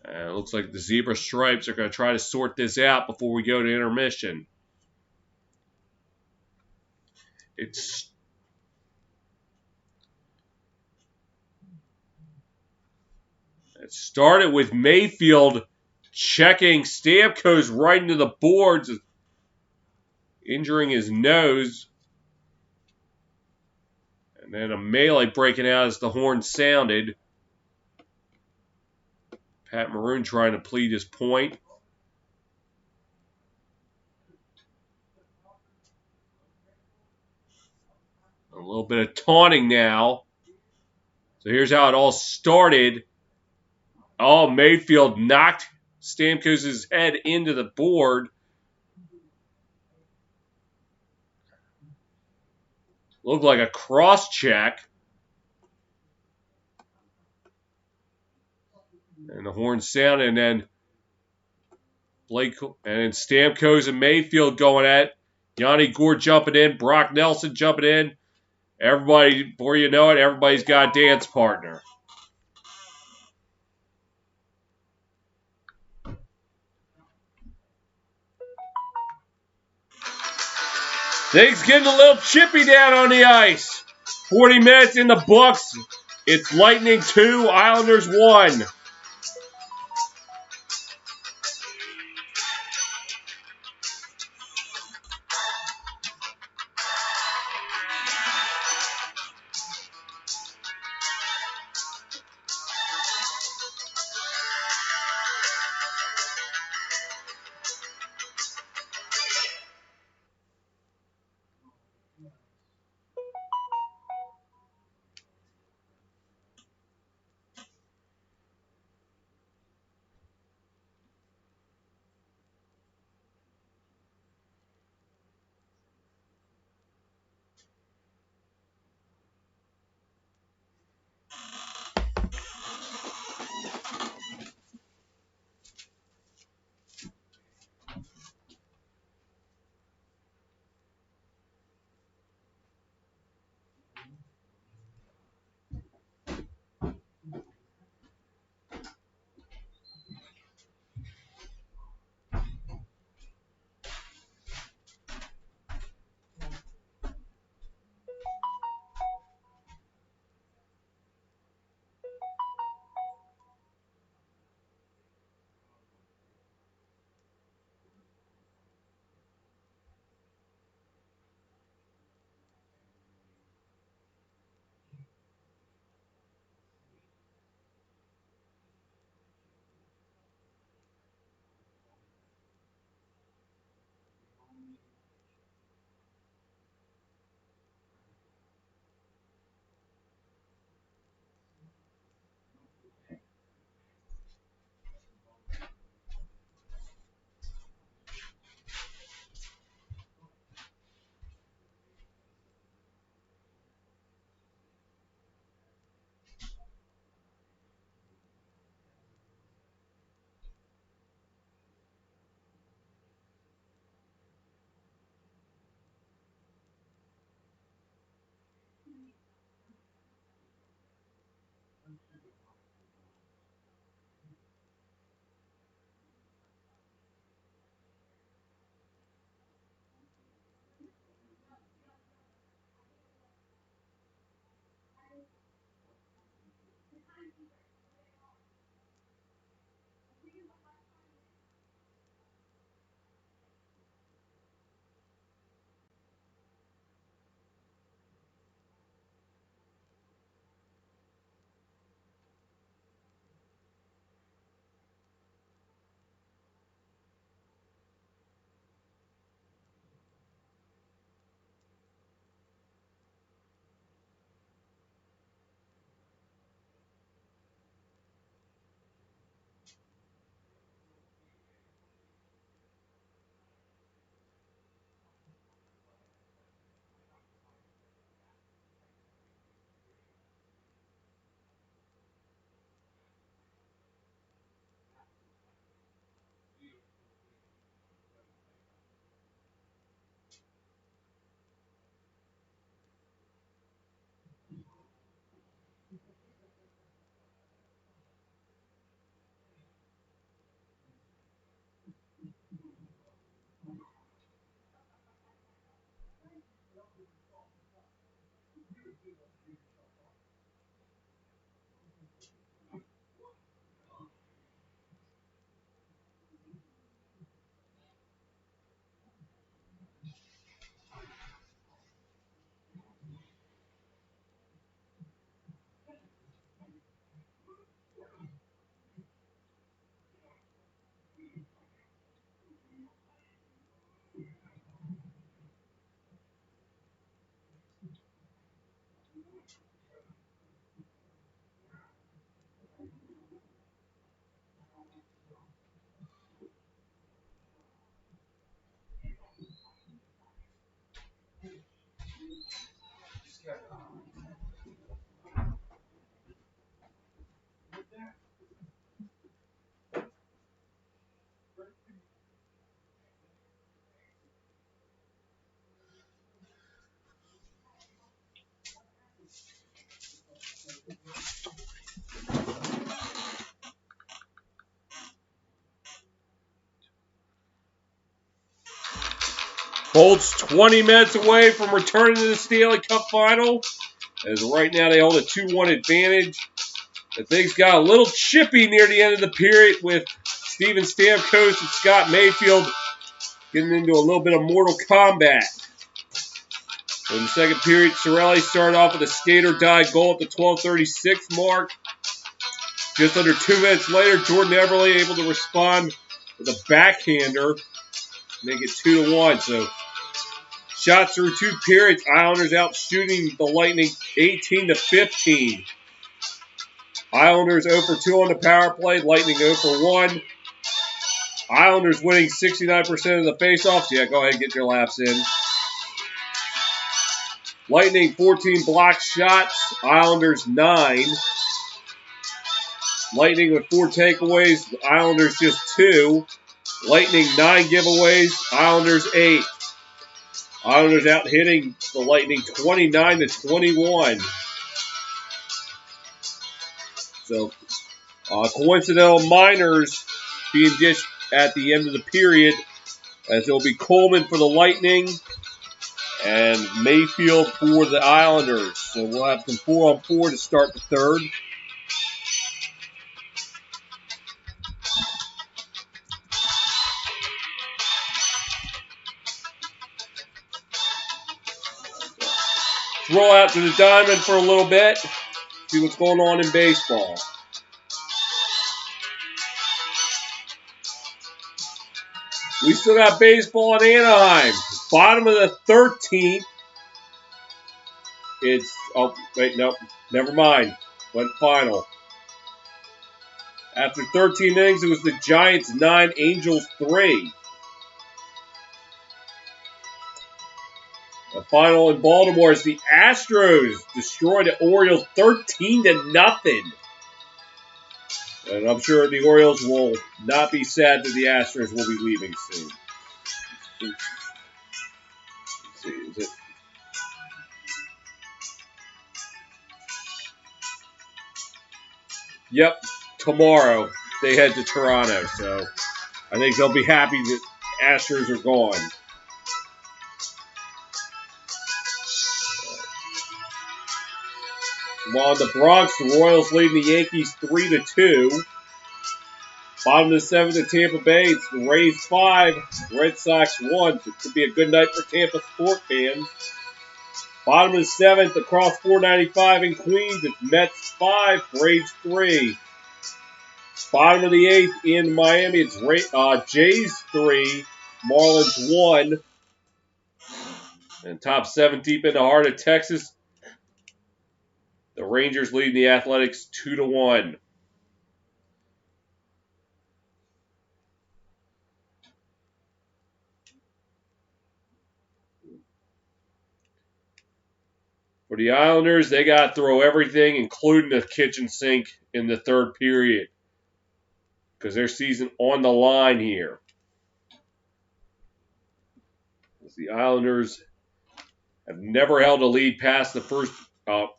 And it looks like the Zebra Stripes are going to try to sort this out before we go to intermission. It started with Mayfield checking Stamkos right into the boards, injuring his nose. And then a melee breaking out as the horn sounded. Pat Maroon trying to plead his point. A little bit of taunting now. So here's how it all started. Oh, Mayfield knocked Stamkos' head into the board. Looked like a cross check. And the horn sounded, and then Stamkos and Mayfield going at it. Yanni Gore jumping in, Brock Nelson jumping in. Everybody, before you know it, everybody's got a dance partner. Things getting a little chippy down on the ice. 40 minutes in the books. It's Lightning 2, Islanders 1. Bolts 20 minutes away from returning to the Stanley Cup Final, as right now they hold a 2-1 advantage. And things got a little chippy near the end of the period with Steven Stamkos and Scott Mayfield getting into a little bit of Mortal Kombat. In the second period, Cirelli started off with a skate-or-die goal at the 12:36 mark. Just under 2 minutes later, Jordan Eberle able to respond with a backhander, make it 2-1. So shots through 2 periods, Islanders out shooting the Lightning 18-15. Islanders 0 for 2 on the power play, Lightning 0 for 1. Islanders winning 69% of the faceoffs. Yeah, go ahead and get your laps in. Lightning 14 blocked shots, Islanders 9. Lightning with 4 takeaways, Islanders just 2. Lightning 9 giveaways, Islanders 8. Islanders out hitting the Lightning 29-21. So, coincidental minors being dished at the end of the period, as it will be Coleman for the Lightning and Mayfield for the Islanders. So we'll have some 4-on-4 to start the third. Roll out to the diamond for a little bit, see what's going on in baseball. We still got baseball in Anaheim. Bottom of the 13th. It's, oh, wait, no, never mind. Went final. After 13 innings, it was the Giants 9, Angels 3. The final in Baltimore is the Astros destroyed the Orioles 13-0. And I'm sure the Orioles will not be sad that the Astros will be leaving soon. Let's see, is it? Yep, tomorrow they head to Toronto, so I think they'll be happy that Astros are gone. While in the Bronx, the Royals leading the Yankees 3-2. Bottom of the 7th at Tampa Bay, it's the Rays 5, Red Sox 1. So it could be a good night for Tampa sport fans. Bottom of the 7th, across 495 in Queens, it's Mets 5, Braves 3. Bottom of the 8th in Miami, it's Jays 3, Marlins 1. And top 7 deep in the heart of Texas, the Rangers leading the Athletics 2-1. For the Islanders, they got to throw everything, including the kitchen sink, in the third period, because their season on the line here. As the Islanders have never held a lead past the first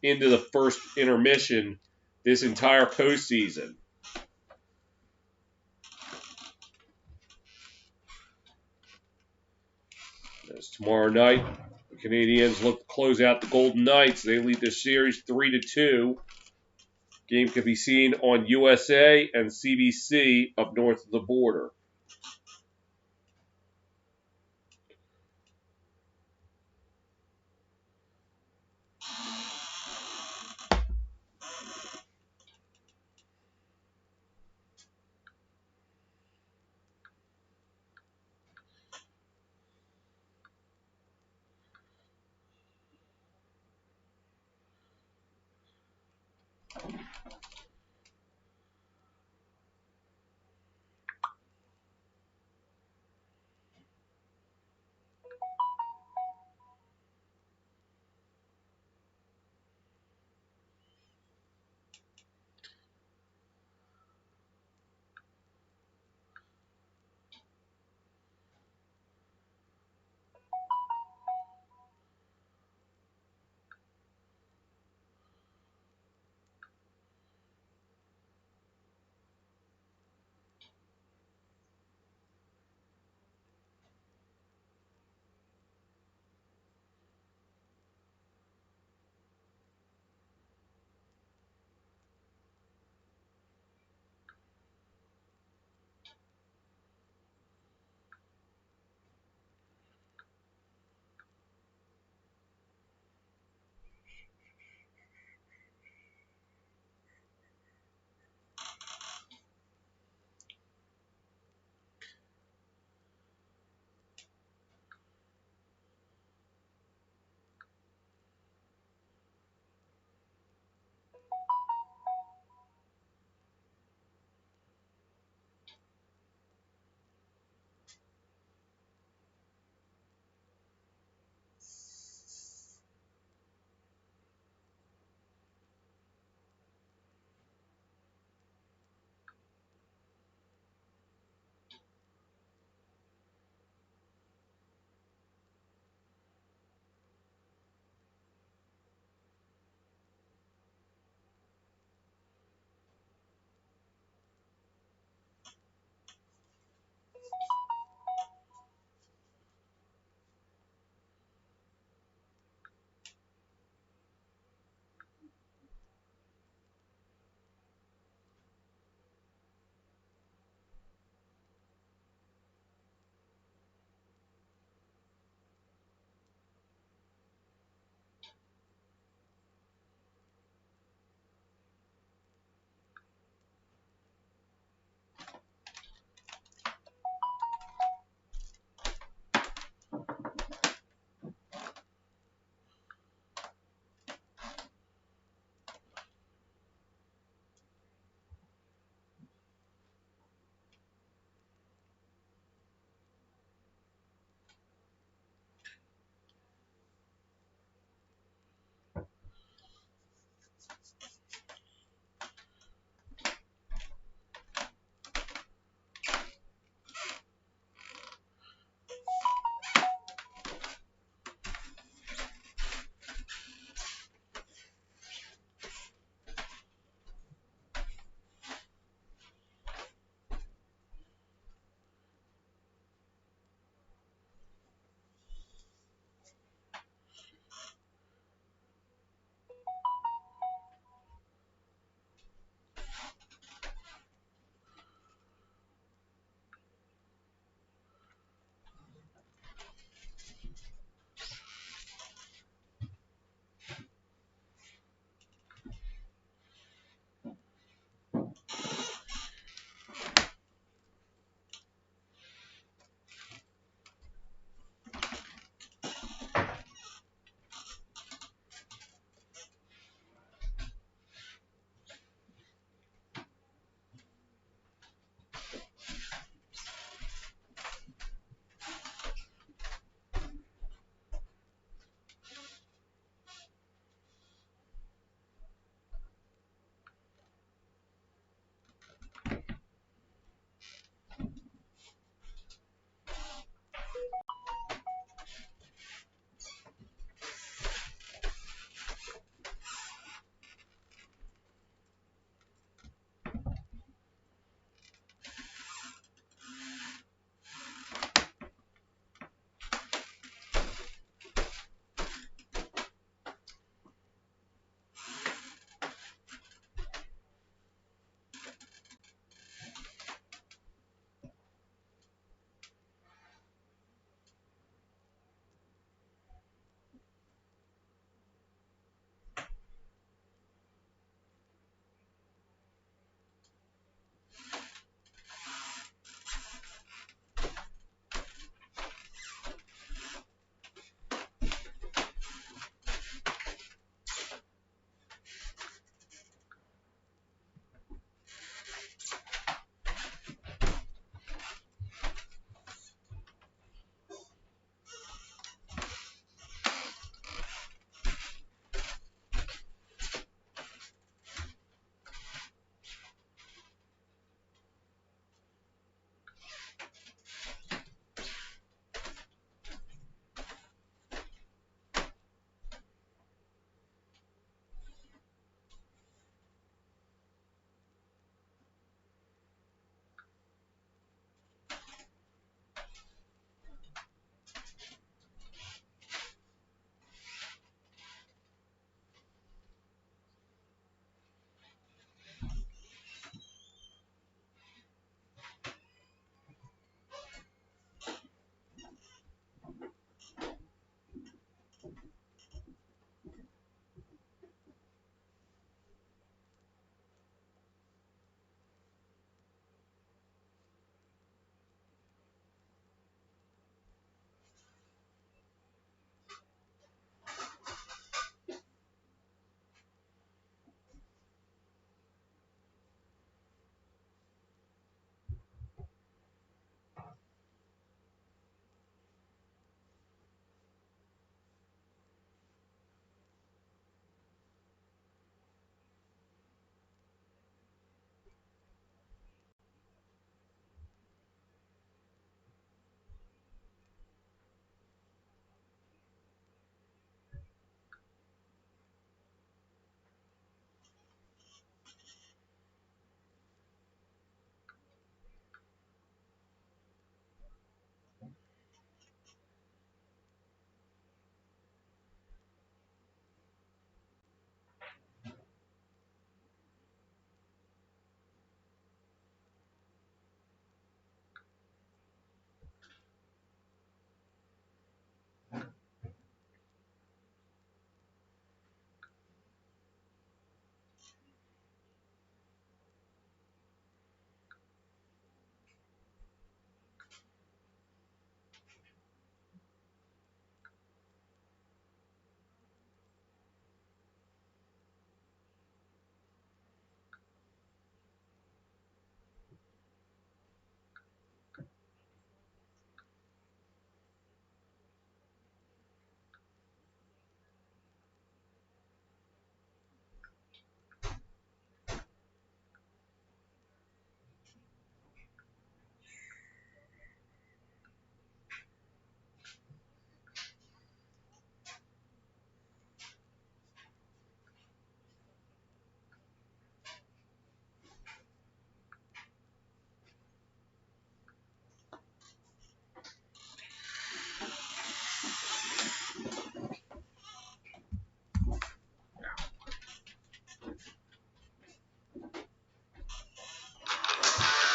into the first intermission this entire postseason. As tomorrow night, the Canadiens look to close out the Golden Knights. They lead the series 3-2. Game can be seen on USA and CBC up north of the border.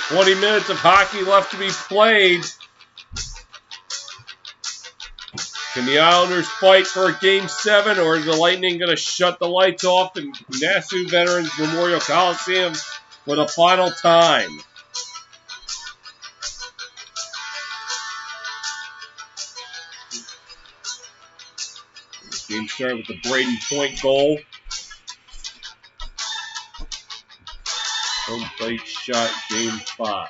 20 minutes of hockey left to be played. Can the Islanders fight for a Game 7, or is the Lightning going to shut the lights off in Nassau Veterans Memorial Coliseum for the final time? Game started with the Brady Point goal. Home plate shot, Game 5.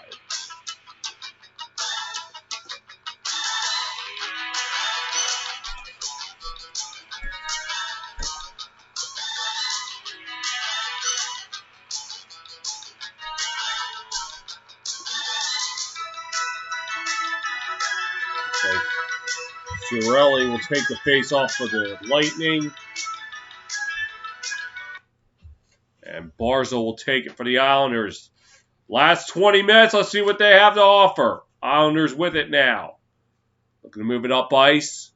Cirelli will take the face-off for the Lightning. And Barzal will take it for the Islanders. Last 20 minutes, let's see what they have to offer. Islanders with it now. Looking to move it up ice.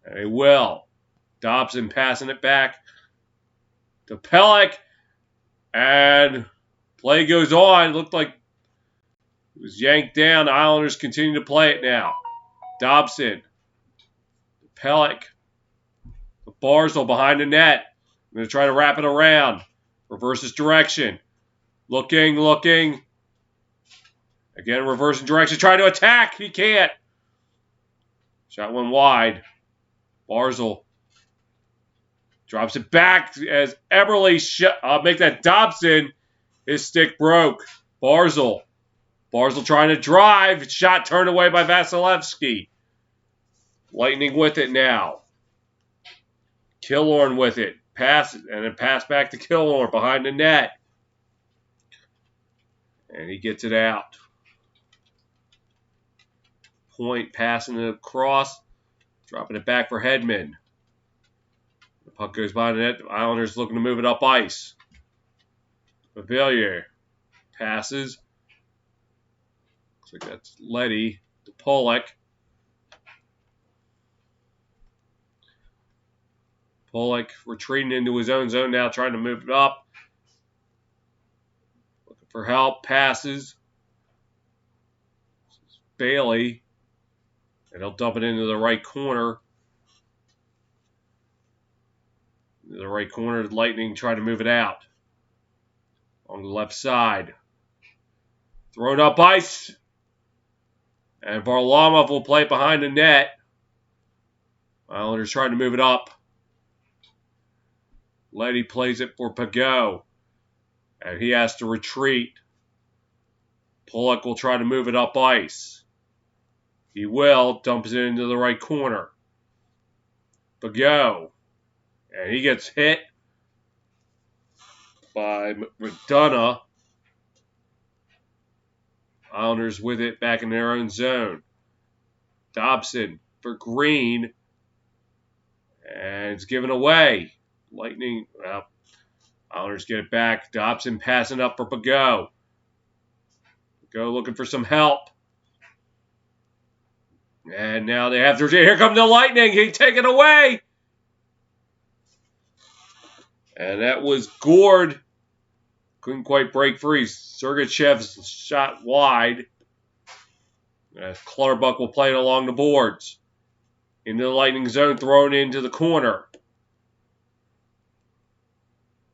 And they will. Dobson passing it back to Pelech. And play goes on. It looked like it was yanked down. The Islanders continue to play it now. Dobson. Pelech. Barzal behind the net. I'm going to try to wrap it around. Reverses direction. Looking. Again, reversing direction. Trying to attack. He can't. Shot went wide. Barzal drops it back as Eberle make that Dobson. His stick broke. Barzal trying to drive. Shot turned away by Vasilevsky. Lightning with it now. Killorn with it. Pass and then pass back to Killorn behind the net. And he gets it out. Point passing it across. Dropping it back for Hedman. The puck goes by the net. The Islanders looking to move it up ice. Pavillier passes. Looks like that's Leddy to Pollock. Pollock retreating into his own zone now, trying to move it up. Looking for help. Passes. Bailey. And he'll dump it into the right corner. The right corner, the Lightning trying to move it out. On the left side. Thrown up ice. And Varlamov will play it behind the net. Islanders trying to move it up. Leddy plays it for Pageau. And he has to retreat. Pollock will try to move it up ice. He will. Dumps it into the right corner. Pageau. And he gets hit by McDonough. Islanders with it back in their own zone. Dobson for Green. And it's given away. Lightning, well, Islanders get it back. Dobson passing up for Pageau. Pageau looking for some help. And now they have to, here come the Lightning. He take it away. And that was Gord. Couldn't quite break free. Sergachev's shot wide. As Clutterbuck will play it along the boards. Into the Lightning zone, thrown into the corner.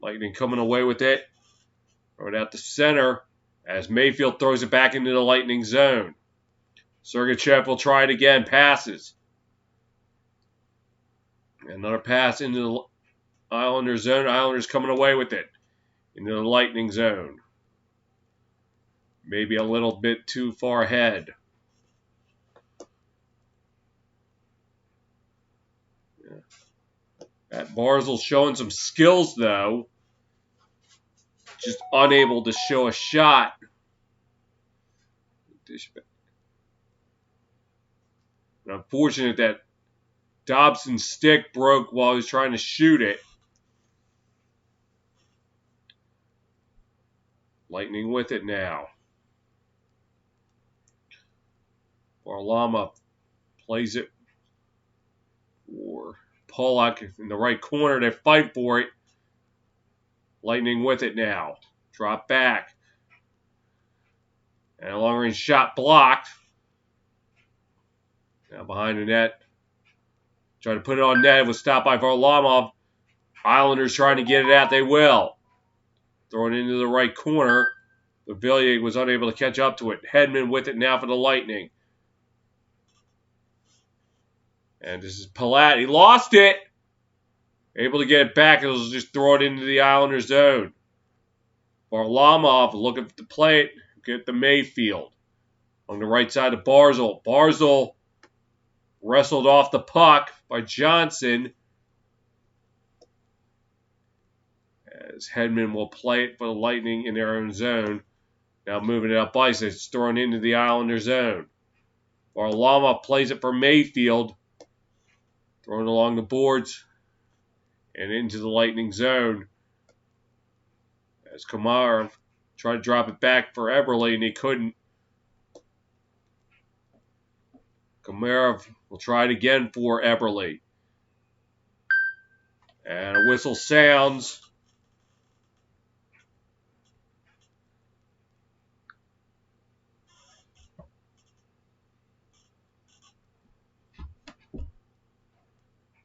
Lightning coming away with it. Throw it out the center as Mayfield throws it back into the Lightning zone. Sergachev will try it again. Passes. Another pass into the Islanders zone. Islanders coming away with it. Into the Lightning zone. Maybe a little bit too far ahead. That Barzal showing some skills, though. Just unable to show a shot. And unfortunate that Dobson's stick broke while he was trying to shoot it. Lightning with it now. Varlamov plays it for Pollock in the right corner. They fight for it. Lightning with it now. Drop back. And a long-range shot blocked. Now behind the net. Trying to put it on net. It was stopped by Varlamov. Islanders trying to get it out. They will. Throwing it into the right corner. But Villiers was unable to catch up to it. Hedman with it now for the Lightning. And this is Palat. He lost it. Able to get it back. It'll just throw it into the Islander zone. Varlamov looking to play it. Get the Mayfield. On the right side of Barzal. Barzal wrestled off the puck by Johnson. As Hedman will play it for the Lightning in their own zone. Now moving it up ice. It's thrown into the Islander zone. Varlamov plays it for Mayfield. Thrown along the boards. And into the Lightning zone. As Komarov tried to drop it back for Eberle, and he couldn't. Komarov will try it again for Eberle. And a whistle sounds.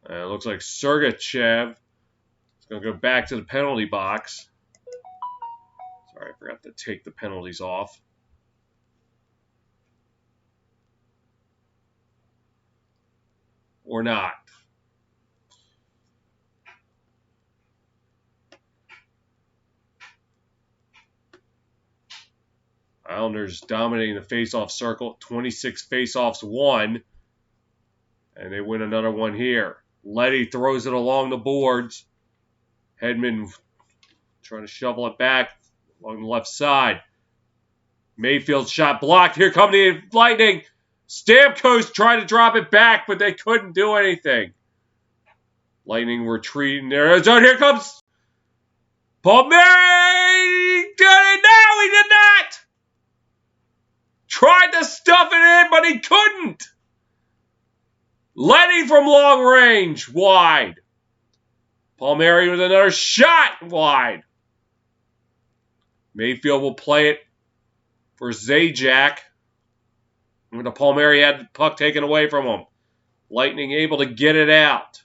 And it looks like Sergachev is going to go back to the penalty box. Sorry, I forgot to take the penalties off. Or not. Islanders dominating the face-off circle. 26 face-offs won. And they win another one here. Leddy throws it along the boards. Hedman trying to shovel it back along the left side. Mayfield shot blocked. Here come the Lightning. Stamkos tried to drop it back, but they couldn't do anything. Lightning retreating there. So here comes Palmieri. Did it? No, he did not. Tried to stuff it in, but he couldn't. Leddy from long range, wide. Palmieri with another shot, wide. Mayfield will play it for Zajac. When the Palmieri had the puck taken away from him. Lightning able to get it out.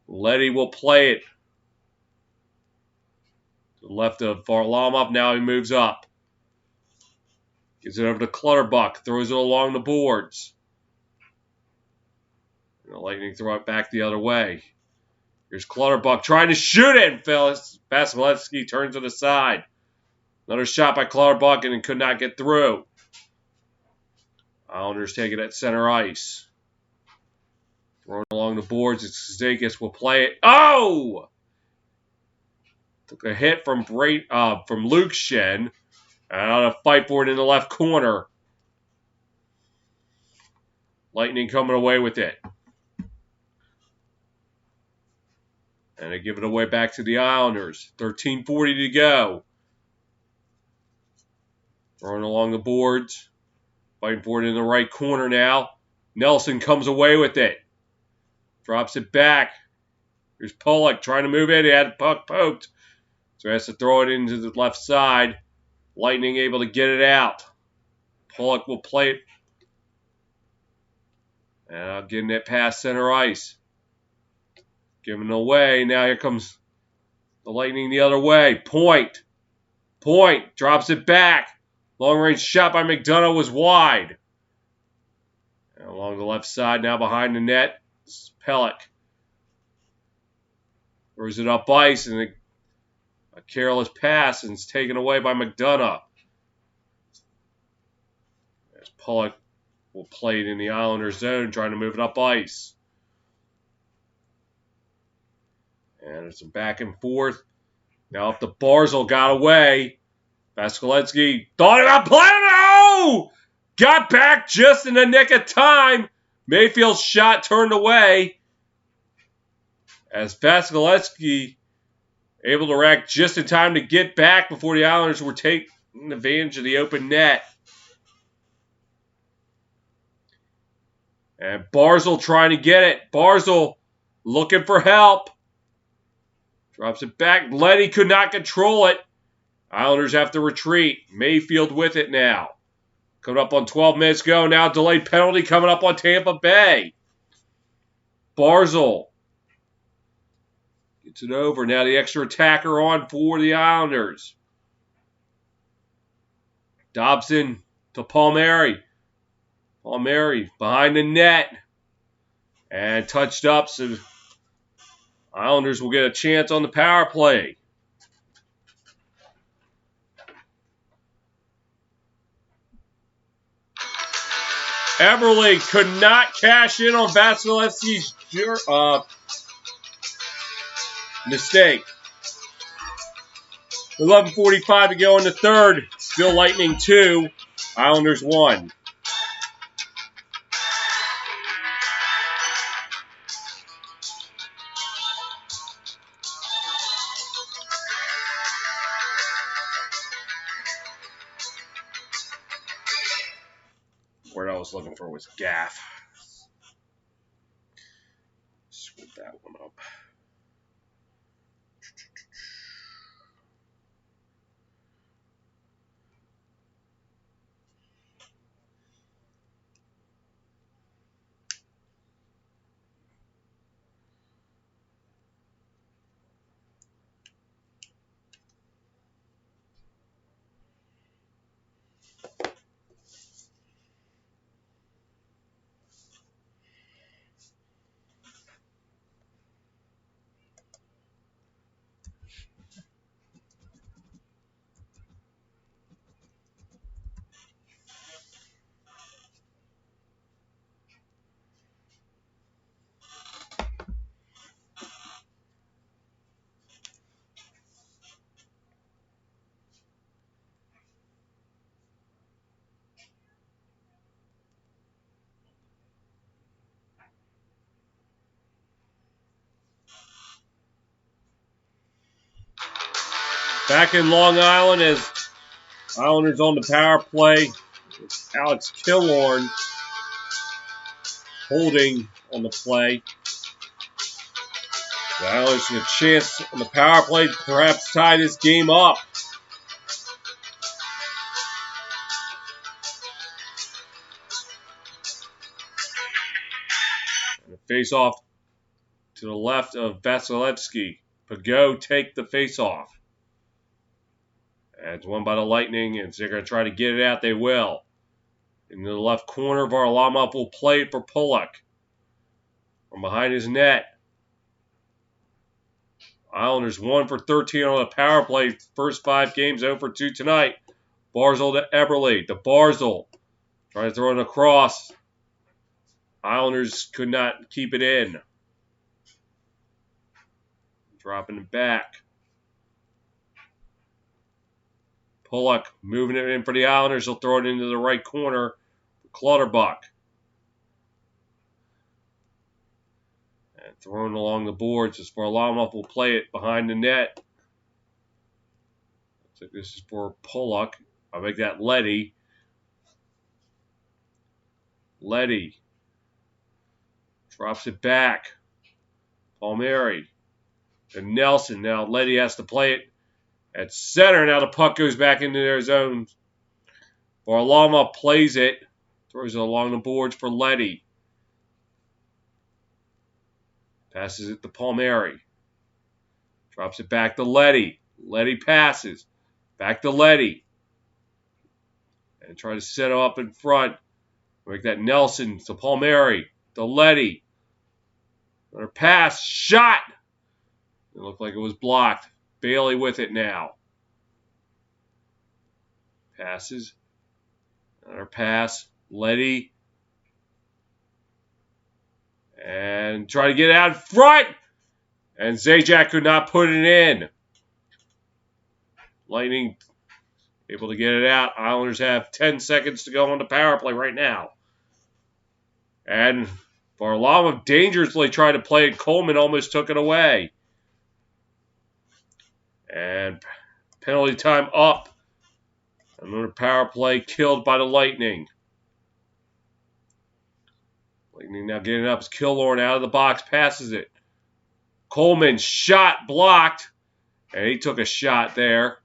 Leddy will play it. To the left of Varlamov. Now he moves up. Gives it over to Clutterbuck. Throws it along the boards. And the Lightning throw it back the other way. Here's Clutterbuck trying to shoot it. Vasilevsky turns to the side. Another shot by Clutterbuck and he could not get through. Islanders take it at center ice. Thrown along the boards. Stakis will play it. Oh! Took a hit from Luke Shen. And out to fight for it in the left corner. Lightning coming away with it. And they give it away back to the Islanders. 13:40 to go. Thrown along the boards. Fighting for it in the right corner now. Nelson comes away with it. Drops it back. Here's Pollock trying to move in. He had the puck poked. So he has to throw it into the left side. Lightning able to get it out. Pollock will play it. And getting it past center ice. Giving it away. Now here comes the Lightning the other way. Point. Drops it back. Long range shot by McDonough was wide. And along the left side now behind the net. Pelech. Throws it up ice and a careless pass and it's taken away by McDonough. As Pelech will play it in the Islanders zone trying to move it up ice. And it's a back and forth. Now if the Barzal got away, Vasilevsky thought about playing it. Oh! Got back just in the nick of time. Mayfield's shot turned away. As Vasilevsky able to react just in time to get back before the Islanders were taking advantage of the open net. And Barzal trying to get it. Barzal looking for help. Drops it back. Leddy could not control it. Islanders have to retreat. Mayfield with it now. Coming up on 12 minutes ago. Now delayed penalty coming up on Tampa Bay. Barzal gets it over. Now the extra attacker on for the Islanders. Dobson to Palmieri. Palmieri behind the net. And touched up, so Islanders will get a chance on the power play. Eberle could not cash in on Vasilevsky's mistake. 11:45 to go in the third. Still Lightning 2, Islanders 1. Word I was looking for was gaff. Screw that one up. Back in Long Island as Islanders on the power play. It's Alex Killorn holding on the play. The Islanders get a chance on the power play to perhaps tie this game up. And a face-off to the left of Vasilevsky. Pageau take the face-off. And it's won by the Lightning, and they're going to try to get it out. They will. In the left corner, Varlamov will play it for Pulock. From behind his net. Islanders 1 for 13 on the power play. First 5 games, 0 for 2 tonight. Barzal to Eberle. To Barzal. Trying to throw it across. Islanders could not keep it in. Dropping it back. Pulock moving it in for the Islanders. He'll throw it into the right corner for Clutterbuck. And thrown along the boards as Varlamov will play it behind the net. So this is for Pulock. I'll make that Leddy. Leddy drops it back. Palmieri to Nelson. Now Leddy has to play it at center. Now the puck goes back into their zone. Varlamov plays it. Throws it along the boards for Leddy. Passes it to Palmieri. Drops it back to Leddy. Leddy passes. Back to Leddy. And try to set him up in front. Make that Nelson to Palmieri. To Leddy. Another pass. Shot! It looked like it was blocked. Bailey with it now. Passes. Another pass. Leddy. And try to get it out in front. And Zajac could not put it in. Lightning able to get it out. Islanders have 10 seconds to go on the power play right now. And Varlamov dangerously tried to play it. Coleman almost took it away. And penalty time up. Another power play killed by the Lightning. Lightning now getting up as Killorn out of the box, passes it. Coleman shot blocked. And he took a shot there.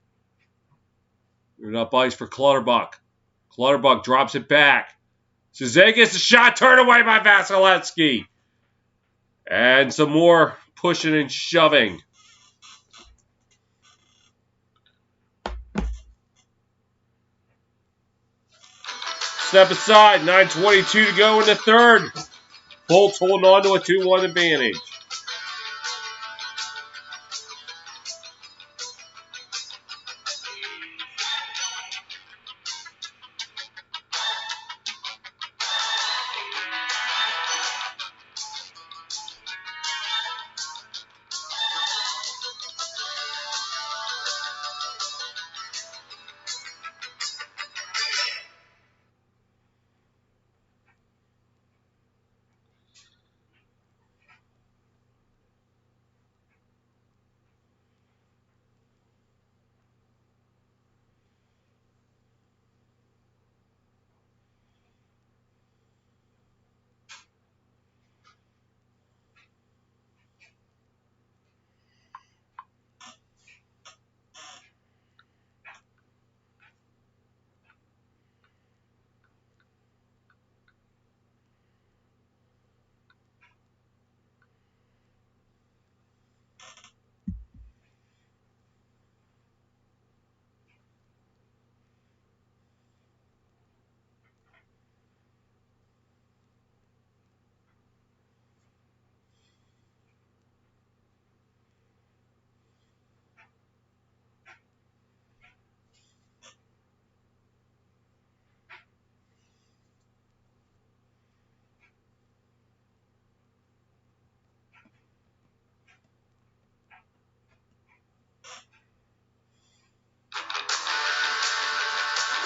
Moving up ice for Clutterbuck. Clutterbuck drops it back. Szene gets the shot turned away by Vasilevsky. And some more pushing and shoving. Step aside, 9:22 to go in the third. Bolts holding on to a 2-1 advantage.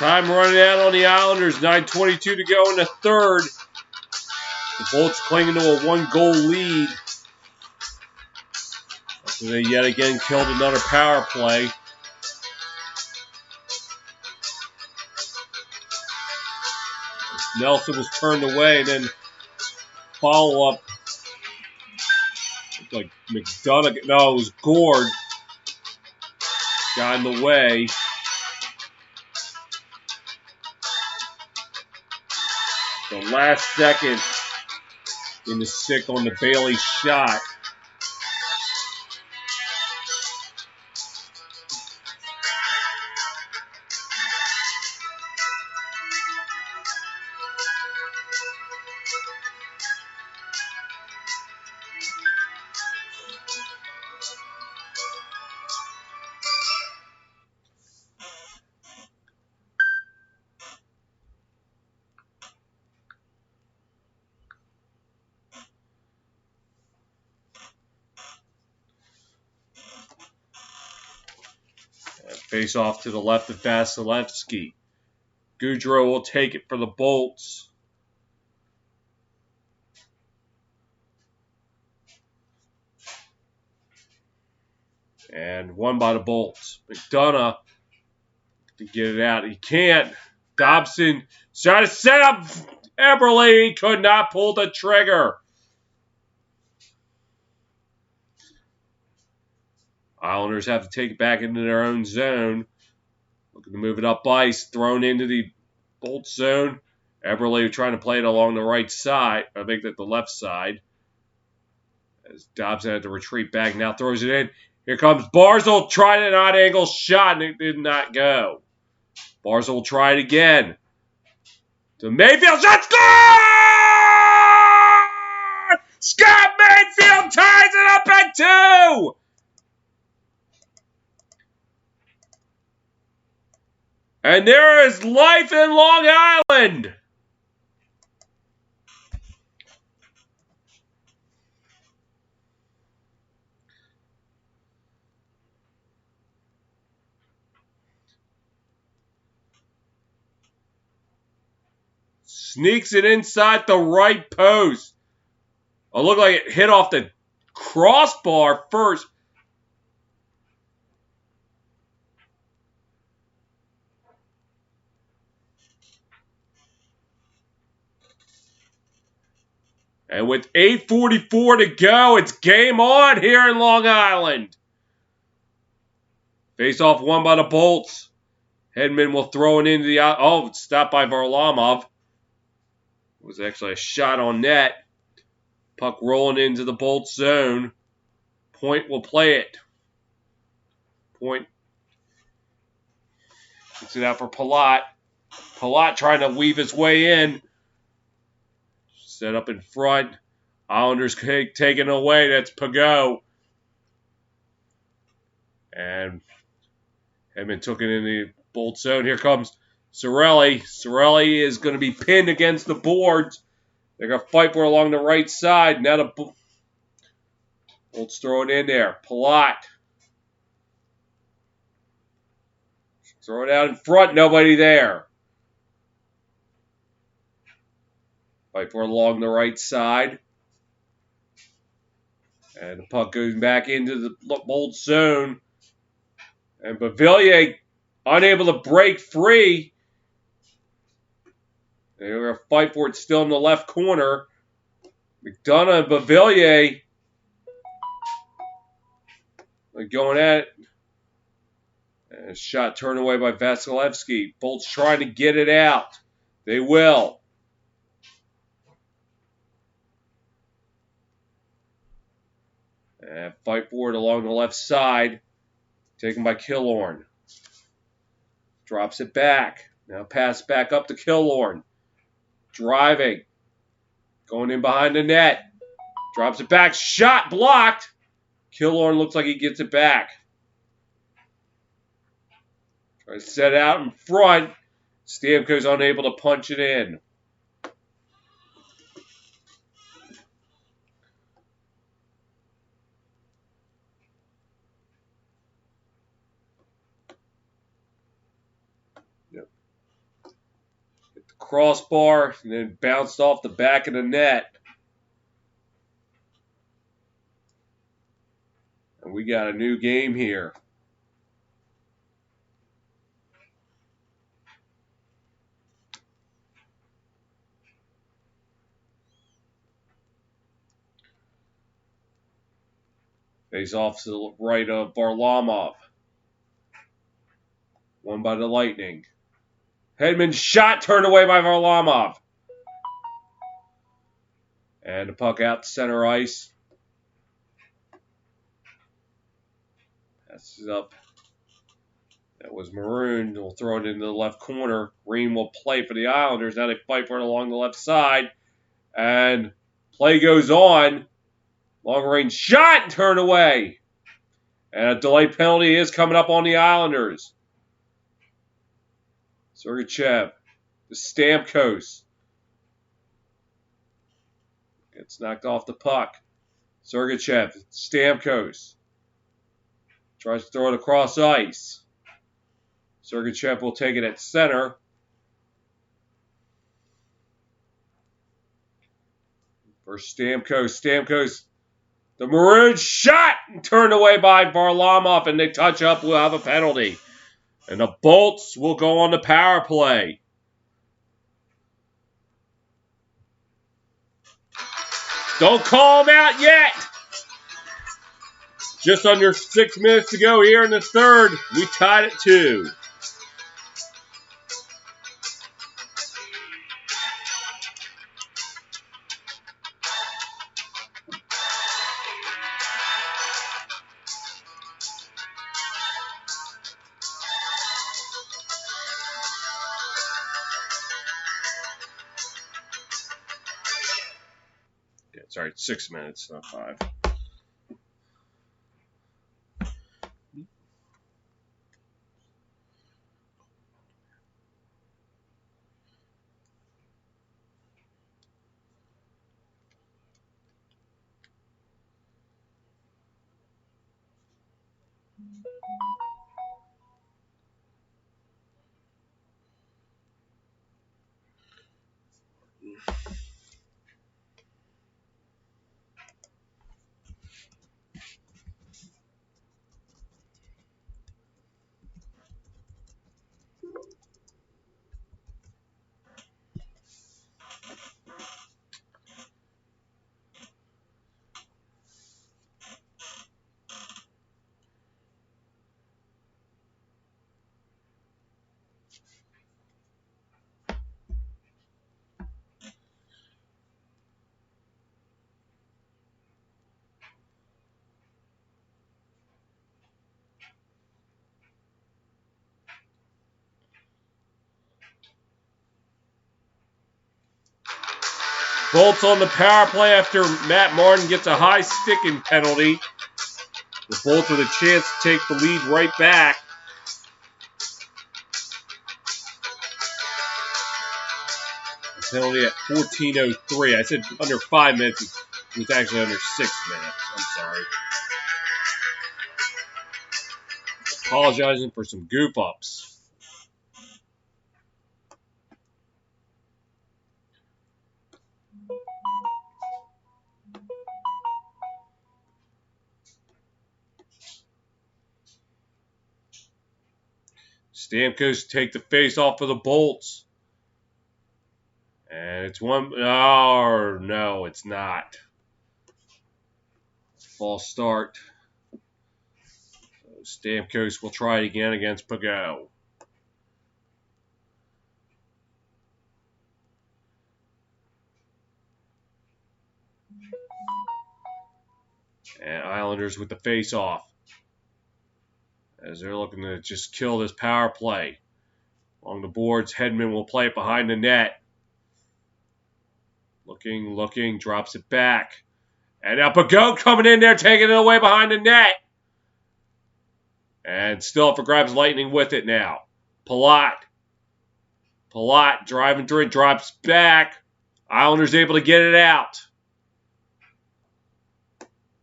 Time running out on the Islanders. 9:22 to go in the third. The Bolts clinging to a 1-goal lead. So they yet again killed another power play. Nelson was turned away, and then follow-up. Like McDonough. No, it was Gord. Got in the way. The last second in the stick on the Bailey shot. Face off to the left of Vasilevsky. Goudreau will take it for the Bolts. And won by the Bolts. McDonough to get it out. He can't. Dobson trying to set up Eberle. He could not pull the trigger. Islanders have to take it back into their own zone. Looking to move it up ice. Thrown into the Bolts zone. Eberle trying to play it along the right side. I think that the left side. As Dobson had to retreat back. Now throws it in. Here comes Barzal. Tried an odd angle shot and it did not go. Barzal will try it again. To Mayfield. Shot score! Scott Mayfield ties it up at 2! And there is life in Long Island. Sneaks it inside the right post. It looked like it hit off the crossbar first. And with 8:44 to go, it's game on here in Long Island. Face-off won by the Bolts. Hedman will throw it into the out. Oh, stopped by Varlamov. It was actually a shot on net. Puck rolling into the Bolts zone. Point will play it. Point gets it out for Palat. Palat trying to weave his way in. Set up in front. Islanders taking away. That's Pageau. And Hedman took it in the Bolt zone. Here comes Cirelli. Cirelli is going to be pinned against the boards. They're going to fight for it along the right side. Now the Bolts throw it in there. Palat. Throw it out in front. Nobody there. Fight for it along the right side. And the puck goes back into the Bolt zone. And Beauvillier unable to break free. They're going to fight for it still in the left corner. McDonough and Beauvillier are going at it. And a shot turned away by Vasilevsky. Bolts trying to get it out. They will. And fight for it along the left side. Taken by Killorn. Drops it back. Now pass back up to Killorn. Driving. Going in behind the net. Drops it back. Shot blocked. Killorn looks like he gets it back. Tries to set out in front. Stamkos unable to punch it in. Yep. Hit the crossbar and then bounced off the back of the net. And we got a new game here. Face off to the right of Varlamov. Won by the Lightning. Hedman shot turned away by Varlamov. And the puck out to center ice. Passes up. That was Maroon. We'll throw it into the left corner. Green will play for the Islanders. Now they fight for it along the left side. And play goes on. Long range shot and turned away. And a delay penalty is coming up on the Islanders. Sergachev to Stamkos. Gets knocked off the puck. Sergachev, Stamkos. Tries to throw it across ice. Sergachev will take it at center. For Stamkos. Stamkos. The Maroon shot and turned away by Varlamov, and they touch up. We'll have a penalty. And the Bolts will go on the power play. Don't call them out yet. Just under 6 minutes to go here in the third. We tied it 2. Yeah, sorry, 6 minutes, not 5. Bolts on the power play after Matt Martin gets a high sticking penalty. The Bolts with a chance to take the lead right back. A penalty at 14:03. I said under 5 minutes. It was actually under 6 minutes. I'm sorry. Apologizing for some goof ups. Stamkos take the face off for the Bolts. And it's one. Oh, no, it's not. False start. Stamkos will try it again against Pageau. And Islanders with the face-off. As they're looking to just kill this power play. Along the boards, Hedman will play it behind the net. Looking, drops it back. And now Pageau coming in there, taking it away behind the net. And still up for grabs, Lightning with it now. Palat driving through it, drops back. Islanders able to get it out.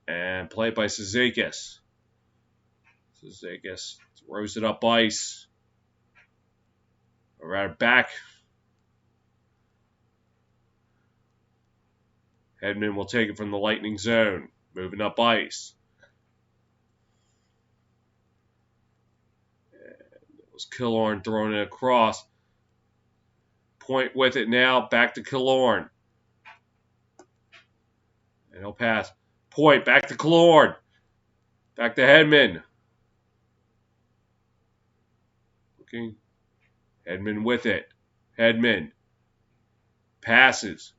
And played by Cizikas. Cizikas throws it up ice. Right back. Hedman will take it from the Lightning zone. Moving up ice. And it was Killorn throwing it across. Point with it now. Back to Killorn. And he'll pass. Point. Back to Killorn. Back to Hedman. Looking. Hedman with it. Hedman. Passes.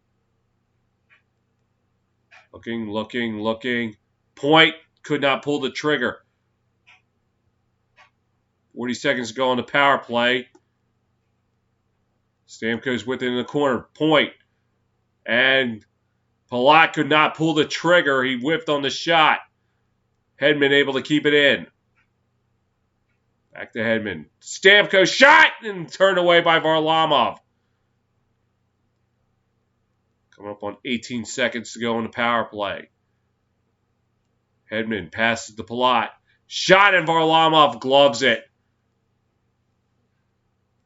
Looking. Point. Could not pull the trigger. 40 seconds to go on the power play. Stamkos with it in the corner. Point. And Palat could not pull the trigger. He whiffed on the shot. Hedman able to keep it in. Back to Hedman. Stamkos shot and turned away by Varlamov. Coming up on 18 seconds to go on the power play. Hedman passes to Palat. Shot and Varlamov gloves it.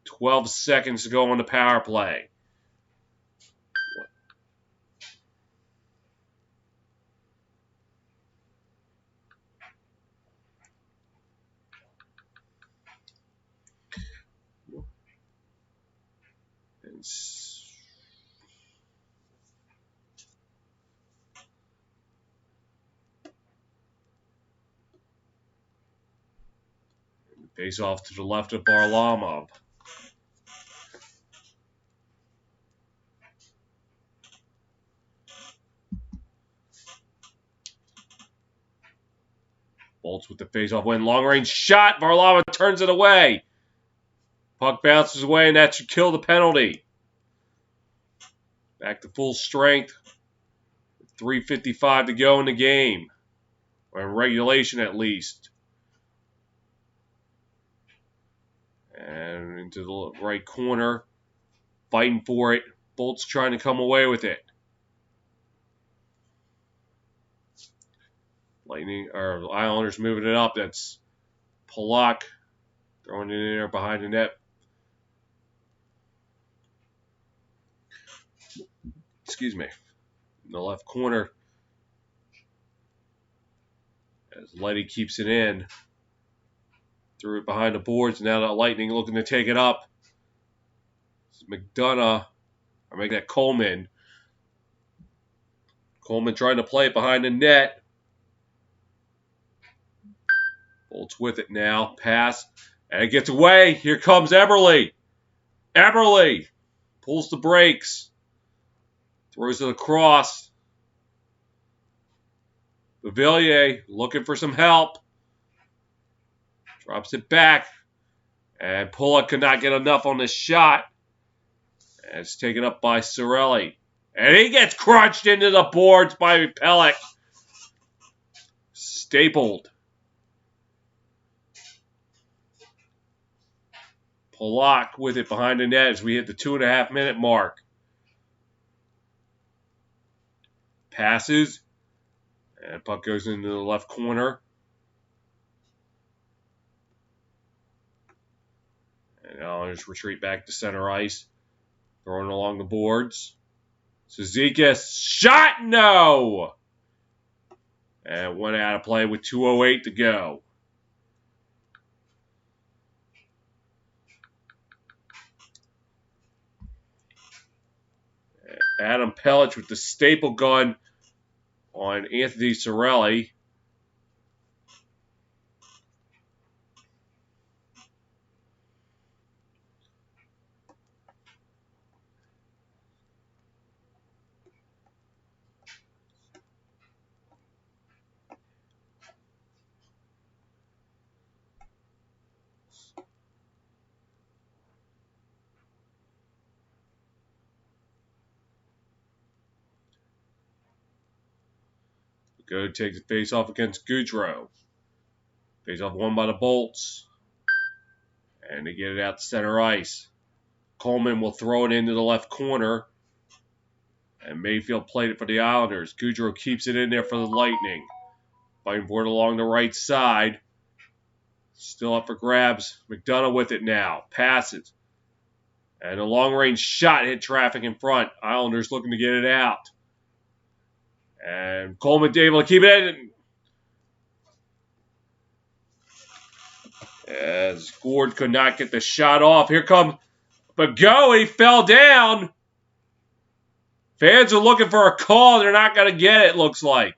12 seconds to go on the power play. Face off to the left of Varlamov. Bolts with the face-off win. Long-range shot. Varlamov turns it away. Puck bounces away, and that should kill the penalty. Back to full strength. 3:55 to go in the game. Or in regulation, at least. And into the right corner. Fighting for it. Bolts trying to come away with it. Islanders moving it up. That's Polak throwing it in there behind the net. Excuse me. In the left corner. As Letty keeps it in. Threw it behind the boards. Now the Lightning looking to take it up. It's McDonough. Or make that Coleman. Coleman trying to play it behind the net. Bolts with it now. Pass. And it gets away. Here comes Eberle. Eberle pulls the brakes. Throws it across. Bavillier looking for some help. Drops it back. And Pulla could not get enough on this shot. And it's taken up by Cirelli. And he gets crunched into the boards by Pelech. Stapled. Polak with it behind the net as we hit the 2.5-minute mark. Passes. And puck goes into the left corner. And now just retreat back to center ice. Throwing along the boards. Cizikas shot, no! And went out of play with 2:08 to go. Adam Pelech with the staple gun on Anthony Cirelli. Go takes the face off against Goudreau. Face off won by the Bolts. And they get it out to center ice. Coleman will throw it into the left corner. And Mayfield played it for the Islanders. Goudreau keeps it in there for the Lightning. Fighting for it along the right side. Still up for grabs. McDonough with it now. Passes. And a long-range shot hit traffic in front. Islanders looking to get it out. And Coleman able to keep it in. As Gord could not get the shot off. Here comes Bago. He fell down. Fans are looking for a call. They're not going to get it, looks like.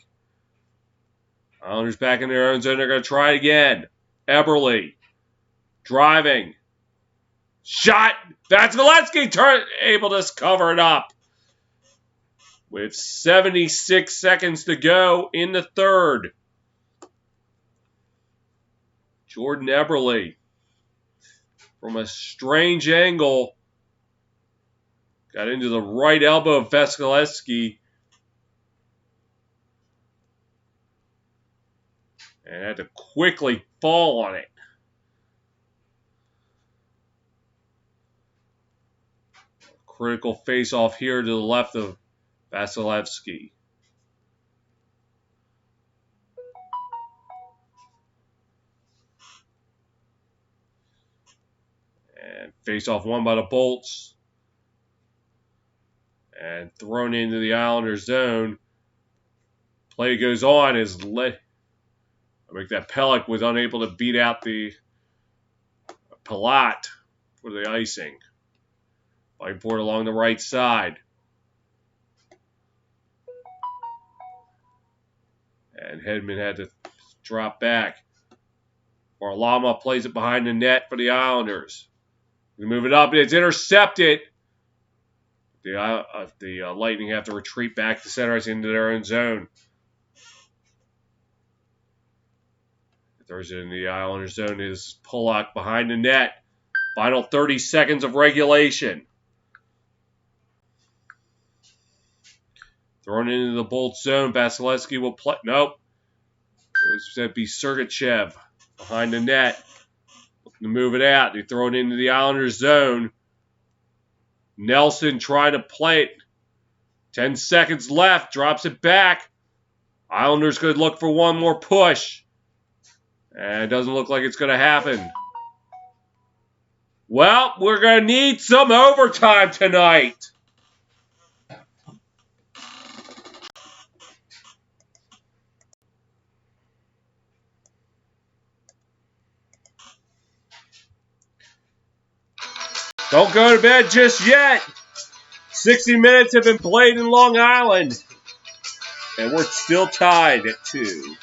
Islanders back in their own zone. They're going to try it again. Eberle. Driving. Shot. Vasilevsky able to cover it up. With 76 seconds to go in the third. Jordan Eberle. From a strange angle. Got into the right elbow of Vasilevsky. And had to quickly fall on it. Critical face-off here to the left of Vasilevsky. And face-off won by the Bolts. And thrown into the Islanders zone. Play goes on as that Pelech was unable to beat out the Palat for the icing. Fighting for it along the right side. And Hedman had to drop back. Varlamov plays it behind the net for the Islanders. We move it up. It's intercepted. The Lightning have to retreat back to center ice into their own zone. Throws it in the Islanders zone is Polak behind the net. Final 30 seconds of regulation. Thrown into the Bolt zone. Vasilevsky will play. Nope. It was going to be Sergachev behind the net. Looking to move it out. They throw it into the Islanders zone. Nelson trying to play it. 10 seconds left. Drops it back. Islanders could look for one more push. And it doesn't look like it's going to happen. Well, we're going to need some overtime tonight. Don't go to bed just yet. 60 minutes have been played in Long Island. And we're still tied at 2.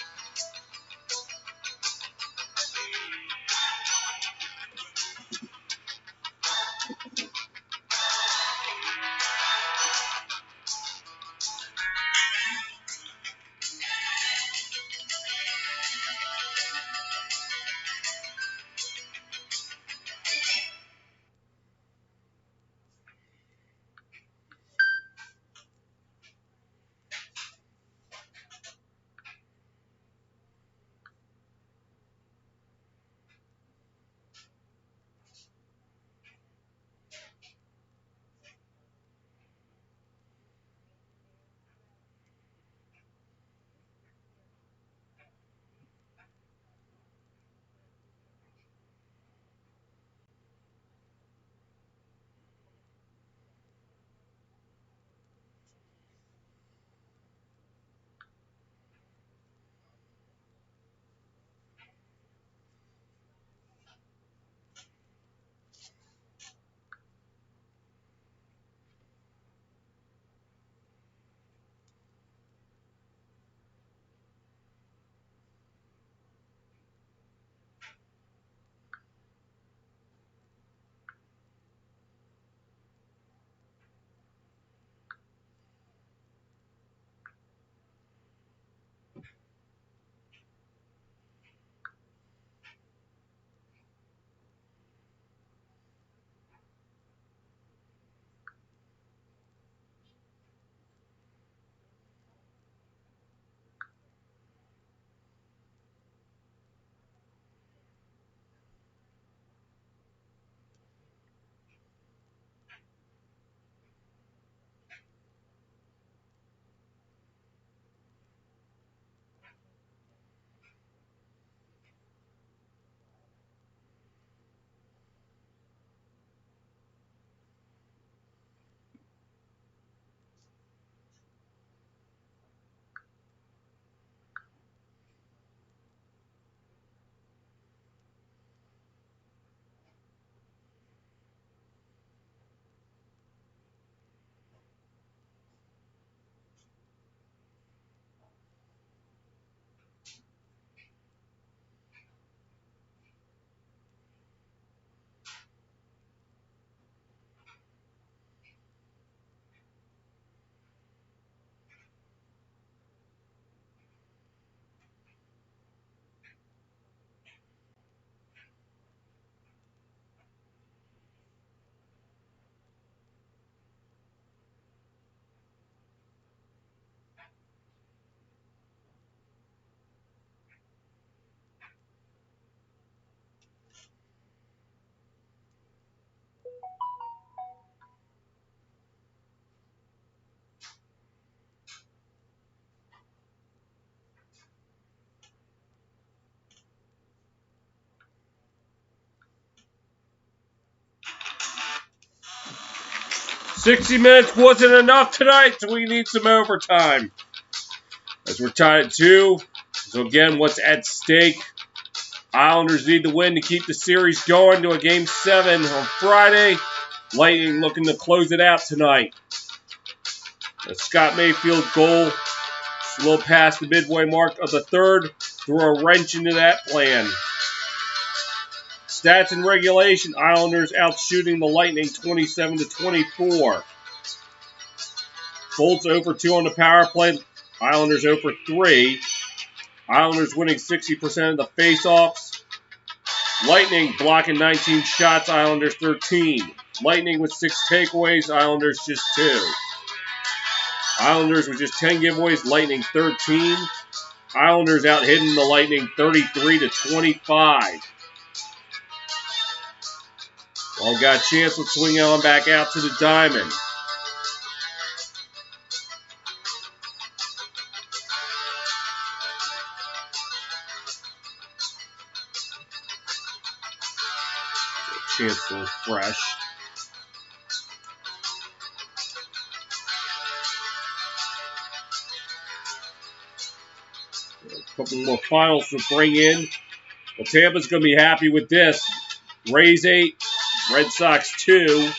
60 minutes wasn't enough tonight, so we need some overtime. As we're tied at 2. So again, what's at stake? Islanders need to win to keep the series going to a Game 7 on Friday. Lightning looking to close it out tonight. A Scott Mayfield goal, just a little past the midway mark of the third, threw a wrench into that plan. Stats in regulation, Islanders outshooting the Lightning 27-24. Bolts over 2 on the power play, Islanders over 3. Islanders winning 60% of the faceoffs. Lightning blocking 19 shots, Islanders 13. Lightning with 6 takeaways, Islanders just 2. Islanders with just 10 giveaways, Lightning 13. Islanders out hitting the Lightning 33-25. All got a chance to swing on back out to the diamond. Chance to refresh. A couple more finals to bring in. Well, Tampa's going to be happy with this. Rays 8, Red Sox 2.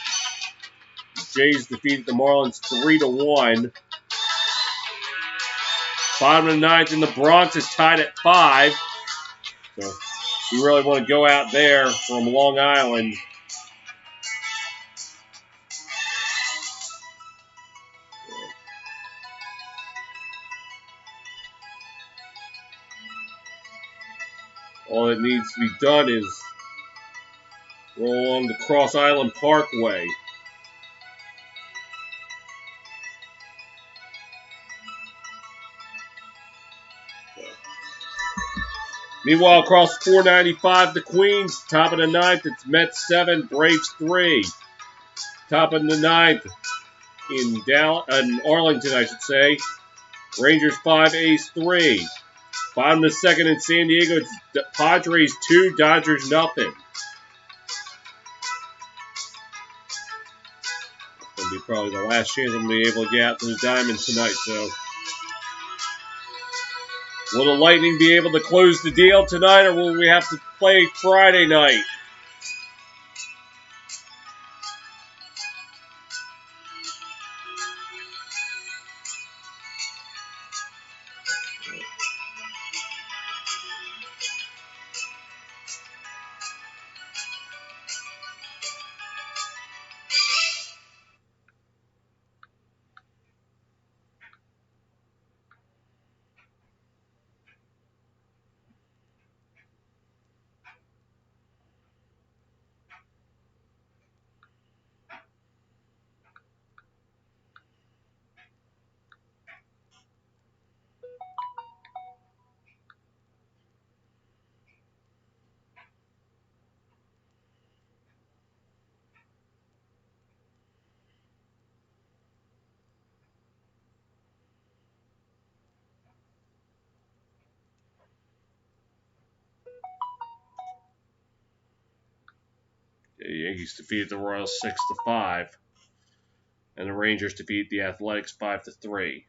Jays defeated the Marlins 3-1. Bottom of the ninth, and the Bronx is tied at 5. So we really want to go out there from Long Island. All that needs to be done is roll along the Cross Island Parkway. Meanwhile, across 495, the Queens, top of the ninth, it's Mets 7, Braves 3. Top of the ninth in Arlington, I should say. Rangers 5, A's 3. Bottom of the second in San Diego, it's Padres 2, Dodgers nothing. That'll be probably the last chance I'm going to be able to get out to the diamond tonight, so. Will the Lightning be able to close the deal tonight, or will we have to play Friday night? The Yankees defeated the Royals 6-5, and the Rangers defeat the Athletics 5-3.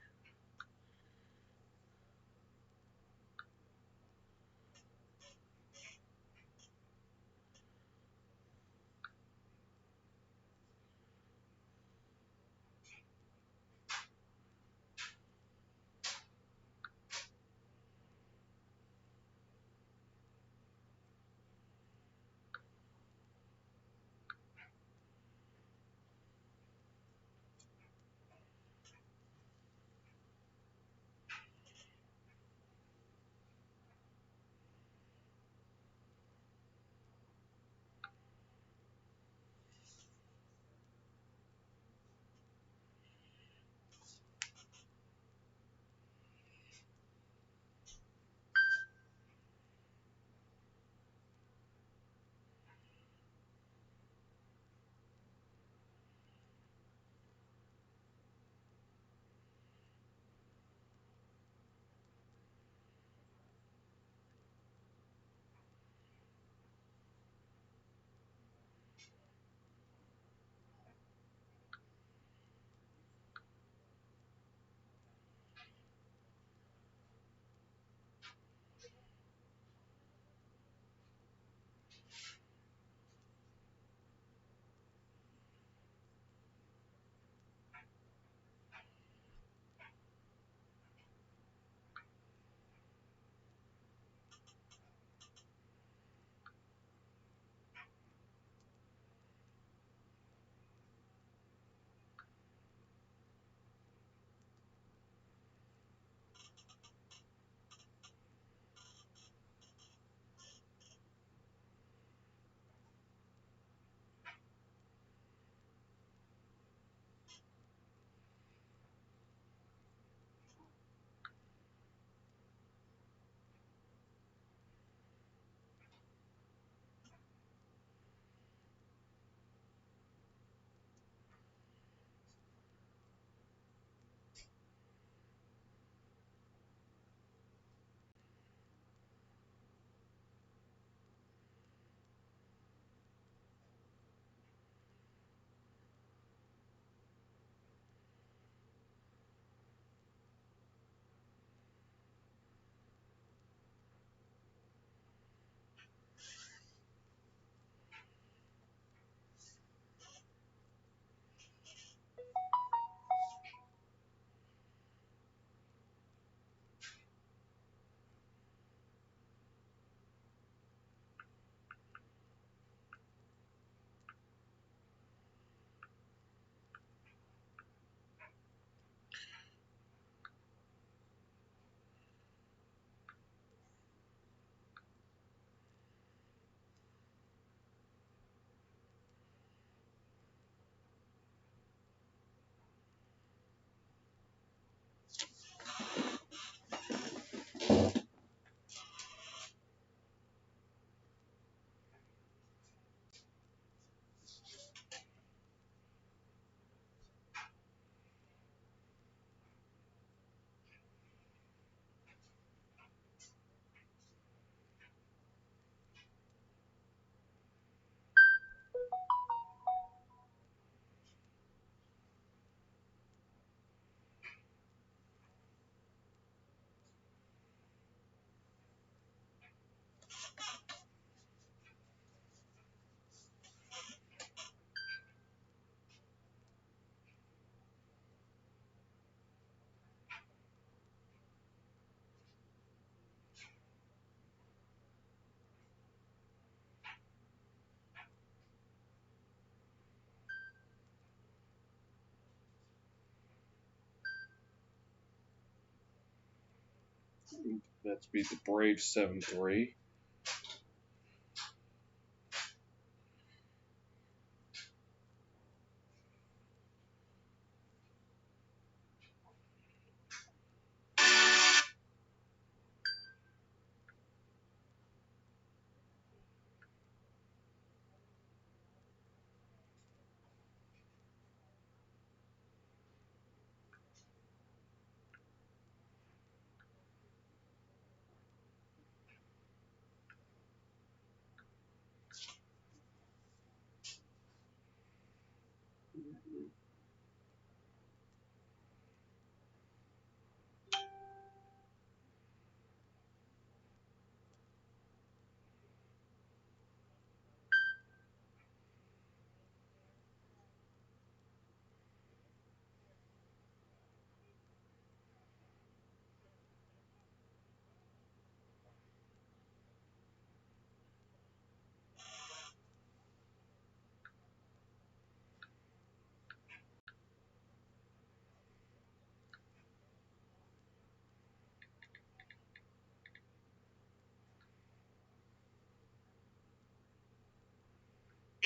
Mets beat the Braves 7-3.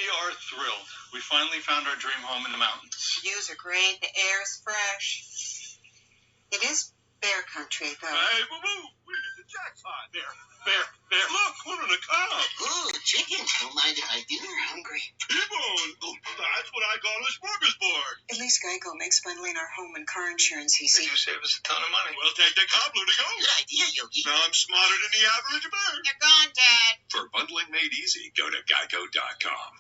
We are thrilled. We finally found our dream home in the mountains.
Views are great. The air is fresh. It is bear country, though.
Hey, boo-boo! We hit the jackpot. Bear. Look, one on a cob.
Ooh, chicken. Don't mind if I do. We're hungry.
T-bone. Oh, that's what I call a smorgasbord.
At least Geico makes bundling our home and car insurance easy.
You save us a ton of money. We'll take the cobbler to go.
Good idea, Yogi.
Now I'm smarter than the average bear.
You're gone, Dad.
For bundling made easy, go to geico.com.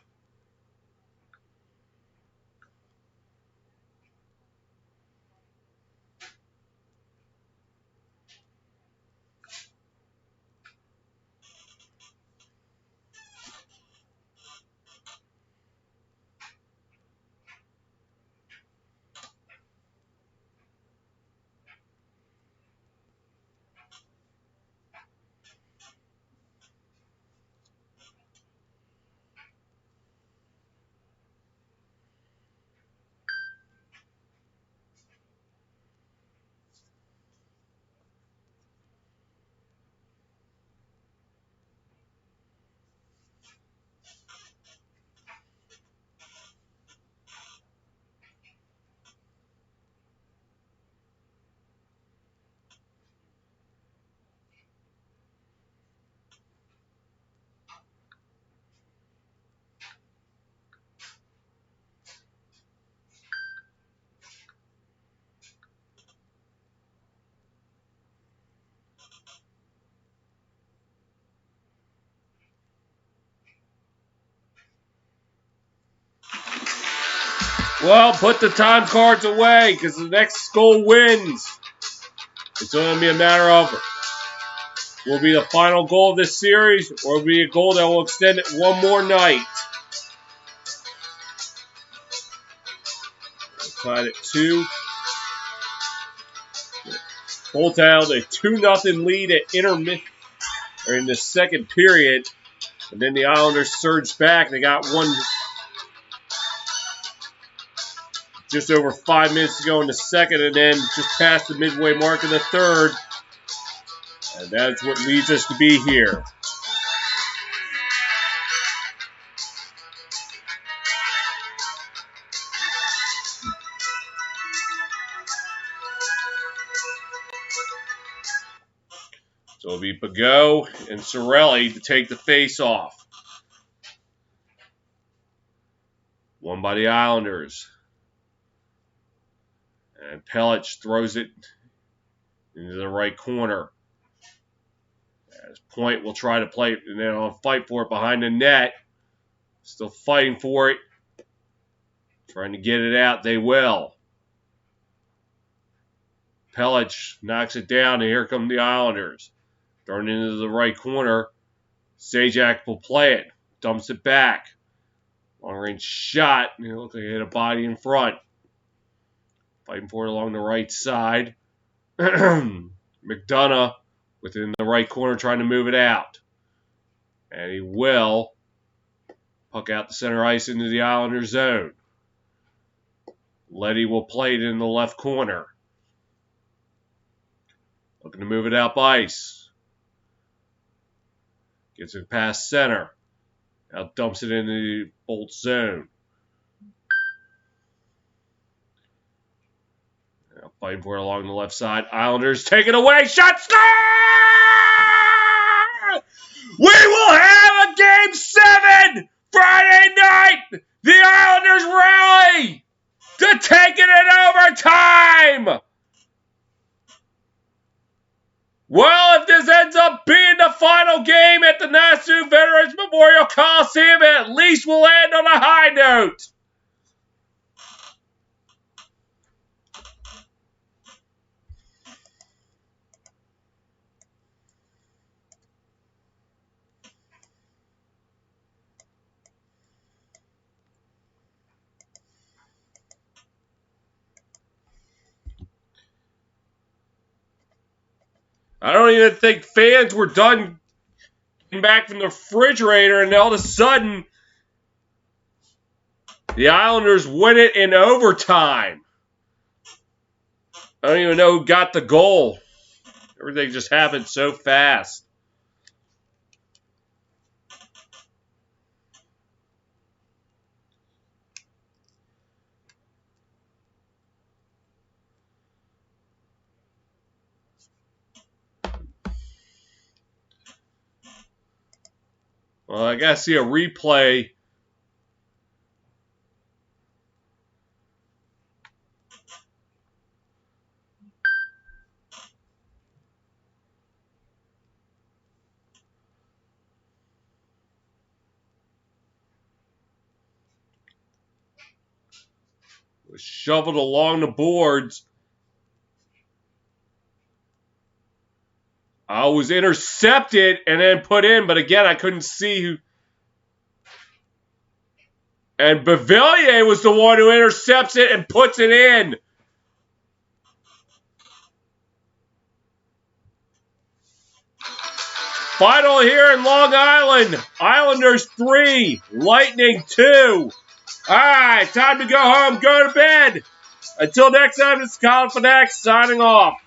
Well, put the time cards away because the next goal wins. It's going to be a matter of will it be the final goal of this series or will it be a goal that will extend it one more night. Tied at 2. Full held a 2-0 lead at in the second period. And then the Islanders surged back. They got one just over 5 minutes to go in the second, and then just past the midway mark in the third. And that's what leads us to be here. So it'll be Pageau and Cirelli to take the face-off. Won by the Islanders. And Pelech throws it into the right corner. As Point will try to play it, and then I'll fight for it behind the net. Still fighting for it. Trying to get it out. They will. Pelech knocks it down, and here come the Islanders. Thrown into the right corner. Sajak will play it. Dumps it back. Long-range shot. It looked like he hit a body in front. Fighting for it along the right side. McDonough within the right corner trying to move it out. And he will. Puck out the center ice into the Islanders zone. Letty will play it in the left corner. Looking to move it up ice. Gets it past center. Now dumps it into the Bolt zone. Now fighting for it along the left side. Islanders take it away. Shot score! We will have a Game 7 Friday night. The Islanders rally to take it in overtime. Well, if this ends up being the final game at the Nassau Veterans Memorial Coliseum, at least we'll end on a high note. I don't even think fans were done getting back from the refrigerator, and all of a sudden, the Islanders win it in overtime. I don't even know who got the goal. Everything just happened so fast. Well, I gotta see a replay. It was shoveled along the boards. I was intercepted and then put in, but again, I couldn't see who. And Bevelier was the one who intercepts it and puts it in. Final here in Long Island. Islanders 3, Lightning 2. All right, time to go home, go to bed. Until next time, this is Colin Fanax signing off.